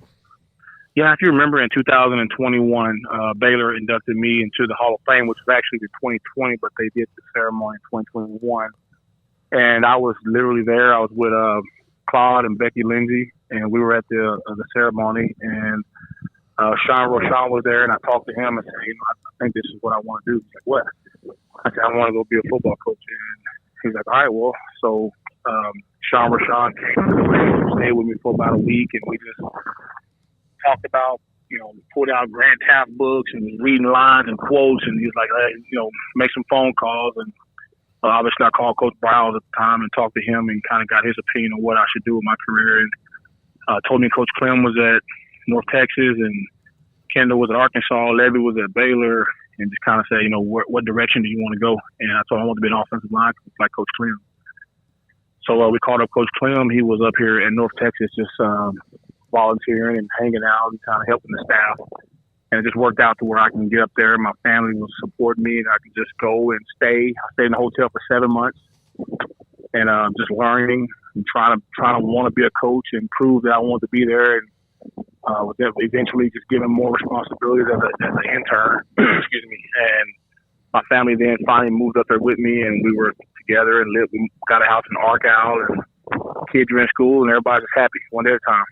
Yeah, if you remember, in 2021, Baylor inducted me into the Hall of Fame, which was actually in 2020, but they did the ceremony in 2021. And I was literally there. I was with Claude and Becky Lindsay, and we were at the ceremony. And Sean Rochon was there, and I talked to him and said, I think this is what I want to do. He's like, what? I said, I want to go be a football coach. And he's like, all right, well. So Sean Rochon came to the place, stayed with me for about a week, and we just talked about, pulled out Grant Taft books and reading lines and quotes. And he's like, hey, make some phone calls. And obviously, I called Coach Brown at the time and talked to him and kind of got his opinion on what I should do with my career. And told me Coach Clem was at North Texas and Kendall was at Arkansas, Levy was at Baylor, and just kind of said, what direction do you want to go? And I told him I want to be an offensive line coach like Coach Clem. So we called up Coach Clem. He was up here at North Texas just volunteering and hanging out and kind of helping the staff. And it just worked out to where I can get up there. My family will support me, and I can just go and stay. I stayed in the hotel for 7 months, and just learning and trying to want to be a coach and prove that I want to be there. And eventually, just given more responsibilities as an intern. Excuse me. And my family then finally moved up there with me, and we were together and lived. We got a house in Arcal, and kids were in school, and everybody was happy one day at a time.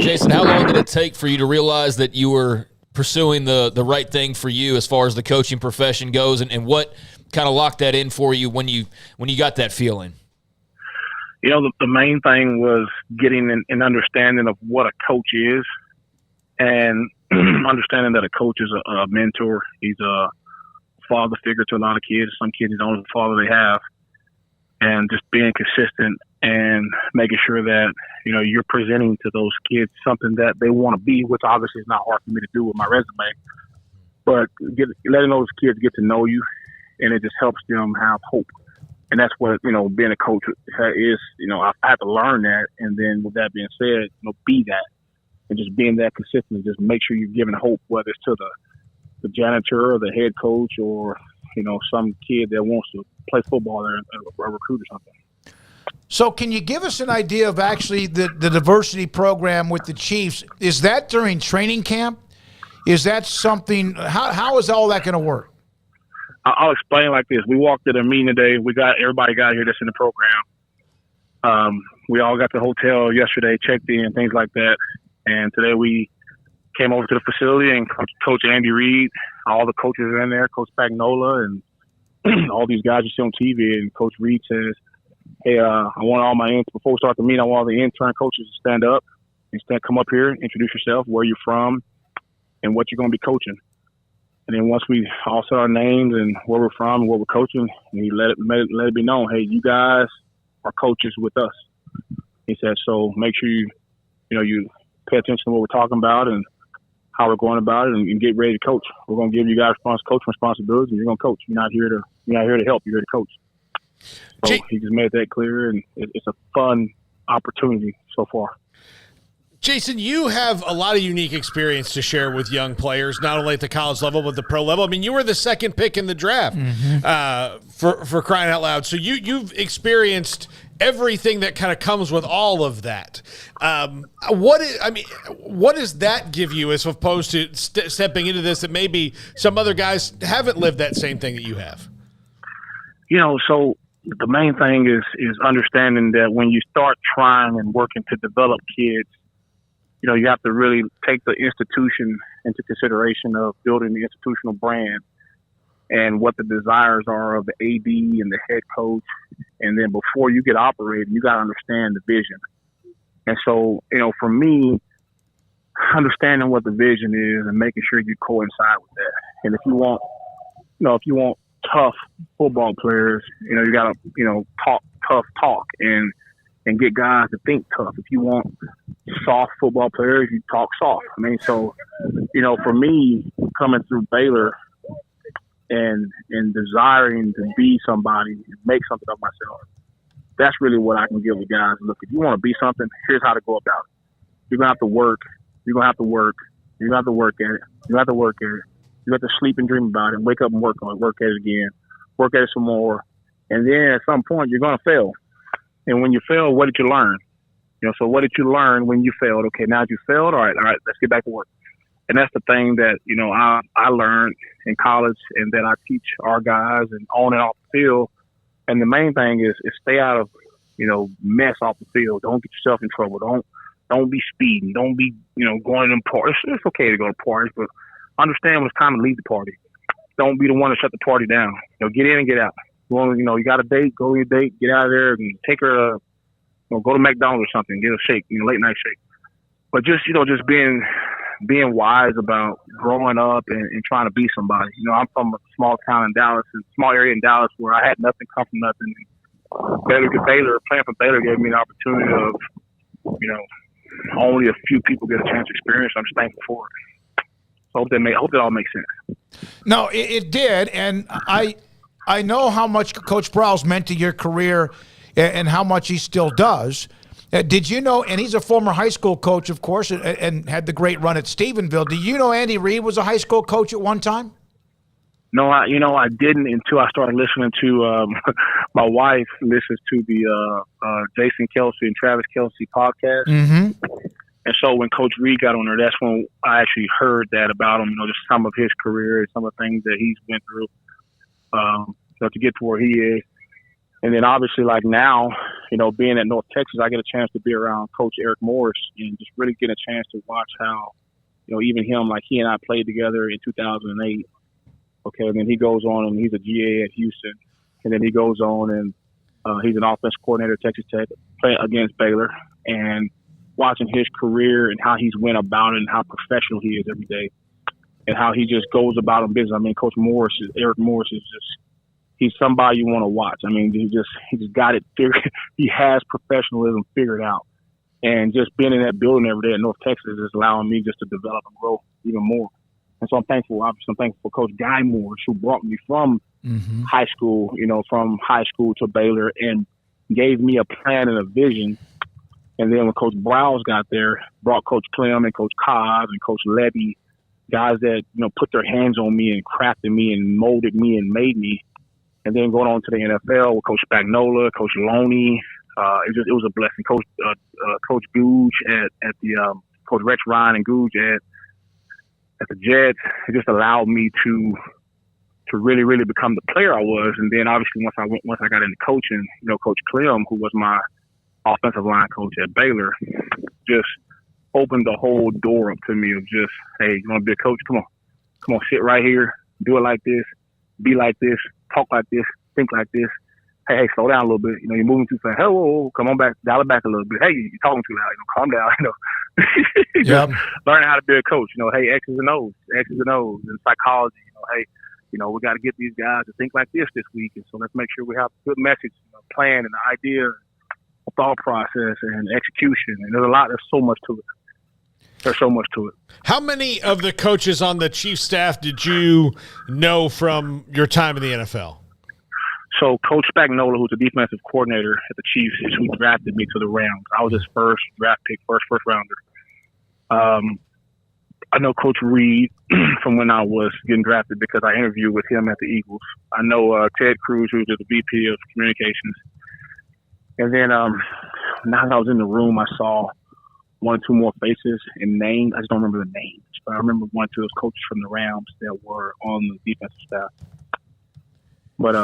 Jason, how long did it take for you to realize that you were pursuing the right thing for you as far as the coaching profession goes, and what kind of locked that in for you when you got that feeling? The main thing was getting an understanding of what a coach is, and understanding that a coach is a mentor. He's a father figure to a lot of kids. Some kids, he's the only father they have. And just being consistent and making sure that, you're presenting to those kids something that they want to be, which obviously is not hard for me to do with my resume. But letting those kids get to know you, and it just helps them have hope. And that's what, being a coach is. I had to learn that. And then with that being said, be that. And just being that consistent, just make sure you're giving hope, whether it's to the janitor or the head coach or, some kid that wants to play football there, a recruit or something. So can you give us an idea of actually the diversity program with the Chiefs? Is that during training camp? Is that something – how is all that going to work? I'll explain like this. We walked to the meeting today. Everybody got here that's in the program. We all got to the hotel yesterday, checked in, things like that. And today we came over to the facility, and Coach Andy Reid, all the coaches are in there, Coach Spagnola, and all these guys you see on TV. And Coach Reid says, hey, I want before we start the meeting, I want all the intern coaches to stand up and come up here, introduce yourself, where you're from, and what you're going to be coaching. And then once we all said our names and where we're from and what we're coaching, he let it be known, hey, you guys are coaches with us. He said, so make sure you pay attention to what we're talking about and how we're going about it, and get ready to coach. We're going to give you guys coaching responsibilities, and you're going to coach. You're not here to help. You're here to coach. So he just made that clear, and it's a fun opportunity so far. Jason, you have a lot of unique experience to share with young players, not only at the college level but the pro level. I mean, you were the second pick in the draft for crying out loud. So you've experienced everything that kind of comes with all of that. What does that give you as opposed to stepping into this that maybe some other guys haven't lived that same thing that you have? So the main thing is understanding that when you start trying and working to develop kids, you know, you have to really take the institution into consideration of building the institutional brand and what the desires are of the AD and the head coach. And then before you get operating, you got to understand the vision. And so, you know, for me, understanding what the vision is and making sure you coincide with that. And if you want tough football players, you know, you got to, you know, talk tough talk and get guys to think tough. If you want soft football players, you talk soft. I mean, so, you know, for me, coming through Baylor and desiring to be somebody and make something of myself, that's really what I can give the guys. Look, if you want to be something, here's how to go about it. You're going to have to work. You're going to have to work. You're going to have to work at it. You have to work at it. You have to sleep and dream about it, wake up and work on it, work at it again, work at it some more. And then at some point, you're going to fail. And when you fail, what did you learn? You know, so what did you learn when you failed? Okay, now that you failed, all right, let's get back to work. And that's the thing that, you know, I learned in college and that I teach our guys and on and off the field. And the main thing is stay out of, you know, mess off the field. Don't get yourself in trouble. Don't be speeding. Don't be, you know, going to them parties. It's okay to go to parties, but understand when it's time to leave the party. Don't be the one to shut the party down. You know, get in and get out. You know, you got a date, go on your date, get out of there and take her, you know, go to McDonald's or something, get a shake, you know, late night shake. But just, you know, just being wise about growing up and trying to be somebody. You know, I'm from a small town in Dallas, a small area in Dallas where I had nothing come from nothing. Baylor, playing for Baylor gave me an opportunity of, you know, only a few people get a chance to experience. I'm just thankful for it. So hope that all makes sense. No, it did, and I know how much Coach Browse meant to your career and how much he still does. Did you know, and he's a former high school coach, of course, and had the great run at Stephenville. Do you know Andy Reid was a high school coach at one time? No, I didn't until I started listening to my wife listens to the Jason Kelsey and Travis Kelsey podcast. Mm-hmm. And so when Coach Reid got on there, that's when I actually heard that about him, you know, just some of his career and some of the things that he's went through so to get to where he is. And then obviously, like now, you know, being at North Texas, I get a chance to be around Coach Eric Morris and just really get a chance to watch how, you know, even him, like he and I played together in 2008. Okay, and then he goes on and he's a GA at Houston. And then he goes on and he's an offensive coordinator at Texas Tech, playing against Baylor. And watching his career and how he's went about it and how professional he is every day and how he just goes about his business. I mean, Eric Morris is just, he's somebody you want to watch. I mean, he just got it figured. He has professionalism figured out. And just being in that building every day at North Texas is allowing me just to develop and grow even more. And so I'm thankful for Coach Guy Morris, who brought me from high school, you know, from high school to Baylor and gave me a plan and a vision. And then when Coach Browse got there, brought Coach Clem and Coach Cobb and Coach Levy, guys that, you know, put their hands on me and crafted me and molded me and made me. And then going on to the NFL with Coach Spagnola, Coach Loney, it was a blessing. Coach Googe at the Coach Rex Ryan and Googe at the Jets. It just allowed me to really, really become the player I was. And then obviously once I got into coaching, you know, Coach Clem, who was my offensive line coach at Baylor, just opened the whole door up to me of just, hey, you want to be a coach? Come on, sit right here, do it like this, be like this, talk like this, think like this. Hey, slow down a little bit. You know, you're moving too fast. Hey, whoa, come on back, dial it back a little bit. Hey, you're talking too loud. You know, calm down. You know, just learning how to be a coach. You know, hey, X's and O's, and psychology. You know, hey, you know, we got to get these guys to think like this week, and so let's make sure we have a good message, you know, plan and the idea, thought process, and execution. And there's so much to it. There's so much to it. How many of the coaches on the Chiefs staff did you know from your time in the NFL? So Coach Spagnola, who's the defensive coordinator at the Chiefs, is who drafted me to the Rams. I was his first draft pick, first rounder. I know Coach Reid from when I was getting drafted because I interviewed with him at the Eagles. I know Ted Cruz, who's the VP of communications. And then now that I was in the room, I saw one or two more faces and names. I just don't remember the names, but I remember one or two of those coaches from the Rams that were on the defensive staff. But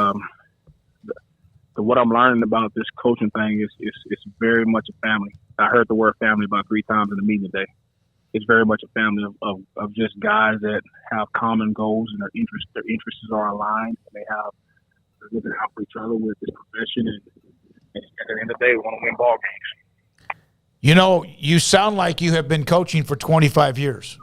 what I'm learning about this coaching thing is very much a family. I heard the word family about 3 times in the meeting today. It's very much a family of just guys that have common goals and their interests are aligned, and they have to help each other with this profession. And at the end of the day, we want to win ball games. You know, you sound like you have been coaching for 25 years.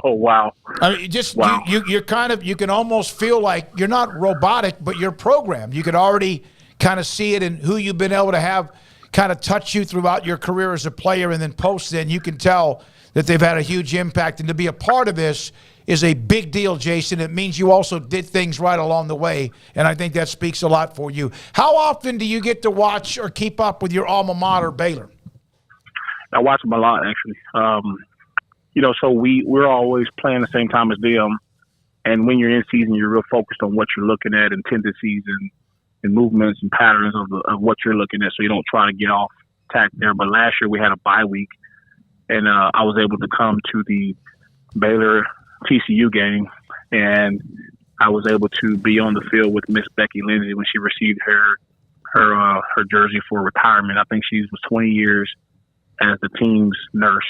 Oh, wow. I mean, wow. You're kind of, you can almost feel like you're not robotic, but you're programmed. You could already kind of see it in who you've been able to have kind of touch you throughout your career as a player, and then post then you can tell that they've had a huge impact. And to be a part of this is a big deal, Jason. It means you also did things right along the way, and I think that speaks a lot for you. How often do you get to watch or keep up with your alma mater, Baylor? I watch them a lot, actually. You know, so we're always playing the same time as them, and when you're in season, you're real focused on what you're looking at and tendencies and movements and patterns of what you're looking at, so you don't try to get off tack there. But last year we had a bye week, and I was able to come to the Baylor TCU game, and I was able to be on the field with Miss Becky Lindsay when she received her jersey for retirement. I think she was 20 years as the team's nurse,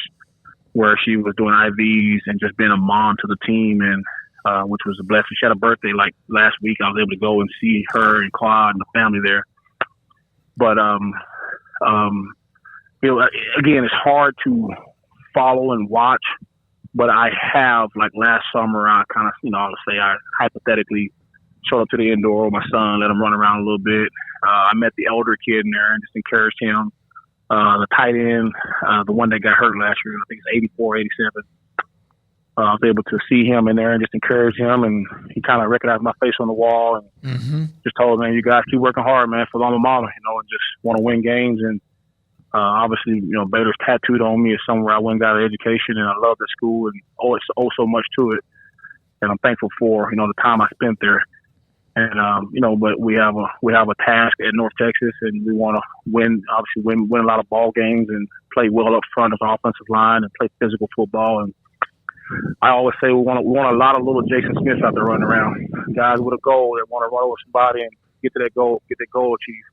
where she was doing IVs and just being a mom to the team, and which was a blessing. She had a birthday like last week. I was able to go and see her and Claude and the family there. But you know, again, it's hard to follow and watch. But I have, like last summer, I kind of, you know, I hypothetically showed up to the indoor with my son, let him run around a little bit. I met the elder kid in there and just encouraged him. The tight end, the one that got hurt last year, I think it's 84, 87. I was able to see him in there and just encourage him, and he kind of recognized my face on the wall and just told me, man, you guys keep working hard, man, for alma mater, you know, and just want to win games. And obviously, you know, Baylor's tattooed on me as somewhere I went and got an education, and I love the school and it's so much to it. And I'm thankful for, you know, the time I spent there. And you know, but we have a task at North Texas, and we want to win a lot of ball games and play well up front as an offensive line and play physical football. And I always say we want a lot of little Jason Smiths out there running around, guys with a goal that want to run over somebody and get that goal achieved.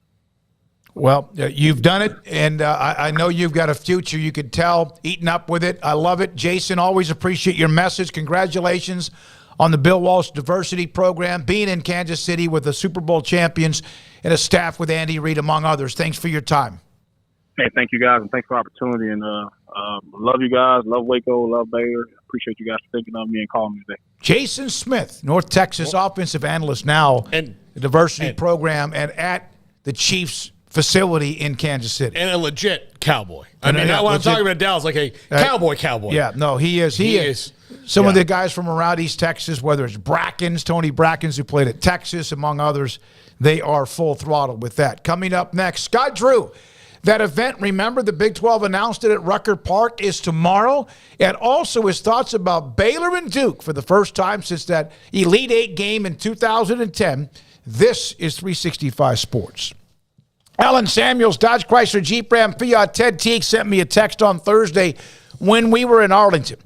Well, you've done it, and I know you've got a future. You could tell, eating up with it. I love it. Jason, always appreciate your message. Congratulations on the Bill Walsh Diversity Program, being in Kansas City with the Super Bowl champions and a staff with Andy Reid, among others. Thanks for your time. Hey, thank you, guys, and thanks for the opportunity. And love you guys, love Waco, love Baylor. Appreciate you guys thinking of me and calling me today. Jason Smith, North Texas offensive analyst now, and the Diversity Program, and at the Chiefs facility in Kansas City. And a legit Cowboy. I mean, when I'm talking about Dallas, like a Cowboy. Yeah, no, he is. He is. Some of the guys from around East Texas, whether it's Brackens, Tony Brackens, who played at Texas, among others, they are full throttle with that. Coming up next, Scott Drew. That event, remember, the Big 12 announced it at Rucker Park, is tomorrow. And also his thoughts about Baylor and Duke for the first time since that Elite Eight game in 2010. This is 365 Sports. Alan Samuels, Dodge Chrysler Jeep Ram Fiat. Ted Teague sent me a text on Thursday when we were in Arlington.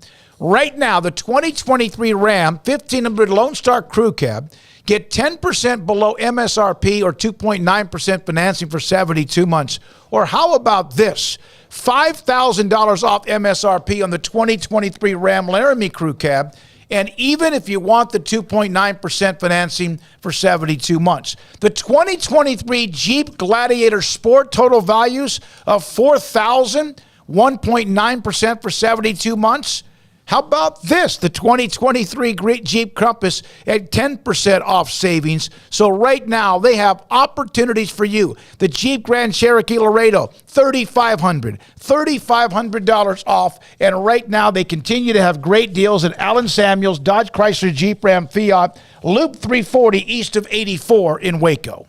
Right now, the 2023 Ram 1500 Lone Star Crew Cab, get 10% below MSRP or 2.9% financing for 72 months. Or how about this? $5,000 off MSRP on the 2023 Ram Laramie Crew Cab, and even if you want the 2.9% financing for 72 months. The 2023 Jeep Gladiator Sport, total values of $4,000, 1.9% for 72 months. How about this? The 2023 Jeep Compass at 10% off savings. So right now, they have opportunities for you. The Jeep Grand Cherokee Laredo, $3,500 off. And right now, they continue to have great deals at Alan Samuels, Dodge Chrysler Jeep Ram Fiat, Loop 340 east of 84 in Waco.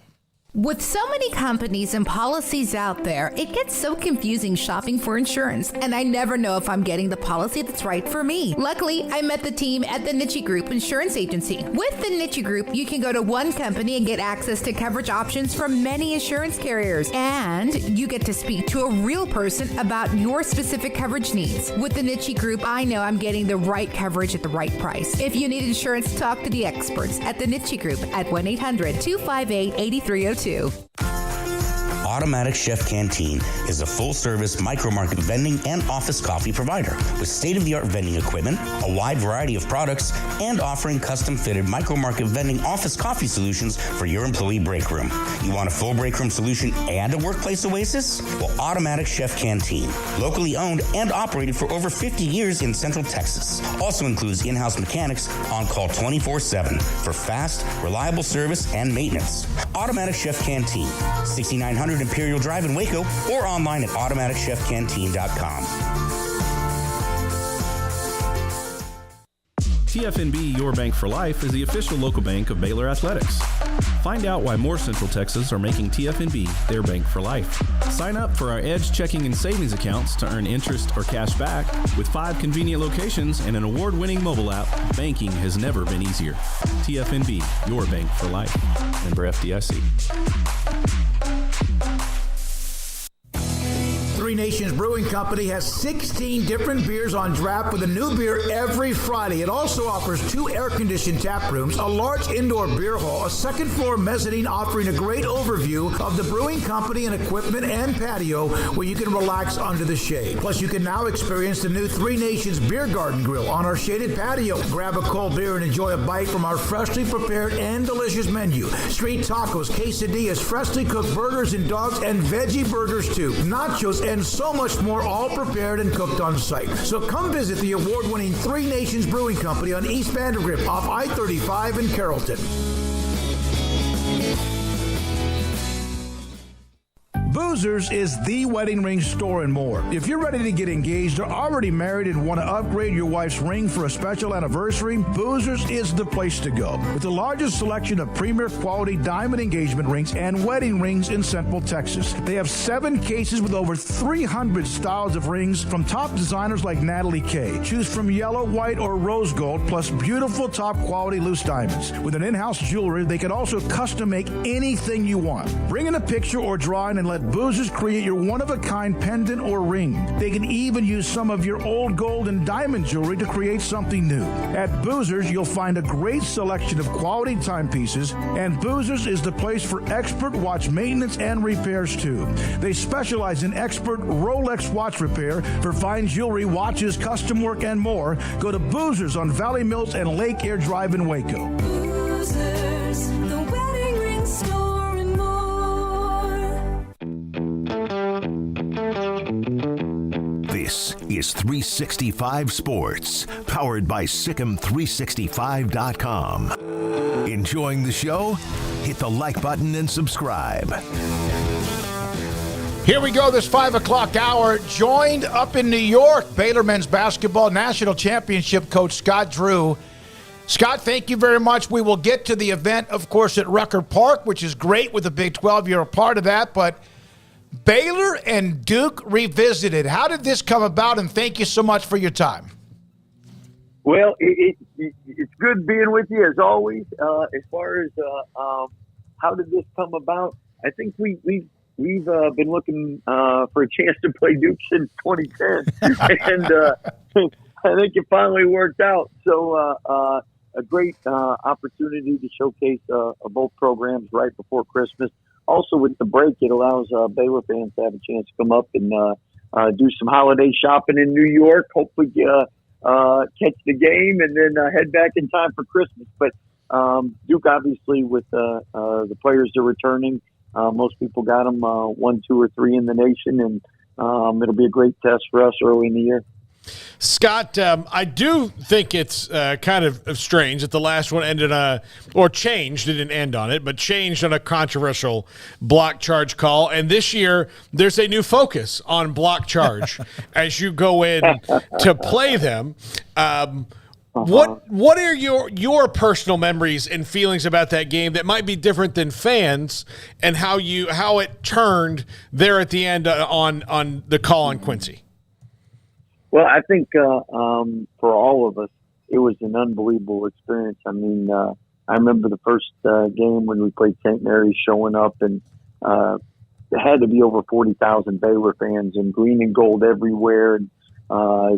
With so many companies and policies out there, it gets so confusing shopping for insurance, and I never know if I'm getting the policy that's right for me. Luckily, I met the team at the Niche Group Insurance Agency. With the Niche Group, you can go to one company and get access to coverage options from many insurance carriers, and you get to speak to a real person about your specific coverage needs. With the Niche Group, I know I'm getting the right coverage at the right price. If you need insurance, talk to the experts at the Niche Group at 1-800-258-8302. too. Automatic Chef Canteen is a full-service micro-market vending and office coffee provider with state-of-the-art vending equipment, a wide variety of products, and offering custom-fitted micro-market vending office coffee solutions for your employee break room. You want a full break room solution and a workplace oasis? Well, Automatic Chef Canteen, locally owned and operated for over 50 years in Central Texas, also includes in-house mechanics on call 24/7 for fast, reliable service and maintenance. Automatic Chef Canteen, 6900 Imperial Drive in Waco, or online at automaticchefcanteen.com. TFNB Your Bank for Life is the official local bank of Baylor Athletics. Find out why more Central Texas are making TFNB their bank for life. Sign up for our Edge checking and savings accounts to earn interest or cash back. With 5 convenient locations and an award-winning mobile app, banking has never been easier. TFNB Your Bank for Life. Member FDIC. Three Nations Brewing Company has 16 different beers on draft with a new beer every Friday. It also offers 2 air-conditioned tap rooms, a large indoor beer hall, a second-floor mezzanine offering a great overview of the brewing company and equipment and patio where you can relax under the shade. Plus, you can now experience the new Three Nations Beer Garden Grill on our shaded patio. Grab a cold beer and enjoy a bite from our freshly prepared and delicious menu. Street tacos, quesadillas, freshly cooked burgers and dogs, and veggie burgers too. Nachos and so much more, all prepared and cooked on site. So come visit the award-winning Three Nations Brewing Company on East Vandergrift off I-35 in Carrollton. Boozers is the wedding ring store and more. If you're ready to get engaged or already married and want to upgrade your wife's ring for a special anniversary, Boozers is the place to go. With the largest selection of premier quality diamond engagement rings and wedding rings in Central Texas. They have 7 cases with over 300 styles of rings from top designers like Natalie Kay. Choose from yellow, white, or rose gold, plus beautiful top quality loose diamonds. With an in-house jeweler, they can also custom make anything you want. Bring in a picture or drawing and let Boozers create your one-of-a-kind pendant or ring. They can even use some of your old gold and diamond jewelry to create something new. At Boozers, you'll find a great selection of quality timepieces, and Boozers is the place for expert watch maintenance and repairs too. They specialize in expert Rolex watch repair for fine jewelry, watches, custom work, and more. Go to Boozers on Valley Mills and Lake Air Drive in Waco. Boozers, the wedding ring store and more. This is 365 Sports, powered by Sikkim365.com. Enjoying the show? Hit the like button and subscribe. Here we go, this 5 o'clock hour, joined up in New York, Baylor men's basketball national championship coach Scott Drew. Scott, thank you very much. We will get to the event, of course, at Rucker Park, which is great with the Big 12. You're a part of that, but Baylor and Duke revisited. How did this come about, and thank you so much for your time. Well, it's good being with you, as always. As far as how did this come about, I think we've been looking for a chance to play Duke since 2010, and I think it finally worked out. So a great opportunity to showcase both programs right before Christmas. Also, with the break, it allows Baylor fans to have a chance to come up and do some holiday shopping in New York, hopefully catch the game, and then head back in time for Christmas. But Duke, obviously, with the players that are returning, most people got them 1, 2, or 3 in the nation, and it'll be a great test for us early in the year. Scott, I do think it's kind of strange that the last one ended or changed, it didn't end on it, but changed on a controversial block charge call. And this year, there's a new focus on block charge as you go in to play them. What are your personal memories and feelings about that game that might be different than fans, and how it turned there at the end on the call on Quincy? Well, I think for all of us, it was an unbelievable experience. I mean, I remember the first game when we played St. Mary's, showing up, and there had to be over 40,000 Baylor fans, and green and gold everywhere. And I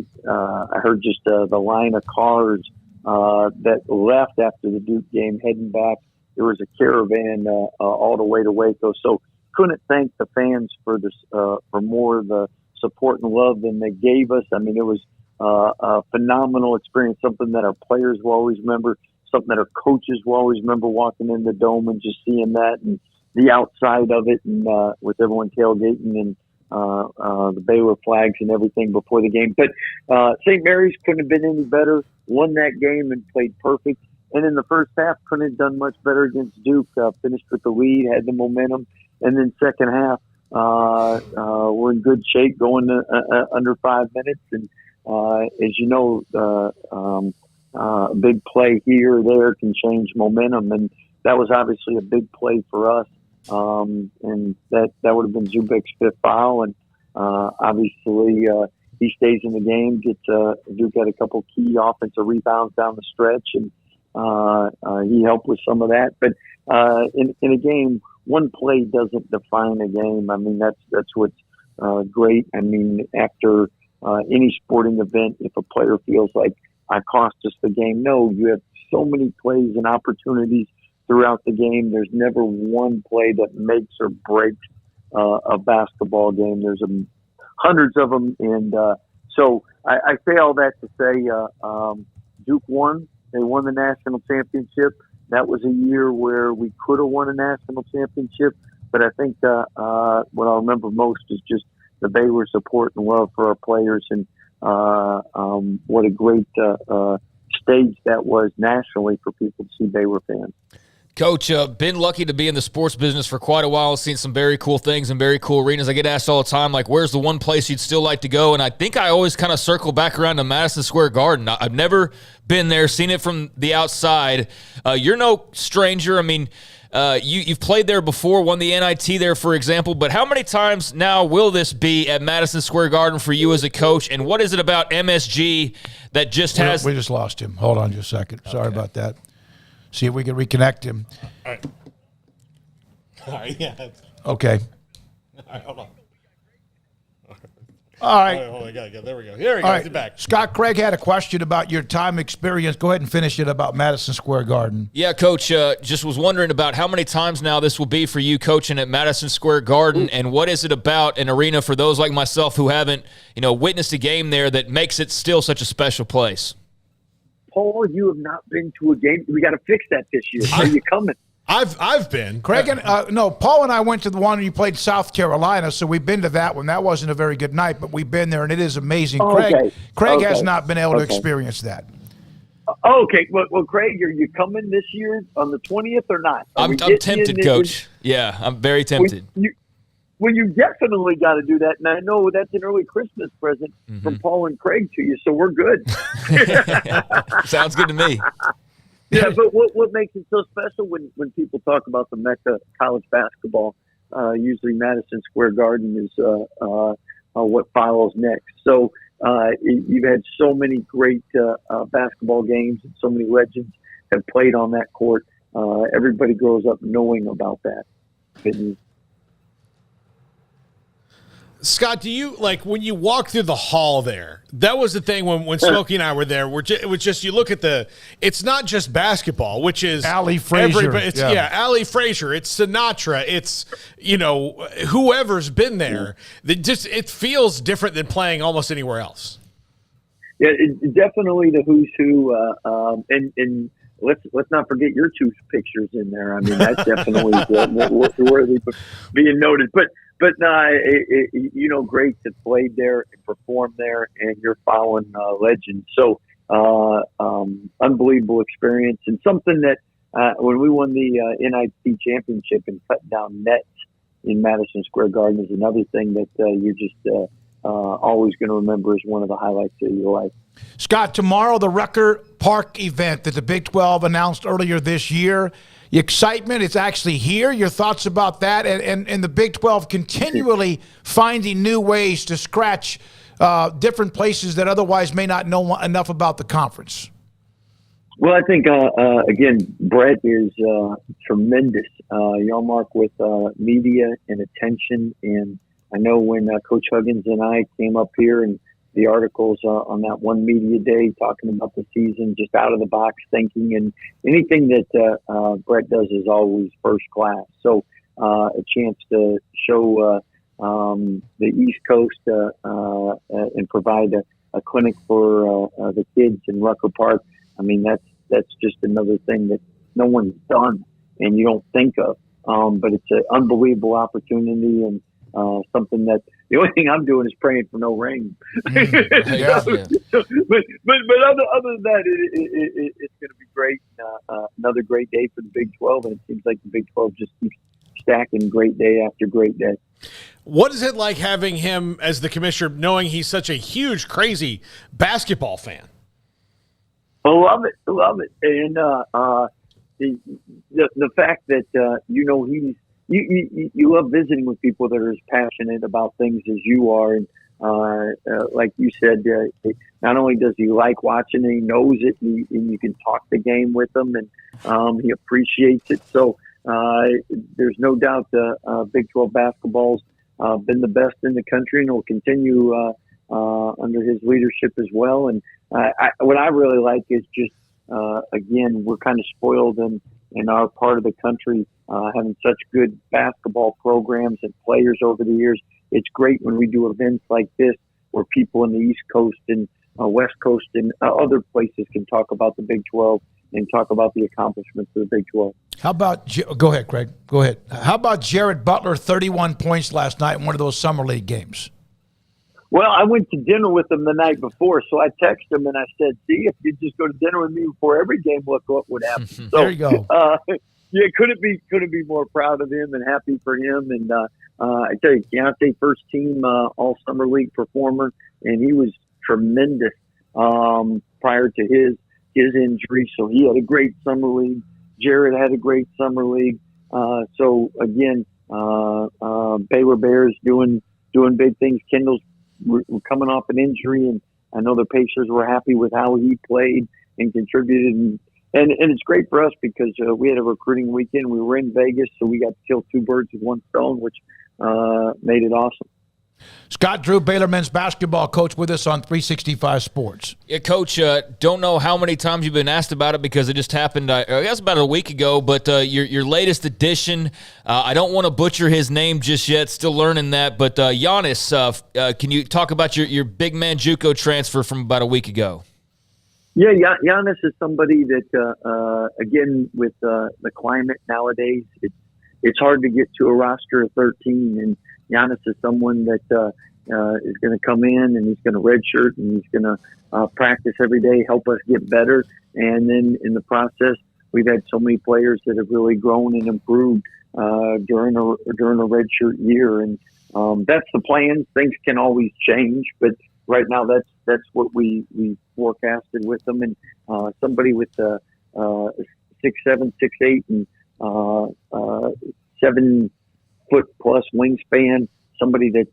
heard just the line of cars that left after the Duke game heading back It was a caravan all the way to Waco. So couldn't thank the fans for this for more of the support and love than they gave us. I mean, it was a phenomenal experience, something that our players will always remember, something that our coaches will always remember, walking in the dome and just seeing that and the outside of it, and with everyone tailgating and the Baylor flags and everything before the game. But St. Mary's couldn't have been any better, won that game and played perfect. And in the first half, couldn't have done much better against Duke, finished with the lead, had the momentum. And then second half, we're in good shape going to, under 5 minutes. And as you know, a big play here or there can change momentum. And that was obviously a big play for us. And that would have been Zubek's fifth foul. And obviously, he stays in the game, Duke had a couple key offensive rebounds down the stretch, and he helped with some of that. But in a game, one play doesn't define a game. I mean, that's what's great. I mean, after any sporting event, if a player feels like I cost us the game, no, you have so many plays and opportunities throughout the game. There's never one play that makes or breaks a basketball game. There's hundreds of them. And so I say all that to say Duke won. They won the national championship. That was a year where we could have won a national championship. But I think what I'll remember most is just the Baylor support and love for our players, and what a great stage that was nationally for people to see Baylor fans. Coach, been lucky to be in the sports business for quite a while, seen some very cool things and very cool arenas. I get asked all the time, like, where's the one place you'd still like to go? And I think I always kind of circle back around to Madison Square Garden. I've never been there, seen it from the outside. You're no stranger. I mean, you've played there before, won the NIT there, for example. But how many times now will this be at Madison Square Garden for you as a coach? And what is it about MSG that just has – We just lost him. Hold on just a second. Sorry about that. See if we can reconnect him. All right. All right, yeah. Okay. All right, hold on. All right. Hold on, there we go. Here we go. All right. He's back. Scott Craig had a question about your time experience. Go ahead and finish it about Madison Square Garden. Yeah, Coach, just was wondering about how many times now this will be for you coaching at Madison Square Garden, and what is it about an arena for those like myself who haven't, witnessed a game there that makes it still such a special place? Paul, you have not been to a game. We got to fix that this year. Are you coming? I've been. Craig and Paul and I went to the one you played South Carolina, so we've been to that one. That wasn't a very good night, but we've been there, and it is amazing. Craig has not been able to experience that. Okay. Well, Craig, are you coming this year on the 20th or not? I'm tempted, Coach. Yeah, I'm very tempted. Well, you definitely got to do that, and I know that's an early Christmas present from Paul and Craig to you, so we're good. Sounds good to me. Yeah, but what makes it so special when people talk about the Mecca of college basketball, usually Madison Square Garden is what follows next. So you've had so many great basketball games, and so many legends have played on that court. Everybody grows up knowing about that. Scott, do you, when you walk through the hall there, that was the thing when Smokey and I were there, it was just, you look at it's not just basketball, which is Allie Frazier. Allie Frazier. It's Sinatra. It's, whoever's been there. It feels different than playing almost anywhere else. Yeah, definitely the who's who. And let's not forget your two pictures in there. I mean, that's definitely worthy of being noted. But greats that played there and performed there, and you're following legends. So unbelievable experience, and something that when we won the NIT championship and cut down nets in Madison Square Garden is another thing that you're just always going to remember as one of the highlights of your life. Scott, tomorrow the Rucker Park event that the Big 12 announced earlier this year. The excitement is actually here. Your thoughts about that, and the Big 12 continually finding new ways to scratch different places that otherwise may not know enough about the conference. Well, I think, again, Brett is tremendous. Yarmark with media and attention. And I know when Coach Huggins and I came up here and the articles on that one media day talking about the season, just out of the box thinking, and anything that Brett does is always first class. So a chance to show the East Coast and provide a clinic for the kids in Rucker Park. I mean, that's just another thing that no one's done and you don't think of. But it's an unbelievable opportunity and something that the only thing I'm doing is praying for no rain. But other than that, it's going to be great. Another great day for the Big 12, and it seems like the Big 12 just keeps stacking great day after great day. What is it like having him as the commissioner, knowing he's such a huge, crazy basketball fan? I love it, and the fact that he's you love visiting with people that are as passionate about things as you are, and like you said, not only does he like watching it, he knows it, and you can talk the game with him, and he appreciates it. So there's no doubt Big 12 basketball's been the best in the country, and will continue under his leadership as well. And what I really like is just again, we're kind of spoiled in our part of the country, having such good basketball programs and players over the years. It's great when we do events like this where people in the East Coast and West Coast and other places can talk about the Big 12 and talk about the accomplishments of the Big 12. How about – go ahead, Craig. Go ahead. How about Jared Butler, 31 points last night in one of those Summer League games? Well, I went to dinner with him the night before, so I texted him and I said, see, if you just go to dinner with me before every game, look what would happen. So, there you go. Yeah, couldn't be more proud of him and happy for him. And I tell you, Keontae, first team All Summer League performer, and he was tremendous prior to his injury. So he had a great summer league. Jared had a great summer league. So again, Baylor Bears doing big things. Kendall's we're coming off an injury, and I know the Pacers were happy with how he played and contributed. And it's great for us because we had a recruiting weekend. We were in Vegas, so we got to kill two birds with one stone, which made it awesome. Scott Drew, Baylor men's basketball coach, with us on 365 Sports. Yeah, Coach, don't know how many times you've been asked about it because it just happened, I guess, about a week ago, but your latest addition, I don't want to butcher his name just yet, still learning that, but Giannis, can you talk about your big man JUCO transfer from about a week ago? Yeah, Giannis is somebody that, again, with the climate nowadays, it's hard to get to a roster of 13, and Giannis is someone that is going to come in and he's going to redshirt and he's going to practice every day, help us get better. And then in the process, we've had so many players that have really grown and improved during a redshirt year. And that's the plan. Things can always change, but right now that's what we forecasted with them. And somebody with 6'7", 6'8", and 7 foot plus wingspan, somebody that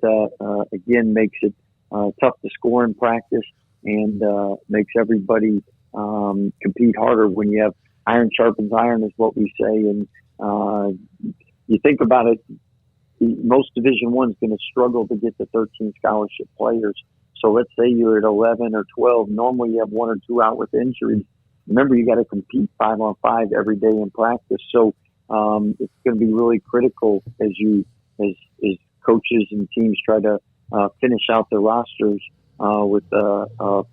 again makes it tough to score in practice and makes everybody compete harder. When you have iron sharpens iron is what we say, and you think about it, most Division I is going to struggle to get the 13 scholarship players. So let's say you're at 11 or 12. Normally you have 1 or 2 out with injuries. Remember, you got to compete 5-on-5 every day in practice. So it's going to be really critical as coaches and teams try to finish out their rosters with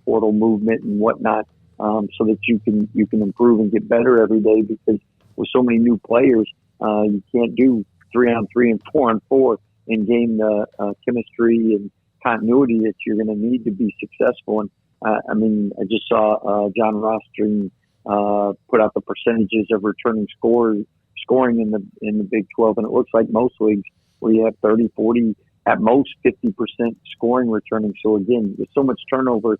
portal movement and whatnot, so that you can improve and get better every day. Because with so many new players, you can't do 3-on-3 and 4-on-4 and gain the chemistry and continuity that you're going to need to be successful. And I just saw John Rostering put out the percentages of returning scoring in the Big 12, and it looks like most leagues where you have 30, 40, at most 50% scoring returning. So again, with so much turnover,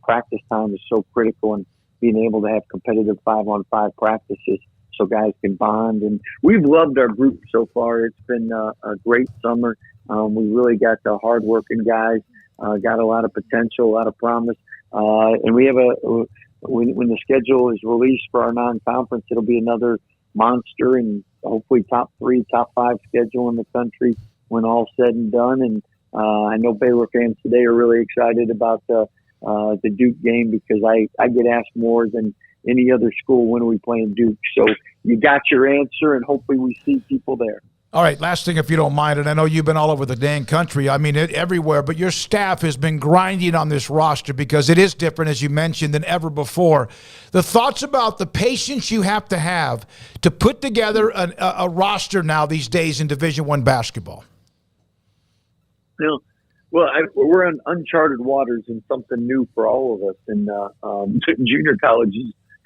practice time is so critical, and being able to have competitive 5-on-5 practices so guys can bond. And we've loved our group so far. It's been a great summer. We really got the hardworking guys, got a lot of potential, a lot of promise. And we have when the schedule is released for our non-conference, it'll be another monster and hopefully top 3, top 5 schedule in the country when all's said and done. And I know Baylor fans today are really excited about the Duke game because I get asked more than any other school when we play in Duke. So you got your answer, and hopefully we see people there. All right, last thing, if you don't mind, and I know you've been all over the dang country. I mean, everywhere, but your staff has been grinding on this roster because it is different, as you mentioned, than ever before. The thoughts about the patience you have to put together a roster now these days in Division I basketball. We're on uncharted waters and something new for all of us. And junior college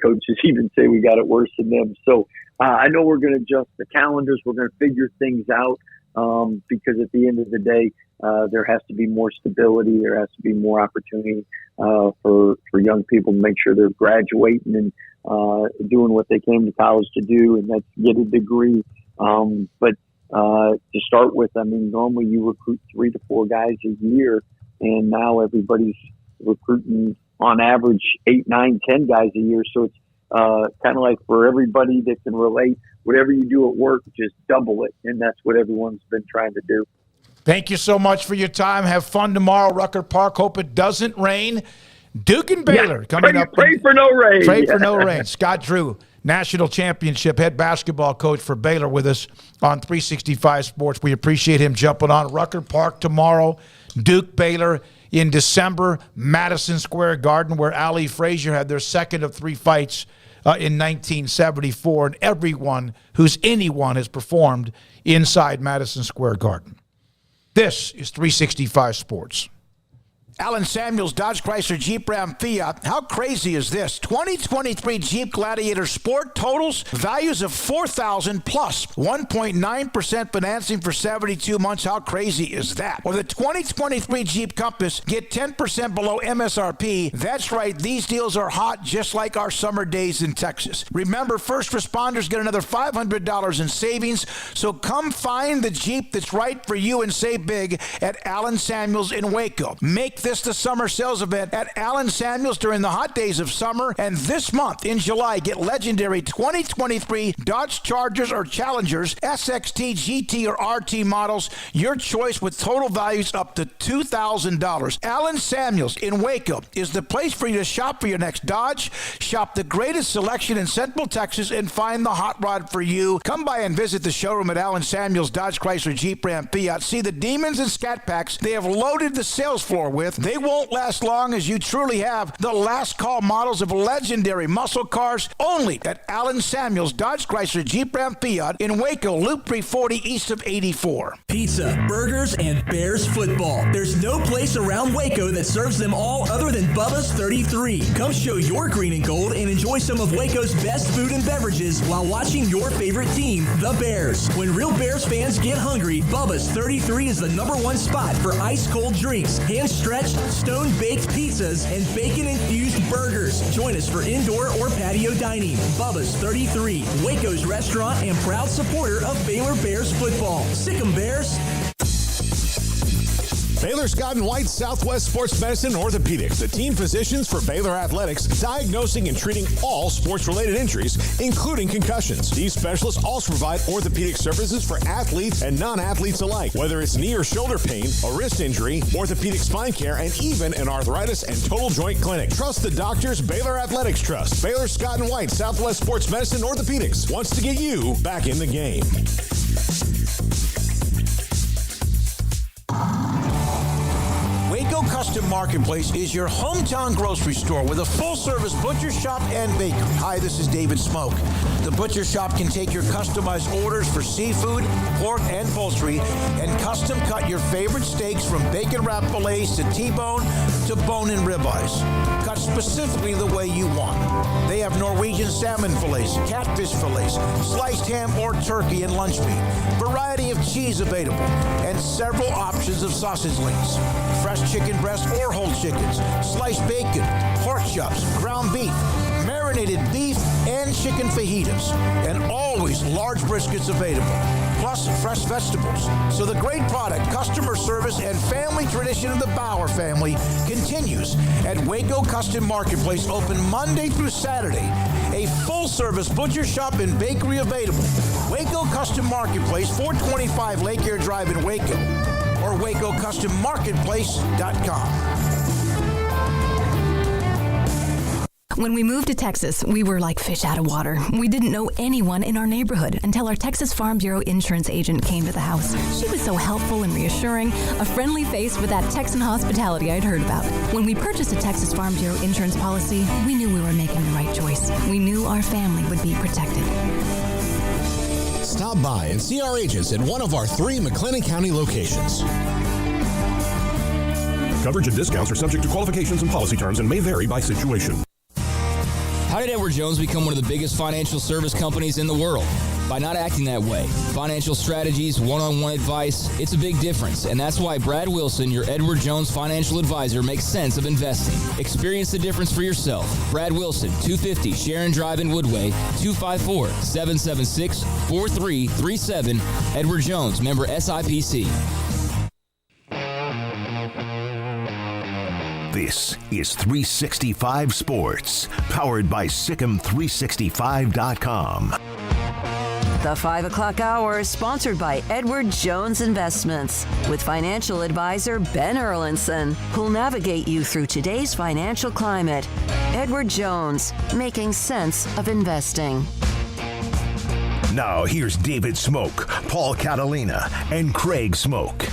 coaches even say we got it worse than them. So I know we're going to adjust the calendars. We're going to figure things out because at the end of the day, there has to be more stability. There has to be more opportunity for young people to make sure they're graduating and doing what they came to college to do, and that's get a degree. But to start with, I mean, normally you recruit 3 to 4 guys a year, and now everybody's recruiting on average 8, 9, 10 guys a year. So it's kind of like for everybody that can relate, whatever you do at work, just double it. And that's what everyone's been trying to do. Thank you so much for your time. Have fun tomorrow, Rucker Park. Hope it doesn't rain. Duke and Baylor coming up. Pray for no rain. Pray for no rain. Scott Drew, National Championship head basketball coach for Baylor, with us on 365 Sports. We appreciate him jumping on. Rucker Park tomorrow, Duke, Baylor in December, Madison Square Garden, where Ali Frazier had their second of 3 fights in 1974, and anyone has performed inside Madison Square Garden. This is 365 Sports. Alan Samuels, Dodge Chrysler Jeep Ram Fiat. How crazy is this? 2023 Jeep Gladiator Sport totals values of $4,000 plus 1.9% financing for 72 months. How crazy is that? Or the 2023 Jeep Compass, get 10% below MSRP. That's right, these deals are hot just like our summer days in Texas. Remember, first responders get another $500 in savings, so come find the Jeep that's right for you and save big at Alan Samuels in Waco. Make this the summer sales event at Alan Samuels during the hot days of summer, and this month in July, get legendary 2023 Dodge Chargers or Challengers, SXT, GT, or RT models, your choice, with total values up to $2,000. Alan Samuels in Waco is the place for you to shop for your next Dodge. Shop the greatest selection in Central Texas and find the hot rod for you. Come by and visit the showroom at Alan Samuels Dodge Chrysler Jeep Ram Fiat. See the Demons and Scat Packs they have loaded the sales floor with. They won't last long, as you truly have the last call models of legendary muscle cars, only at Alan Samuels Dodge Chrysler Jeep Ram Fiat in Waco, Loop 340 east of 84. Pizza, burgers, and Bears football. There's no place around Waco that serves them all other than Bubba's 33. Come show your green and gold and enjoy some of Waco's best food and beverages while watching your favorite team, the Bears. When real Bears fans get hungry, Bubba's 33 is the #1 spot for ice cold drinks, hand-stretched, stone-baked pizzas, and bacon-infused burgers. Join us for indoor or patio dining. Bubba's 33, Waco's restaurant and proud supporter of Baylor Bears football. Sick 'em, Bears. Baylor Scott and White Southwest Sports Medicine and Orthopedics, the team physicians for Baylor Athletics, diagnosing and treating all sports-related injuries, including concussions. These specialists also provide orthopedic services for athletes and non-athletes alike, whether it's knee or shoulder pain, a wrist injury, orthopedic spine care, and even an arthritis and total joint clinic. Trust the doctors Baylor Athletics trust. Baylor Scott and White Southwest Sports Medicine and Orthopedics wants to get you back in the game. Waco Custom Marketplace is your hometown grocery store with a full-service butcher shop and bakery. Hi, this is David Smoak. The butcher shop can take your customized orders for seafood, pork, and poultry, and custom cut your favorite steaks from bacon wrap fillets to T-bone to bone-in ribeyes, cut specifically the way you want. They have Norwegian salmon fillets, catfish fillets, sliced ham or turkey and lunch meat, variety of cheese available, and several options of sausage links, fresh chicken breast or whole chickens, sliced bacon, pork chops, ground beef, marinated beef, and chicken fajitas, and always large briskets available, plus fresh vegetables. So the great product, customer service, and family tradition of the Bauer family continues at Waco Custom Marketplace, open Monday through Saturday. A full-service butcher shop and bakery available. Waco Custom Marketplace, 425 Lake Air Drive in Waco. or WacoCustomMarketplace.com. When we moved to Texas, we were like fish out of water. We didn't know anyone in our neighborhood until our Texas Farm Bureau insurance agent came to the house. She was so helpful and reassuring, a friendly face with that Texan hospitality I'd heard about. When we purchased a Texas Farm Bureau insurance policy, we knew we were making the right choice. We knew our family would be protected. Stop by and see our agents at one of our 3 McLennan County locations. Coverage and discounts are subject to qualifications and policy terms and may vary by situation. How did Edward Jones become one of the biggest financial service companies in the world? By not acting that way. Financial strategies, one-on-one advice, it's a big difference. And that's why Brad Wilson, your Edward Jones financial advisor, makes sense of investing. Experience the difference for yourself. Brad Wilson, 250 Sharon Drive in Woodway, 254-776-4337. Edward Jones, member SIPC. This is 365 Sports, powered by SicEm365.com. The 5 o'clock hour is sponsored by Edward Jones Investments with financial advisor Ben Erlinson, who'll navigate you through today's financial climate. Edward Jones, making sense of investing. Now here's David Smoak, Paul Catalina, and Craig Smoak.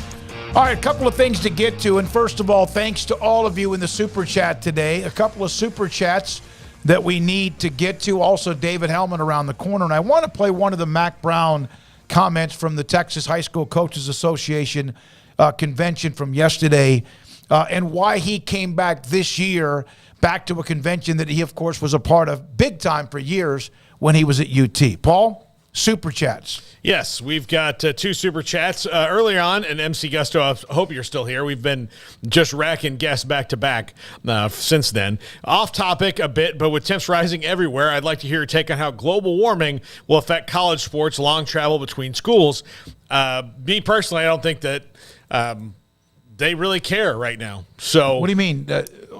All right, a couple of things to get to. And first of all, thanks to all of you in the Super Chat today. A couple of Super Chats that we need to get to. Also, David Hellman around the corner. And I want to play one of the Mack Brown comments from the Texas High School Coaches Association convention from yesterday and why he came back this year, back to a convention that he, of course, was a part of big time for years when he was at UT. Paul? Super Chats. Yes, we've got 2 Super Chats. Earlier on, and MC Gusto, I hope you're still here. We've been just racking guests back-to-back since then. Off topic a bit, but with temps rising everywhere, I'd like to hear your take on how global warming will affect college sports, long travel between schools. Me personally, I don't think that they really care right now. So, what do you mean?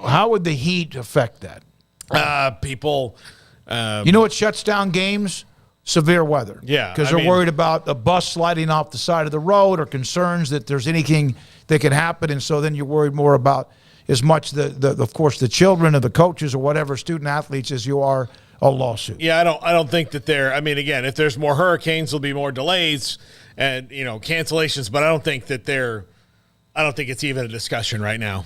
How would the heat affect that? People. You know what shuts down games? Severe weather. Yeah. Because they're worried about a bus sliding off the side of the road or concerns that there's anything that can happen. And so then you're worried more about as much, of course, the children or the coaches or whatever, student athletes, as you are a lawsuit. Yeah, I don't think that again, if there's more hurricanes, there'll be more delays and, cancellations. But I don't think it's even a discussion right now.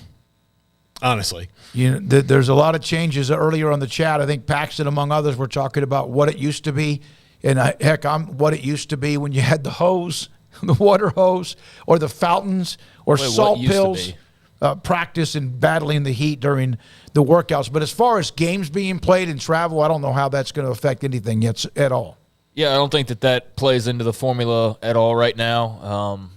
Honestly. There's a lot of changes earlier on the chat. I think Paxton, among others, were talking about what it used to be. And what it used to be when you had the hose, the water hose, or the fountains, or salt pills, practice and battling the heat during the workouts. But as far as games being played and travel, I don't know how that's going to affect anything yet at all. Yeah, I don't think that plays into the formula at all right now.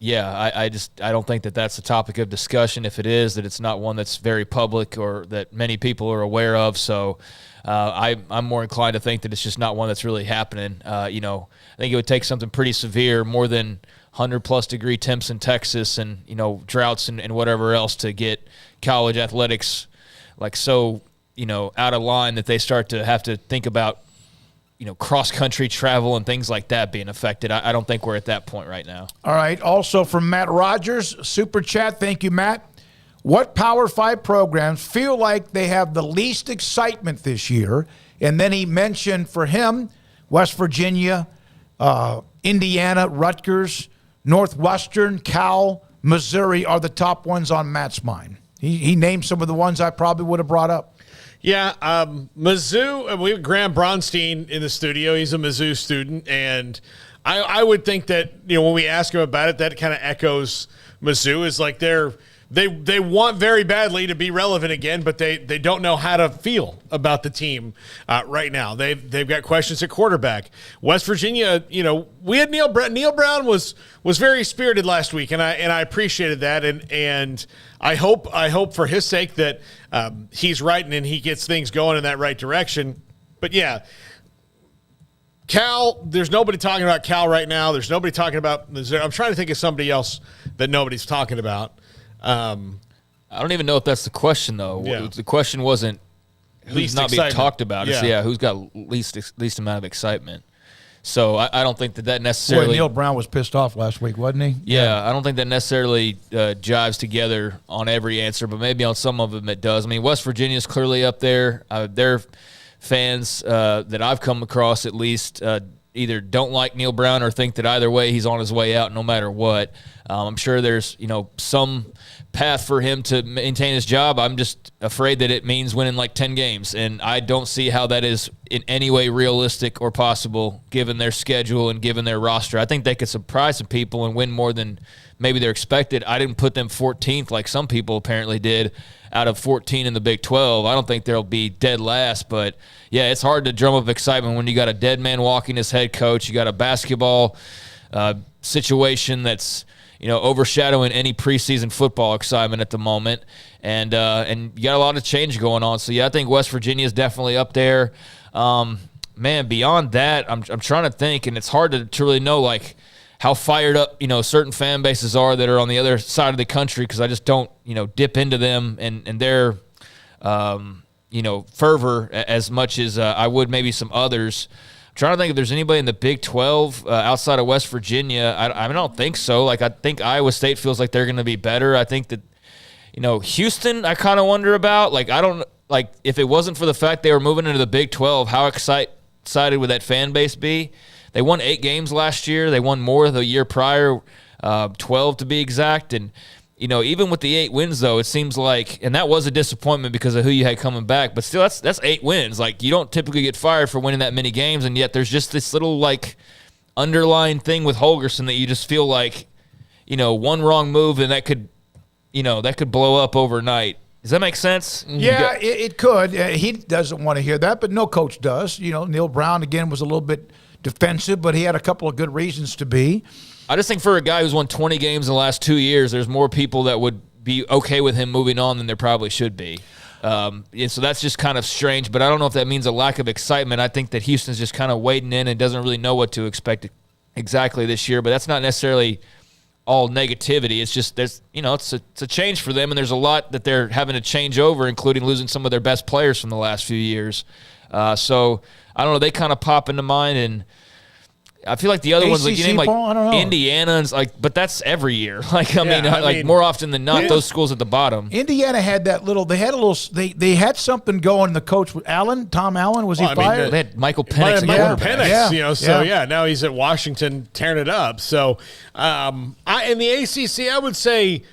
I don't think that that's a topic of discussion. If it is, that it's not one that's very public or that many people are aware of. So I'm more inclined to think that it's just not one that's really happening. I think it would take something pretty severe, more than 100-plus degree temps in Texas and, droughts and whatever else to get college athletics out of line that they start to have to think about cross-country travel and things like that being affected. I don't think we're at that point right now. All right. Also from Matt Rogers, Super Chat. Thank you, Matt. What Power 5 programs feel like they have the least excitement this year? And then he mentioned for him, West Virginia, Indiana, Rutgers, Northwestern, Cal, Missouri are the top ones on Matt's mind. He named some of the ones I probably would have brought up. Yeah, Mizzou, we have Graham Bronstein in the studio. He's a Mizzou student, and I would think that, when we ask him about it, that kind of echoes Mizzou. Is like they want very badly to be relevant again, but they don't know how to feel about the team right now. They've got questions at quarterback. West Virginia, we had Neil Brown. Neil Brown was very spirited last week, and I appreciated that, and I hope for his sake that he's right and he gets things going in that right direction. But yeah, Cal, there's nobody talking about Cal right now. There's nobody talking about Missouri. I'm trying to think of somebody else that nobody's talking about. I don't even know if that's the question, though. Yeah. The question wasn't who's least not excitement. Being talked about. It's Yeah. who's got least amount of excitement. So I don't think that necessarily. Boy, Neil Brown was pissed off last week, wasn't he? Yeah, I don't think that necessarily jives together on every answer, but maybe on some of them it does. I mean, West Virginia's clearly up there. Their fans that I've come across, at least, either don't like Neil Brown or think that either way he's on his way out no matter what. I'm sure there's some path for him to maintain his job. I'm just afraid that it means winning like 10 games, and I don't see how that is in any way realistic or possible given their schedule and given their roster. I think they could surprise some people and win more than maybe they're expected. I didn't put them 14th like some people apparently did out of 14 in the Big 12. I don't think they'll be dead last, but yeah, it's hard to drum up excitement when you got a dead man walking as head coach. You got a basketball situation that's overshadowing any preseason football excitement at the moment, and you got a lot of change going on. So yeah, I think West Virginia is definitely up there. Man, beyond that, I'm trying to think, and it's hard to really know like how fired up certain fan bases are that are on the other side of the country, because I just don't dip into them and their fervor as much as I would maybe some others. I'm trying to think if there's anybody in the Big 12 outside of West Virginia. I don't think so. Like, I think Iowa State feels like they're going to be better. I think that, Houston, I kind of wonder about. Like, if it wasn't for the fact they were moving into the Big 12, how excited would that fan base be? They won 8 games last year. They won more the year prior, 12 to be exact. And, even with the 8 wins, though, it seems like, and that was a disappointment because of who you had coming back, but still, that's 8 wins. Like, you don't typically get fired for winning that many games, and yet there's just this little, like, underlying thing with Holgorsen that you just feel like, one wrong move and that could blow up overnight. Does that make sense? Yeah, it could. He doesn't want to hear that, but no coach does. Neil Brown, again, was a little bit defensive, but he had a couple of good reasons to be. I just think for a guy who's won 20 games in the last 2 years, there's more people that would be okay with him moving on than there probably should be. And so that's just kind of strange, but I don't know if that means a lack of excitement. I think that Houston's just kind of wading in and doesn't really know what to expect exactly this year, but that's not necessarily all negativity. It's just it's a change for them, and there's a lot that they're having to change over, including losing some of their best players from the last few years. So I don't know. They kind of pop into mind, and I feel like the other ones, like you name, like Indiana, and but that's every year. Like I mean, more often than not, those schools at the bottom. Indiana had that little. They had a little. They had something going. The coach Tom Allen, was he fired? They had Michael Penix. Now he's at Washington tearing it up. So, in the ACC, I would say,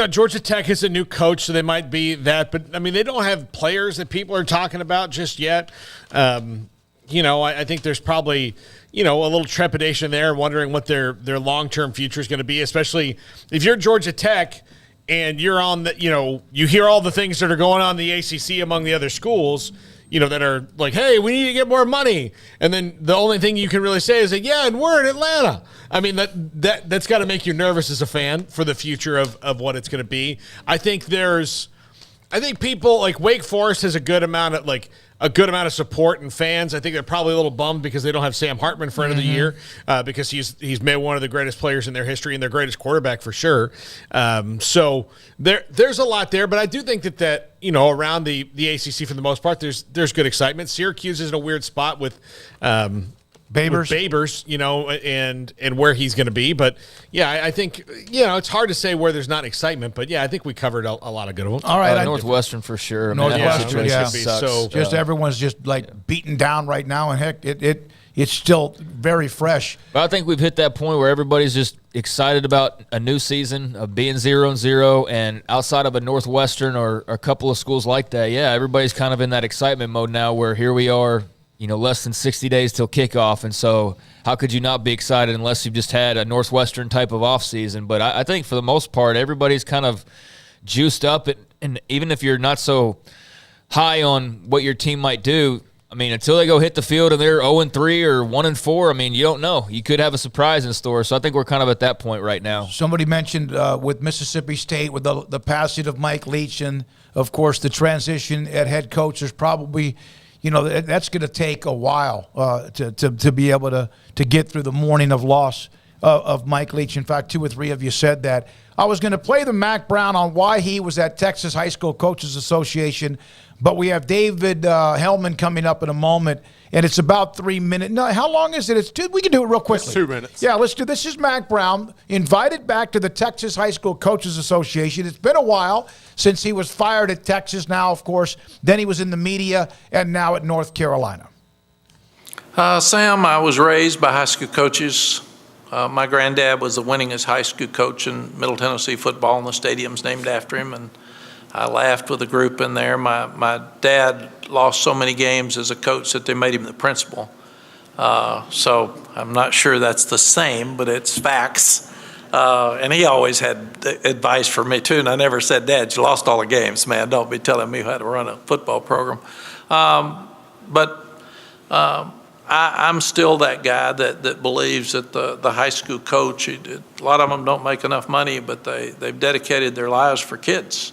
Georgia Tech is a new coach, so they might be that. But I mean, they don't have players that people are talking about just yet. I think there's probably, a little trepidation there, wondering what their long-term future is going to be, especially if you're Georgia Tech and you're on the, you hear all the things that are going on in the ACC among the other schools, that are like, hey, we need to get more money. And then the only thing you can really say is that, and we're in Atlanta. I mean, that's got to make you nervous as a fan for the future of what it's going to be. I think people like Wake Forest has a good amount of support and fans. I think they're probably a little bummed because they don't have Sam Hartman for another year because he's made one of the greatest players in their history and their greatest quarterback for sure. So there's a lot there, but I do think that around the ACC for the most part, there's good excitement. Syracuse is in a weird spot with Babers, and where he's going to be. But, I think, it's hard to say where there's not excitement. But, I think we covered a lot of good ones. All right. Northwestern for sure. Northwestern, So just everyone's just, like, beaten down right now. And, heck, it's still very fresh. But I think we've hit that point where everybody's just excited about a new season of being 0-0. And outside of a Northwestern or a couple of schools like that, everybody's kind of in that excitement mode now where here we are, less than 60 days till kickoff. And so how could you not be excited unless you've just had a Northwestern type of offseason? But I think for the most part, everybody's kind of juiced up. And even if you're not so high on what your team might do, I mean, until they go hit the field and they're 0-3 or 1-4, I mean, you don't know. You could have a surprise in store. So I think we're kind of at that point right now. Somebody mentioned with Mississippi State, with the passing of Mike Leach and, of course, the transition at head coach, there's probably – that's going to take a while to be able to get through the morning of loss of Mike Leach. In fact, 2 or 3 of you said that. I was going to play the Mack Brown on why he was at Texas High School Coaches Association, but we have David Hellman coming up in a moment, and it's about 3 minutes. No, how long is it? We can do it real quickly. It's 2 minutes. Yeah, let's do this. Is Mack Brown invited back to the Texas High School Coaches Association. It's been a while since he was fired at Texas. Now, of course, then he was in the media, and now at North Carolina. Sam, I was raised by high school coaches. My granddad was the winningest high school coach in Middle Tennessee football, and the stadium's named after him. And I laughed with a group in there. My dad lost so many games as a coach that they made him the principal. So I'm not sure that's the same, but it's facts. And he always had advice for me too. And I never said, Dad, you lost all the games, man. Don't be telling me how to run a football program. I'm still that guy that believes that the high school coach, a lot of them don't make enough money, but they've dedicated their lives for kids.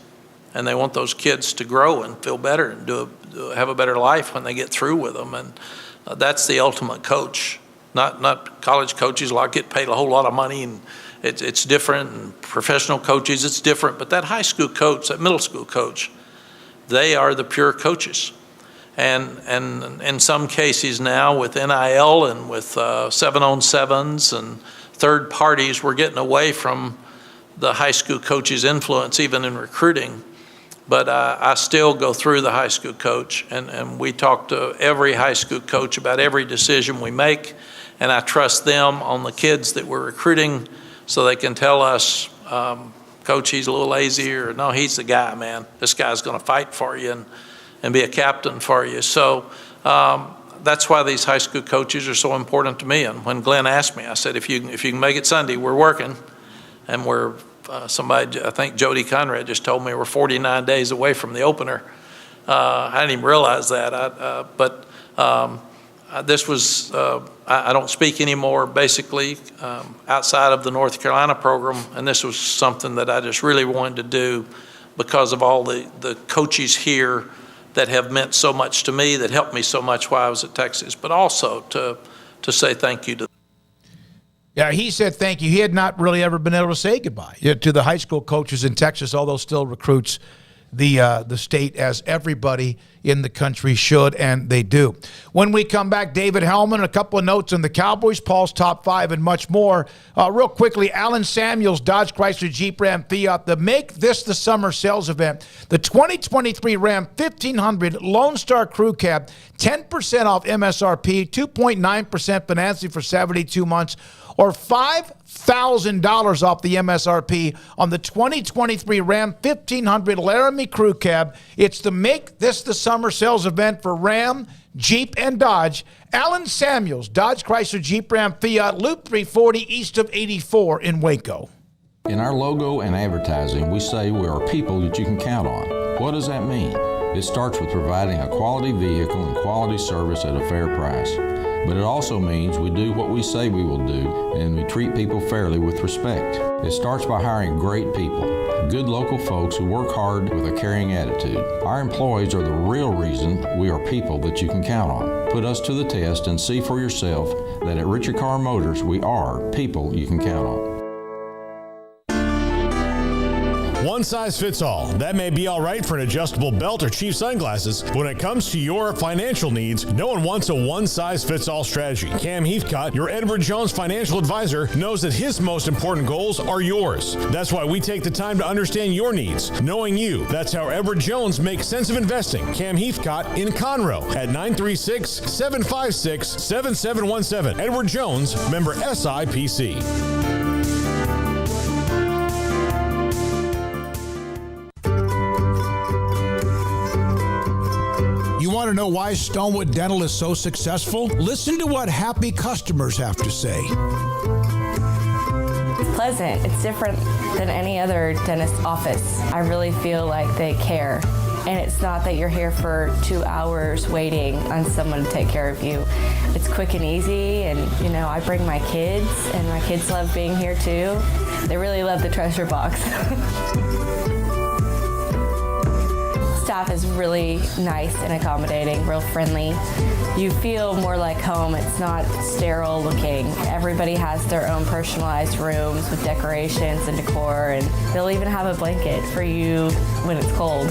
And they want those kids to grow and feel better and have a better life when they get through with them. And that's the ultimate coach. Not college coaches. A lot get paid a whole lot of money, and it's different. And professional coaches, it's different. But that high school coach, that middle school coach, they are the pure coaches. And in some cases now with NIL and with 7-on-7s and third parties, we're getting away from the high school coach's influence even in recruiting. But I still go through the high school coach, and we talk to every high school coach about every decision we make, and I trust them on the kids that we're recruiting so they can tell us, Coach, he's a little lazy, or no, he's the guy, man. This guy's going to fight for you and be a captain for you. So that's why these high school coaches are so important to me. And when Glenn asked me, I said, if you can make it Sunday, we're working, and we're somebody, I think Jody Conrad just told me we're 49 days away from the opener. I didn't even realize that. This was, I don't speak anymore, basically, outside of the North Carolina program, and this was something that I just really wanted to do because of all the coaches here that have meant so much to me, that helped me so much while I was at Texas, but also to say thank you to them. Yeah, he said thank you. He had not really ever been able to say goodbye to the high school coaches in Texas, although still recruits the state as everybody in the country should, and they do. When we come back, David Hellman, a couple of notes on the Cowboys, Paul's top 5, and much more. Real quickly, Alan Samuels, Dodge Chrysler Jeep Ram Fiat, the Make This the Summer sales event. The 2023 Ram 1500 Lone Star Crew Cab, 10% off MSRP, 2.9% financing for 72 months, or $5,000 off the MSRP on the 2023 Ram 1500 Laramie Crew Cab. It's the Make This the Summer sales event for Ram, Jeep, and Dodge. Alan Samuels, Dodge Chrysler Jeep Ram Fiat, Loop 340 east of 84 in Waco. In our logo and advertising, we say we are people that you can count on. What does that mean? It starts with providing a quality vehicle and quality service at a fair price. But it also means we do what we say we will do, and we treat people fairly with respect. It starts by hiring great people, good local folks who work hard with a caring attitude. Our employees are the real reason we are people that you can count on. Put us to the test and see for yourself that at Richard Carr Motors, we are people you can count on. One size fits all. That may be all right for an adjustable belt or cheap sunglasses. But when it comes to your financial needs, no one wants a one-size-fits-all strategy. Cam Heathcott, your Edward Jones financial advisor, knows that his most important goals are yours. That's why we take the time to understand your needs, knowing you. That's how Edward Jones makes sense of investing. Cam Heathcott in Conroe at 936-756-7717. Edward Jones, member SIPC. You want to know why Stonewood Dental is so successful? Listen to what happy customers have to say. It's pleasant. It's different than any other dentist office. I really feel like they care. And it's not that you're here for 2 hours waiting on someone to take care of you. It's quick and easy, and I bring my kids, and my kids love being here too. They really love the treasure box. staff is really nice and accommodating, real friendly. You feel more like home. It's not sterile looking. Everybody has their own personalized rooms with decorations and decor, and they'll even have a blanket for you when it's cold.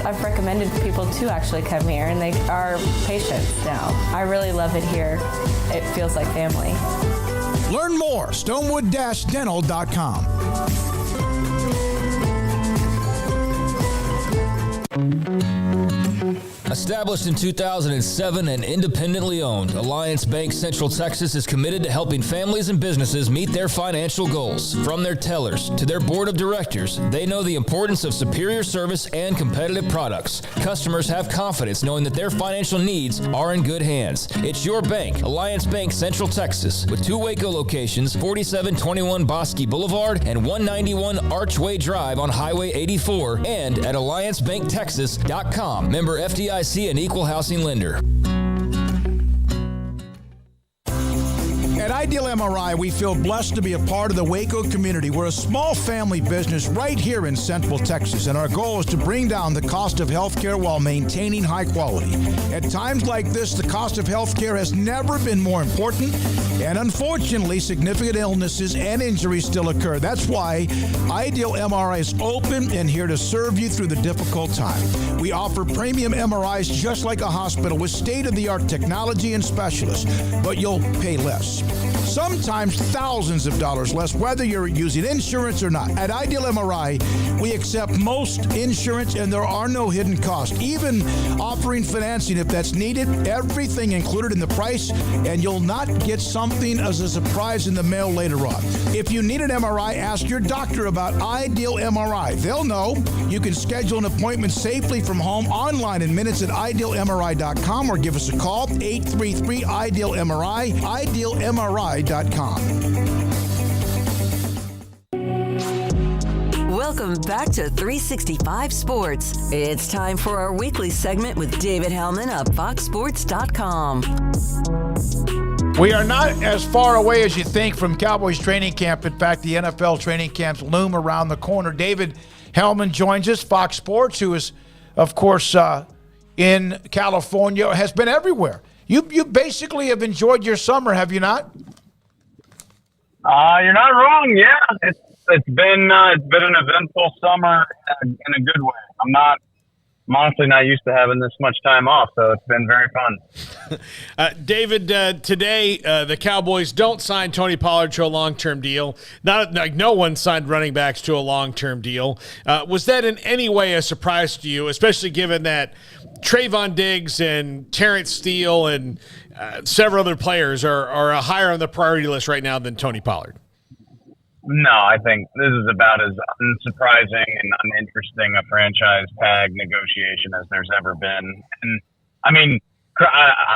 I've recommended people to actually come here, and they are patients now. I really love it here. It feels like family. Learn more, stonewood-dental.com. Established in 2007 and independently owned, Alliance Bank Central Texas is committed to helping families and businesses meet their financial goals. From their tellers to their board of directors, they know the importance of superior service and competitive products. Customers have confidence knowing that their financial needs are in good hands. It's your bank, Alliance Bank Central Texas, with 2 Waco locations, 4721 Bosque Boulevard and 191 Archway Drive on Highway 84, and at alliancebanktexas.com. Member FDIC and equal housing lender. At Ideal MRI, we feel blessed to be a part of the Waco community. We're a small family business right here in Central Texas, and our goal is to bring down the cost of healthcare while maintaining high quality. At times like this, the cost of healthcare has never been more important, and unfortunately, significant illnesses and injuries still occur. That's why Ideal MRI is open and here to serve you through the difficult time. We offer premium MRIs just like a hospital with state-of-the-art technology and specialists, but you'll pay less. Sometimes thousands of dollars less, whether you're using insurance or not. At Ideal MRI, we accept most insurance and there are no hidden costs, even offering financing if that's needed. Everything included in the price, and you'll not get something as a surprise in the mail later on. If you need an MRI, ask your doctor about Ideal MRI. They'll know. You can schedule an appointment safely from home online in minutes at idealmri.com or give us a call, 833-IDEAL-MRI, idealmri.com. Welcome back to 365 Sports. It's time for our weekly segment with David Hellman of FoxSports.com. We are not as far away as you think from Cowboys training camp. In fact, the NFL training camps loom around the corner. David Hellman joins us, Fox Sports, who is, of course, in California, has been everywhere. You basically have enjoyed your summer, have you not? You're not wrong. Yeah, it's been an eventful summer in a good way. I'm honestly not used to having this much time off, so it's been very fun. David, today the Cowboys don't sign Tony Pollard to a long-term deal. Not like no one signed running backs to a long-term deal. Was that in any way a surprise to you, especially given that Trayvon Diggs and Terrence Steele and several other players are higher on the priority list right now than Tony Pollard? No, I think this is about as unsurprising and uninteresting a franchise tag negotiation as there's ever been. And, I mean,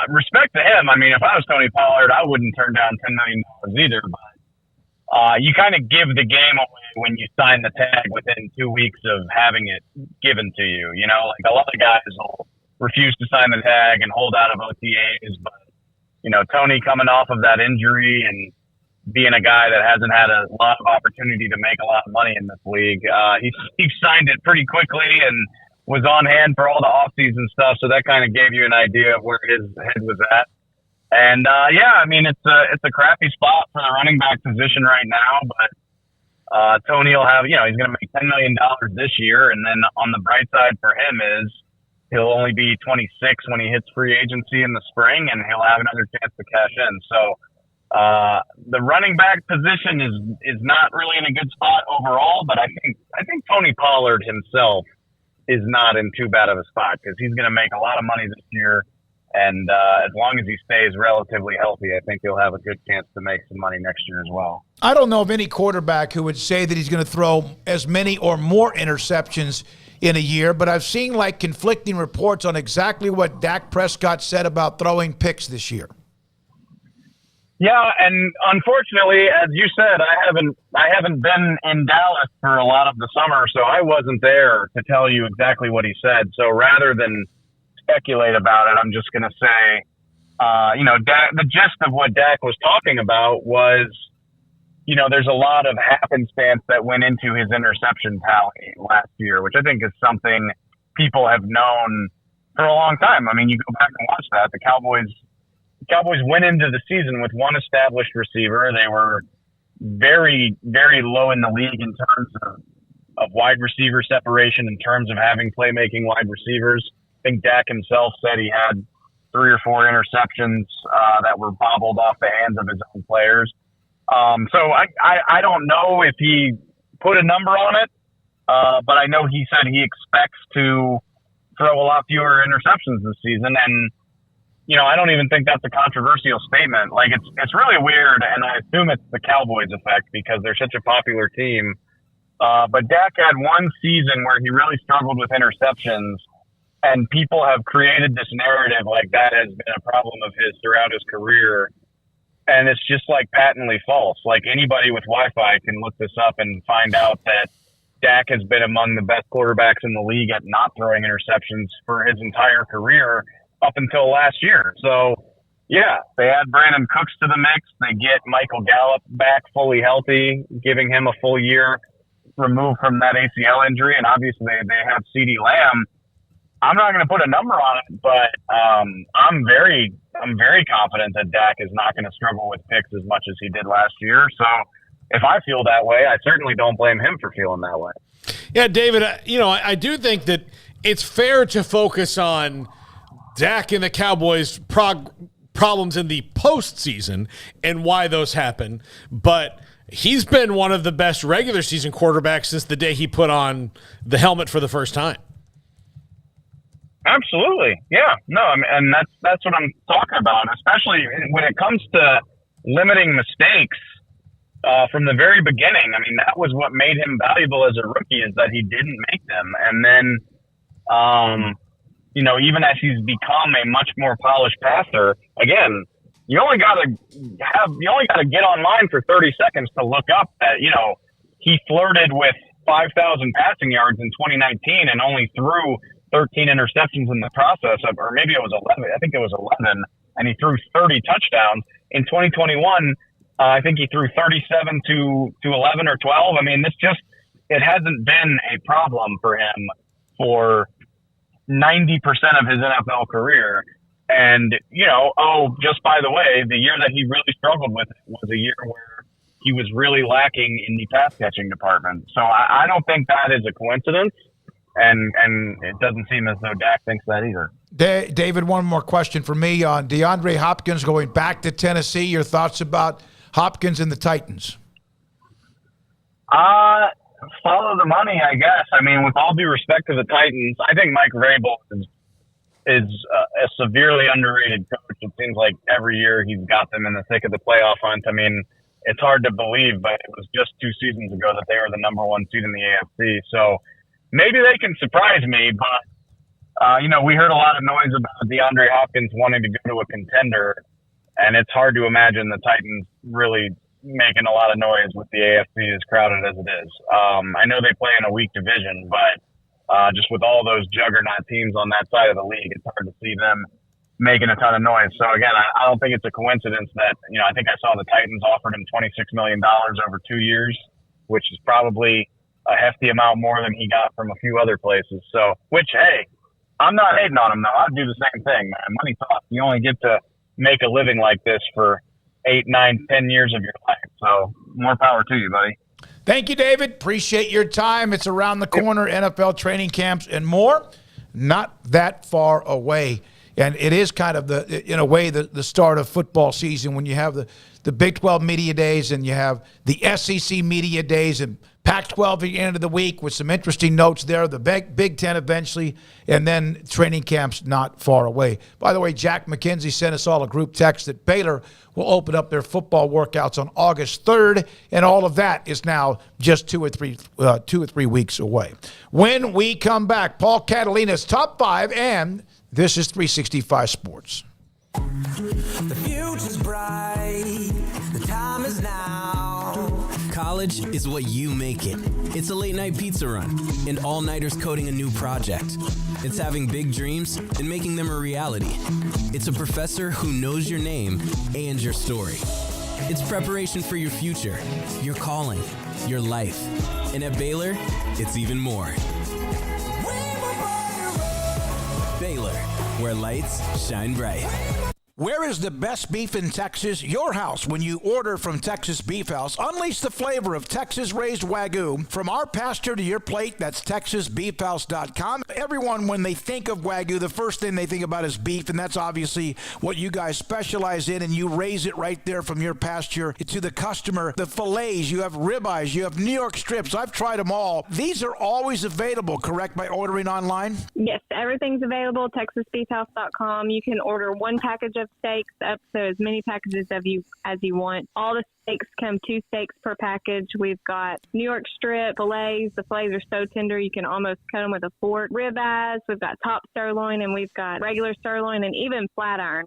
respect to him. I mean, if I was Tony Pollard, I wouldn't turn down $10 million either. But you kind of give the game away when you sign the tag within 2 weeks of having it given to you. You know, like a lot of guys will refuse to sign the tag and hold out of OTAs. But, you know, Tony coming off of that injury and being a guy that hasn't had a lot of opportunity to make a lot of money in this league, he signed it pretty quickly and was on hand for all the offseason stuff. So that kind of gave you an idea of where his head was at. And, yeah, I mean, it's a crappy spot for the running back position right now, but Tony will have, you know, he's going to make $10 million this year. And then on the bright side for him is he'll only be 26 when he hits free agency in the spring, and he'll have another chance to cash in. So the running back position is not really in a good spot overall, but I think Tony Pollard himself is not in too bad of a spot because he's going to make a lot of money this year. And as long as he stays relatively healthy, I think he'll have a good chance to make some money next year as well. I don't know of any quarterback who would say that he's going to throw as many or more interceptions in a year, but I've seen like conflicting reports on exactly what Dak Prescott said about throwing picks this year. Yeah, and unfortunately, as you said, I haven't been in Dallas for a lot of the summer, so I wasn't there to tell you exactly what he said. So rather than speculate about it, I'm just going to say, you know, the gist of what Dak was talking about was, you know, there's a lot of happenstance that went into his interception tally last year, which I think is something people have known for a long time. I mean, you go back and watch that. The Cowboys went into the season with one established receiver. They were very, very low in the league in terms of wide receiver separation, in terms of having playmaking wide receivers. I think Dak himself said he had 3 or 4 interceptions that were bobbled off the hands of his own players. So I don't know if he put a number on it, but I know he said he expects to throw a lot fewer interceptions this season. And, you know, I don't even think that's a controversial statement. Like, it's really weird, and I assume it's the Cowboys effect because they're such a popular team. But Dak had one season where he really struggled with interceptions, and people have created this narrative like that has been a problem of his throughout his career. And it's just like patently false. Like, anybody with Wi-Fi can look this up and find out that Dak has been among the best quarterbacks in the league at not throwing interceptions for his entire career up until last year. So, yeah, they add Brandon Cooks to the mix. They get Michael Gallup back fully healthy, giving him a full year removed from that ACL injury. And obviously they have CeeDee Lamb. I'm not going to put a number on it, but I'm very confident that Dak is not going to struggle with picks as much as he did last year. So if I feel that way, I certainly don't blame him for feeling that way. Yeah, David, I do think that it's fair to focus on Dak and the Cowboys' problems in the postseason and why those happen, but he's been one of the best regular season quarterbacks since the day he put on the helmet for the first time. Absolutely. Yeah. No, I mean, and that's what I'm talking about, especially when it comes to limiting mistakes from the very beginning. I mean, that was what made him valuable as a rookie, is that he didn't make them. And then, even as he's become a much more polished passer, again, you only got to get online for 30 seconds to look up that, he flirted with 5,000 passing yards in 2019 and only threw 13 interceptions in the process of, or maybe it was 11. I think it was 11, and he threw 30 touchdowns. In 2021, I think he threw 37 to 11 or 12. I mean, it hasn't been a problem for him for 90% of his NFL career. And, just by the way, the year that he really struggled with it was a year where he was really lacking in the pass catching department. So I don't think that is a coincidence. And it doesn't seem as though Dak thinks that either. David, one more question for me on DeAndre Hopkins going back to Tennessee. Your thoughts about Hopkins and the Titans? Follow the money, I guess. I mean, with all due respect to the Titans, I think Mike Vrabel is a severely underrated coach. It seems like every year he's got them in the thick of the playoff hunt. I mean, it's hard to believe, but it was just 2 seasons ago that they were the number 1 seed in the AFC. So maybe they can surprise me, but, we heard a lot of noise about DeAndre Hopkins wanting to go to a contender, and it's hard to imagine the Titans really making a lot of noise with the AFC as crowded as it is. I know they play in a weak division, but just with all those juggernaut teams on that side of the league, it's hard to see them making a ton of noise. So, again, I don't think it's a coincidence that, I think I saw the Titans offered him $26 million over 2 years, which is probably a hefty amount more than he got from a few other places. So, which, hey, I'm not hating on him, though. I'd do the same thing, man. Money talks. You only get to make a living like this for 8, 9, 10 years of your life. So, more power to you, buddy. Thank you, David. Appreciate your time. It's around the corner, NFL training camps and more. Not that far away. And it is kind of, in a way, the start of football season when you have the Big 12 media days and you have the SEC media days and Pac-12 at the end of the week with some interesting notes there, the Big 10 eventually, and then training camps not far away. By the way, Jack McKenzie sent us all a group text that Baylor will open up their football workouts on August 3rd, and all of that is now just 2 or 3 weeks away. When we come back, Paul Catalina's Top 5, and this is 365 Sports. The future's bright. The time is now. College is what you make it. It's a late-night pizza run and all-nighters coding a new project. It's having big dreams and making them a reality. It's a professor who knows your name and your story. It's preparation for your future, your calling, your life. And at Baylor, it's even more. Baylor, where lights shine bright. Where is the best beef in Texas? Your house when you order from Texas Beef House. Unleash the flavor of Texas-raised Wagyu. From our pasture to your plate, that's TexasBeefHouse.com. Everyone, when they think of Wagyu, the first thing they think about is beef, and that's obviously what you guys specialize in, and you raise it right there from your pasture to the customer. The fillets, you have ribeyes, you have New York strips. I've tried them all. These are always available, correct, by ordering online? Yes, everything's available, TexasBeefHouse.com. You can order one package of steaks up to as many packages as you want. All the steaks come 2 steaks per package. We've got New York strip fillets. The fillets are so tender you can almost cut them with a fork. Ribeyes. We've got top sirloin, and we've got regular sirloin, and even flat iron,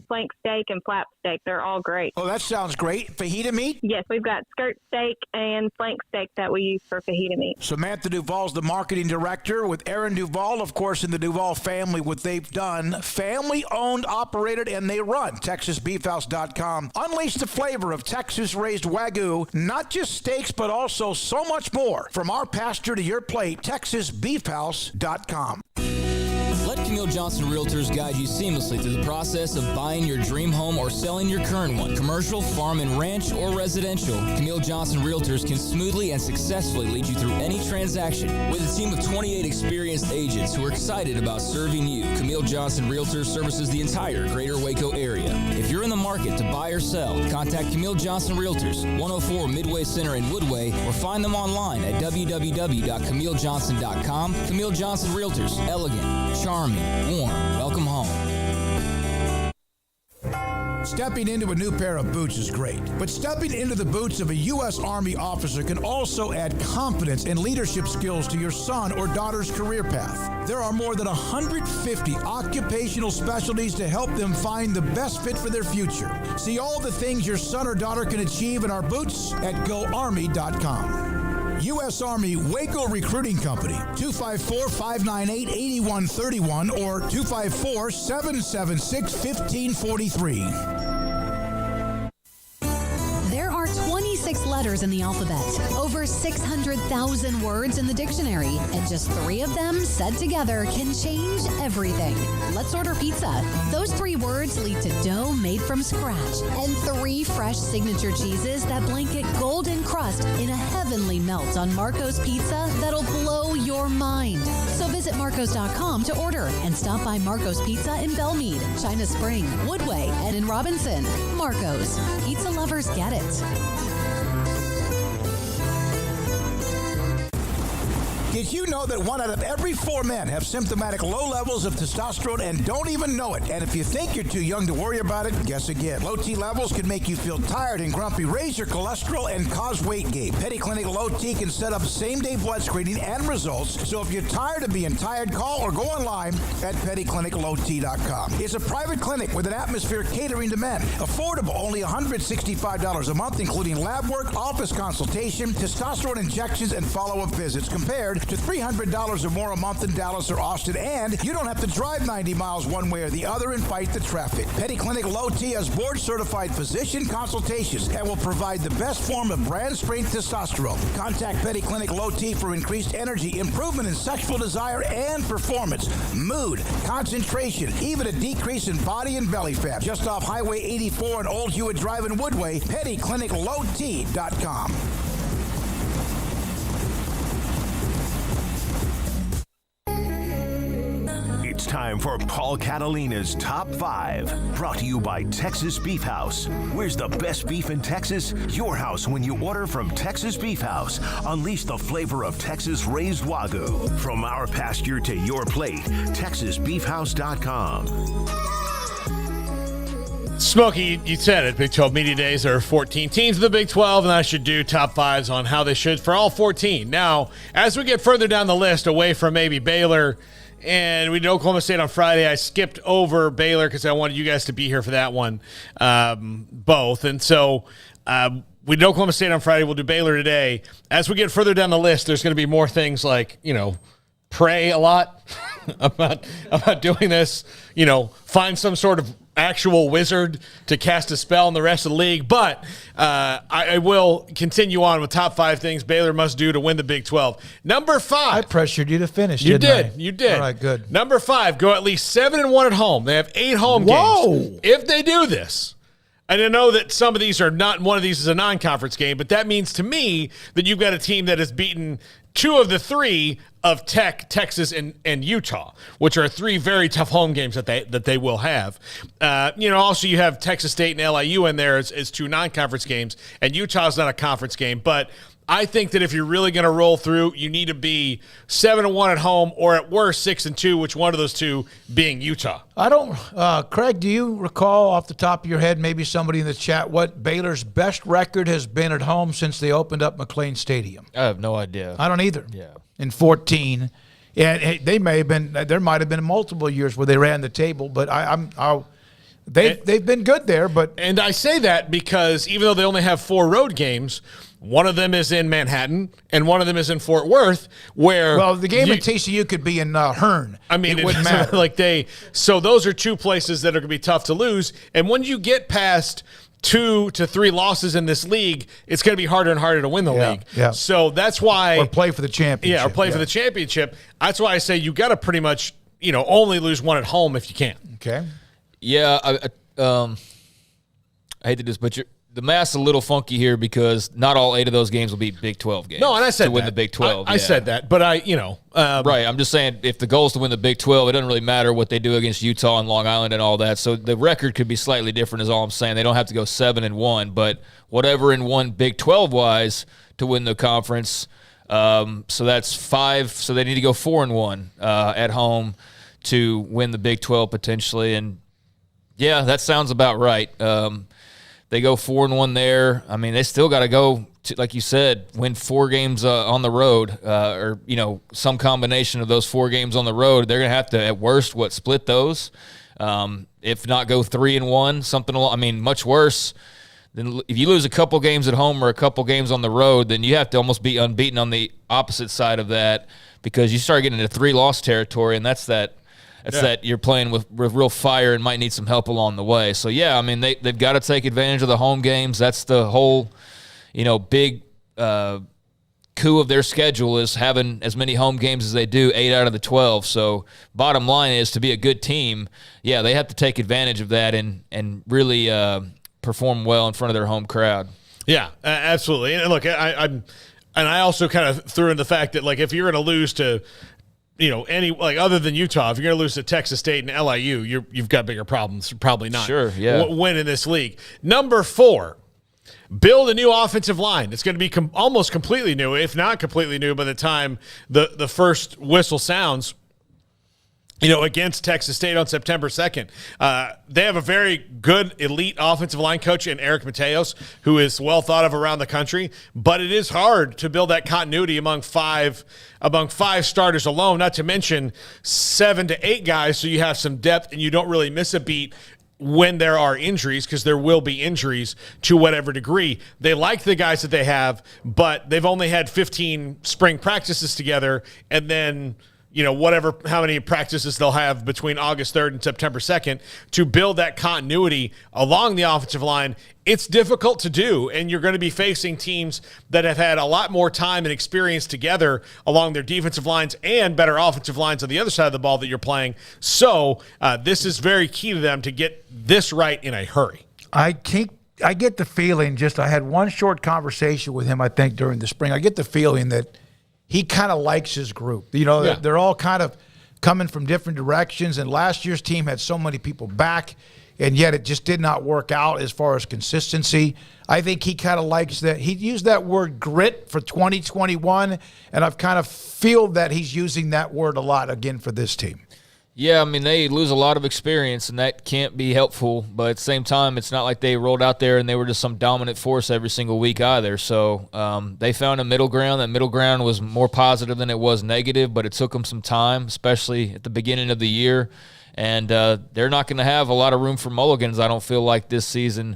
flank steak, and flap steak. They're all great. Oh, that sounds great. Fajita meat? Yes, we've got skirt steak and flank steak that we use for fajita meat. Samantha Duvall's the marketing director with Aaron Duvall, of course, in the Duvall family. What they've done, family-owned, operated, and they run TexasBeefHouse.com. Unleash the flavor of Texas-raised Wagyu, not just steaks, but also so much more. From our pasture to your plate, TexasBeefHouse.com. Let Camille Johnson Realtors guide you seamlessly through the process of buying your dream home or selling your current one, commercial, farm and ranch, or residential. Camille Johnson Realtors can smoothly and successfully lead you through any transaction. With a team of 28 experienced agents who are excited about serving you, Camille Johnson Realtors services the entire greater Waco area. If you're in the market to buy or sell, contact Camille Johnson Realtors, 104 Midway Center in Woodway, or find them online at www.camillejohnson.com. Camille Johnson Realtors, elegant, charming, warm. Welcome home. Stepping into a new pair of boots is great, but stepping into the boots of a U.S. Army officer can also add confidence and leadership skills to your son or daughter's career path. There are more than 150 occupational specialties to help them find the best fit for their future. See all the things your son or daughter can achieve in our boots at GoArmy.com. U.S. Army Waco Recruiting Company, 254-598-8131 or 254-776-1543. There are 26 letters in the alphabet, over 600,000 words in the dictionary, and just 3 of them said together can change everything. Let's order pizza. Those 3 words lead to dough made from scratch and 3 fresh signature cheeses that blanket golden crust in a heavenly melt on Marco's Pizza that'll blow your mind. So visit Marcos.com to order and stop by Marco's Pizza in Belmead, China Spring, Woodway, and in Robinson. Marco's. Pizza lovers get it. Did you know that 1 out of every 4 men have symptomatic low levels of testosterone and don't even know it? And if you think you're too young to worry about it, guess again. Low T levels can make you feel tired and grumpy, raise your cholesterol, and cause weight gain. Petty Clinic Low T can set up same-day blood screening and results. So if you're tired of being tired, call or go online at pettycliniclowt.com. It's a private clinic with an atmosphere catering to men. Affordable, only $165 a month, including lab work, office consultation, testosterone injections, and follow-up visits, compared to $300 or more a month in Dallas or Austin, and you don't have to drive 90 miles one way or the other and fight the traffic. Petty Clinic Low T has board-certified physician consultations and will provide the best form of brand-strength testosterone. Contact Petty Clinic Low T for increased energy, improvement in sexual desire and performance, mood, concentration, even a decrease in body and belly fat. Just off Highway 84 and Old Hewitt Drive in Woodway, PettyClinicLowT.com. It's time for Paul Catalina's Top 5, brought to you by Texas Beef House. Where's the best beef in Texas? Your house when you order from Texas Beef House. Unleash the flavor of Texas-raised Wagyu. From our pasture to your plate, TexasBeefHouse.com. Smokey, you said it. Big 12 Media Days. There are 14 teams in the Big 12, and I should do top 5s on how they should for all 14. Now, as we get further down the list, away from maybe Baylor, and we did Oklahoma State on Friday. I skipped over Baylor because I wanted you guys to be here for that one, both. And so we did Oklahoma State on Friday. We'll do Baylor today. As we get further down the list, there's going to be more things like, pray a lot about doing this. Find some sort of actual wizard to cast a spell on the rest of the league. But I will continue on with top 5 things Baylor must do to win the Big 12. Number 5. I pressured you to finish. You didn't I? You did. All right, good. Number 5, go at least 7-1 at home. They have 8 home games. If they do this, and I know that some of these are not, one of these is a non-conference game, but that means to me that you've got a team that has beaten 2 of the 3 of Tech, Texas, and Utah, which are 3 very tough home games that they will have. Also you have Texas State and LIU in there as 2 non-conference games, and Utah's not a conference game. But I think that if you're really going to roll through, you need to be 7-1 at home, or at worst 6-2, which one of those 2 being Utah. I don't, Craig, do you recall off the top of your head, maybe somebody in the chat, what Baylor's best record has been at home since they opened up McLean Stadium? I have no idea. I don't either. Yeah. In 14. And there might have been multiple years where they ran the table, but they've been good there. And I say that because even though they only have 4 road games, one of them is in Manhattan, and one of them is in Fort Worth, where... Well, the game at TCU could be in Hearn. I mean, it wouldn't matter. So those are 2 places that are going to be tough to lose. And when you get past 2 to 3 losses in this league, it's going to be harder and harder to win the league. Yeah. So that's why... Or play for the championship. Yeah, or play for the championship. That's why I say you got to pretty much, only lose 1 at home if you can. Okay. Yeah, I hate to do this, but the math's a little funky here because not all 8 of those games will be Big 12 games. No, and I said to win the Big 12. I said that, but right. I'm just saying if the goal is to win the Big 12, it doesn't really matter what they do against Utah and Long Island and all that. So the record could be slightly different, is all I'm saying. They don't have to go 7-1, but whatever in one Big 12 wise to win the conference. So that's 5. So they need to go 4-1 at home to win the Big 12 potentially. And yeah, that sounds about right. They go 4-1 there. I mean, they still got to go, like you said, win 4 games on the road, or some combination of those 4 games on the road. They're going to have to, at worst, split those. If not, go 3-1, something. I mean, much worse. Then if you lose a couple games at home or a couple games on the road, then you have to almost be unbeaten on the opposite side of that, because you start getting into 3-loss territory, and that's that you're playing with real fire and might need some help along the way. So, yeah, I mean, they've got to take advantage of the home games. That's the whole, big coup of their schedule, is having as many home games as they do, 8 out of the 12. So, bottom line is, to be a good team, yeah, they have to take advantage of that and really perform well in front of their home crowd. Yeah, absolutely. And look, I also kind of threw in the fact that, if you're going to lose to – other than Utah, if you're going to lose to Texas State and LIU, you've got bigger problems. Probably not. Sure, yeah. Winning this league. Number 4, build a new offensive line. It's going to be almost completely new, if not completely new, by the time the first whistle sounds. Against Texas State on September 2nd. They have a very good elite offensive line coach in Eric Mateos, who is well thought of around the country, but it is hard to build that continuity among five starters alone, not to mention 7 to 8 guys, so you have some depth and you don't really miss a beat when there are injuries, because there will be injuries to whatever degree. They like the guys that they have, but they've only had 15 spring practices together, and then how many practices they'll have between August 3rd and September 2nd to build that continuity along the offensive line. It's difficult to do, and you're going to be facing teams that have had a lot more time and experience together along their defensive lines and better offensive lines on the other side of the ball that you're playing. So this is very key to them to get this right in a hurry. I get the feeling, I had one short conversation with him, I think, during the spring. I get the feeling that he kind of likes his group. They're all kind of coming from different directions, and last year's team had so many people back, and yet it just did not work out as far as consistency. I think he kind of likes that. He used that word grit for 2021, and I've kind of feel that he's using that word a lot again for this team. Yeah, I mean, they lose a lot of experience, and that can't be helpful. But at the same time, it's not like they rolled out there and they were just some dominant force every single week either. So they found a middle ground. That middle ground was more positive than it was negative, but it took them some time, especially at the beginning of the year. And they're not going to have a lot of room for mulligans, I don't feel like, this season.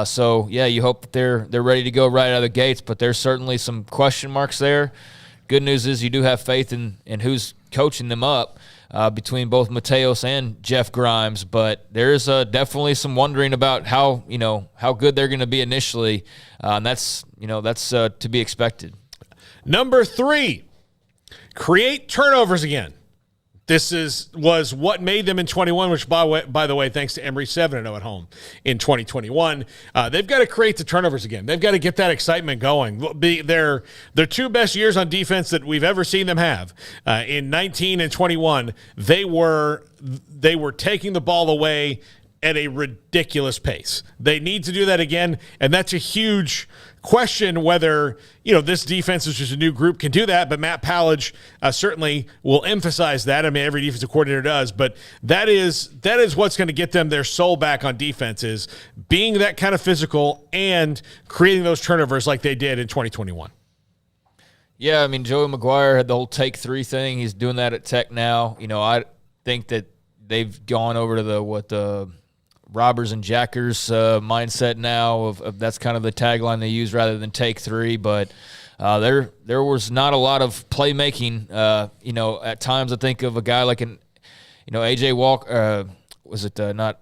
So, yeah, you hope that they're ready to go right out of the gates, but there's certainly some question marks there. Good news is you do have faith in who's coaching them up. between both Mateos and Jeff Grimes, but there's definitely some wondering about how good they're going to be initially, and that's to be expected. Number 3, create turnovers again. This was what made them in 21, which, by the way, thanks to Emory, 7-0 at home in 2021. They've got to create the turnovers again. They've got to get that excitement going. Their 2 best years on defense that we've ever seen them have, in 19 and 21, they were taking the ball away at a ridiculous pace. They need to do that again, and that's a huge question whether this defense is just a new group can do that, but Matt Pallage certainly will emphasize that. I mean, every defensive coordinator does, but that is what's going to get them their soul back on defense, is being that kind of physical and creating those turnovers like they did in 2021. Yeah, I mean, Joey McGuire had the whole take 3 thing. He's doing that at Tech now. I think that they've gone over to the robbers and jackers mindset now of that's kind of the tagline they use rather than take 3. But there was not a lot of playmaking. At times I think of a guy like AJ Walker. Was it not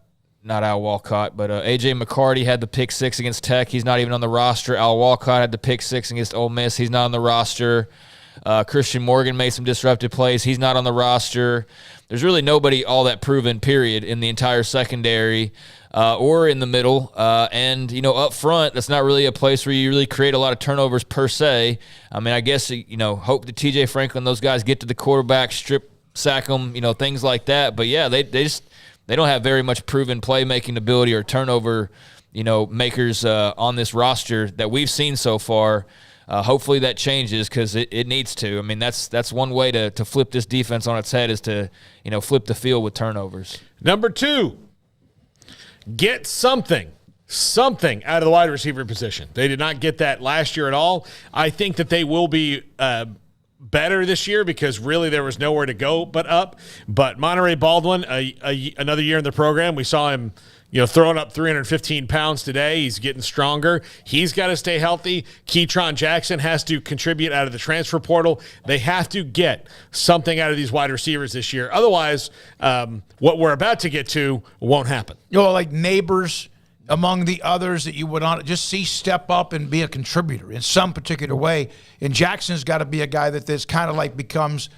Al Walcott, but AJ McCarty had the pick 6 against Tech. He's not even on the roster. Al Walcott had the pick 6 against Ole Miss. He's not on the roster. Christian Morgan made some disruptive plays. He's not on the roster. There's really nobody all that proven, period, in the entire secondary or in the middle. And up front, that's not really a place where you really create a lot of turnovers per se. I mean, I guess, hope that TJ Franklin, those guys get to the quarterback, strip sack them, things like that. But, yeah, they don't have very much proven playmaking ability or turnover, makers on this roster that we've seen so far. Hopefully that changes because it needs to. I mean, that's one way to flip this defense on its head is to, flip the field with turnovers. Number 2, get something out of the wide receiver position. They did not get that last year at all. I think that they will be better this year because really there was nowhere to go but up. But Monterey Baldwin, another year in the program, we saw him throwing up 315 pounds today. He's getting stronger. He's got to stay healthy. Keytron Jackson has to contribute out of the transfer portal. They have to get something out of these wide receivers this year. Otherwise, what we're about to get to won't happen. Like Neighbors among the others that you would just see step up and be a contributor in some particular way. And Jackson's got to be a guy that this kind of like becomes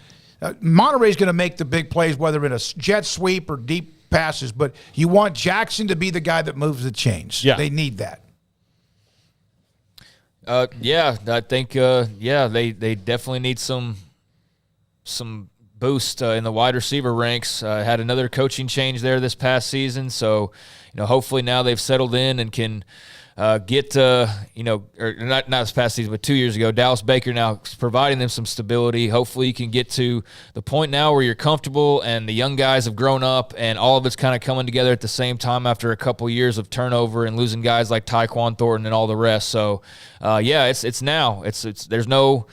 Monterey's going to make the big plays, whether in a jet sweep or deep passes, but you want Jackson to be the guy that moves the chains. Yeah. They need that. I think they definitely need some boost in the wide receiver ranks. Had another coaching change there this past season, so hopefully now they've settled in and can get or not this past season, but 2 years ago, Dallas Baker now providing them some stability. Hopefully you can get to the point now where you're comfortable and the young guys have grown up and all of it's kind of coming together at the same time after a couple years of turnover and losing guys like Tyquan Thornton and all the rest. So, it's now. There's no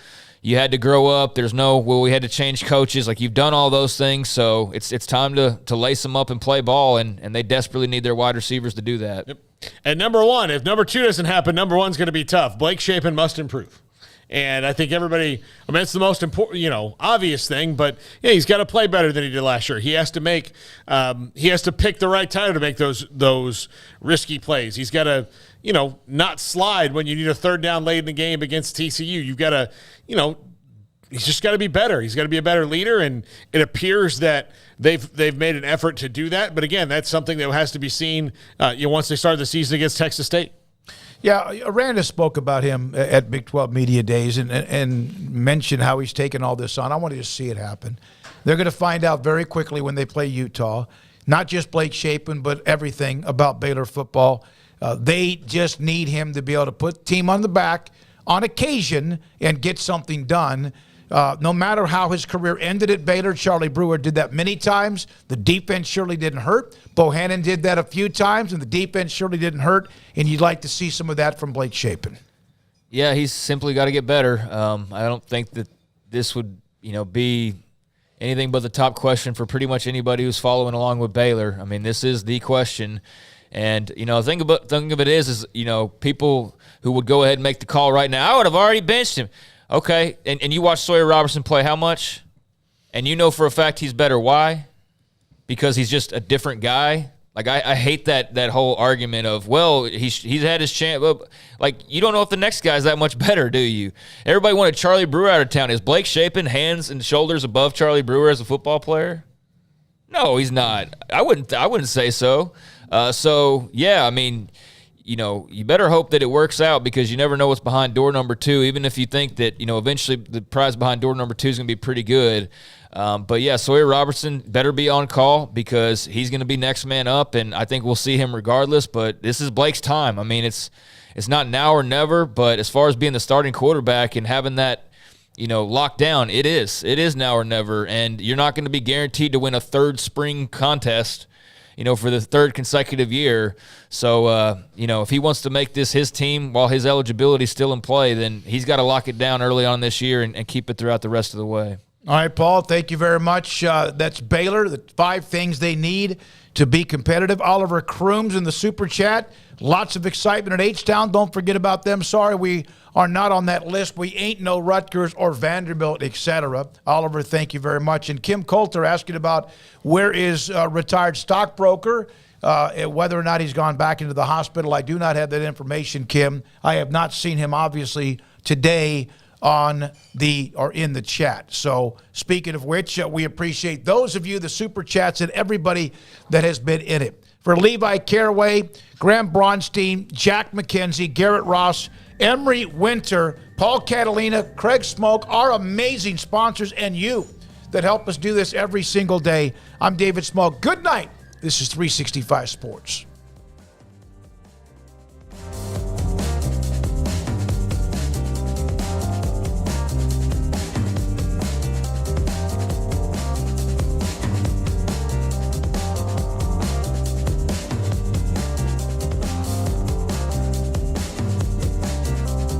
you had to grow up. There's no, we had to change coaches. Like, you've done all those things, so it's time to lace them up and play ball, and they desperately need their wide receivers to do that. Yep. And number 1, if number 2 doesn't happen, number 1's going to be tough. Blake Shapen must improve. And I think everybody, it's the most important, obvious thing, but he's got to play better than he did last year. He has to make, he has to pick the right time to make those risky plays. He's got to, not slide when you need a third down late in the game against TCU. You've got to, he's just got to be better. He's got to be a better leader, and it appears that they've made an effort to do that. But again, that's something that has to be seen once they start the season against Texas State. Yeah, Aranda spoke about him at Big 12 Media Days and mentioned how he's taken all this on. I want to just see it happen. They're going to find out very quickly when they play Utah, not just Blake Shapen, but everything about Baylor football. They just need him to be able to put the team on the back on occasion and get something done. No matter how his career ended at Baylor, Charlie Brewer did that many times. The defense surely didn't hurt. Bohannon did that a few times, and the defense surely didn't hurt. And you'd like to see some of that from Blake Shapen. Yeah, he's simply got to get better. I don't think that this would, be anything but the top question for pretty much anybody who's following along with Baylor. I mean, this is the question. And, the thing of it is, people who would go ahead and make the call right now, I would have already benched him. Okay, and you watched Sawyer Robertson play how much? and you know for a fact he's better. Why? Because he's just a different guy. Like, I hate that whole argument of, well, he's had his chance. Like, you don't know if the next guy's that much better, do you? Everybody wanted Charlie Brewer out of town. Is Blake Shapen hands and shoulders above Charlie Brewer as a football player? No, he's not. I wouldn't say so. So, yeah, I mean, you know, you better hope that it works out because you never know what's behind door number 2, even if you think that, you know, eventually the prize behind door number 2 is going to be pretty good. But, yeah, Sawyer Robertson better be on call because he's going to be next man up, and I think we'll see him regardless. But this is Blake's time. I mean, it's not now or never, but as far as being the starting quarterback and having that, you know, locked down, it is. It is now or never, and you're not going to be guaranteed to win a third spring contest, you know, for the third consecutive year. So, you know, if he wants to make this his team while his eligibility is still in play, then he's got to lock it down early on this year and keep it throughout the rest of the way. All right, Paul, thank you very much. That's Baylor, the 5 things they need to be competitive. Oliver Crooms in the Super Chat. Lots of excitement at H-Town. Don't forget about them. Sorry, we are not on that list. We ain't no Rutgers or Vanderbilt, etc. Oliver, thank you very much. And Kim Coulter asking about where is retired stockbroker, whether or not he's gone back into the hospital. I do not have that information, Kim. I have not seen him, obviously, today in the chat. So speaking of which, we appreciate those of you, the Super Chats, and everybody that has been in it. For Levi Caraway, Graham Bronstein, Jack McKenzie, Garrett Ross, Emery Winter, Paul Catalina, Craig Smoak, our amazing sponsors, and you that help us do this every single day. I'm David Smoak. Good night. This is 365 Sports.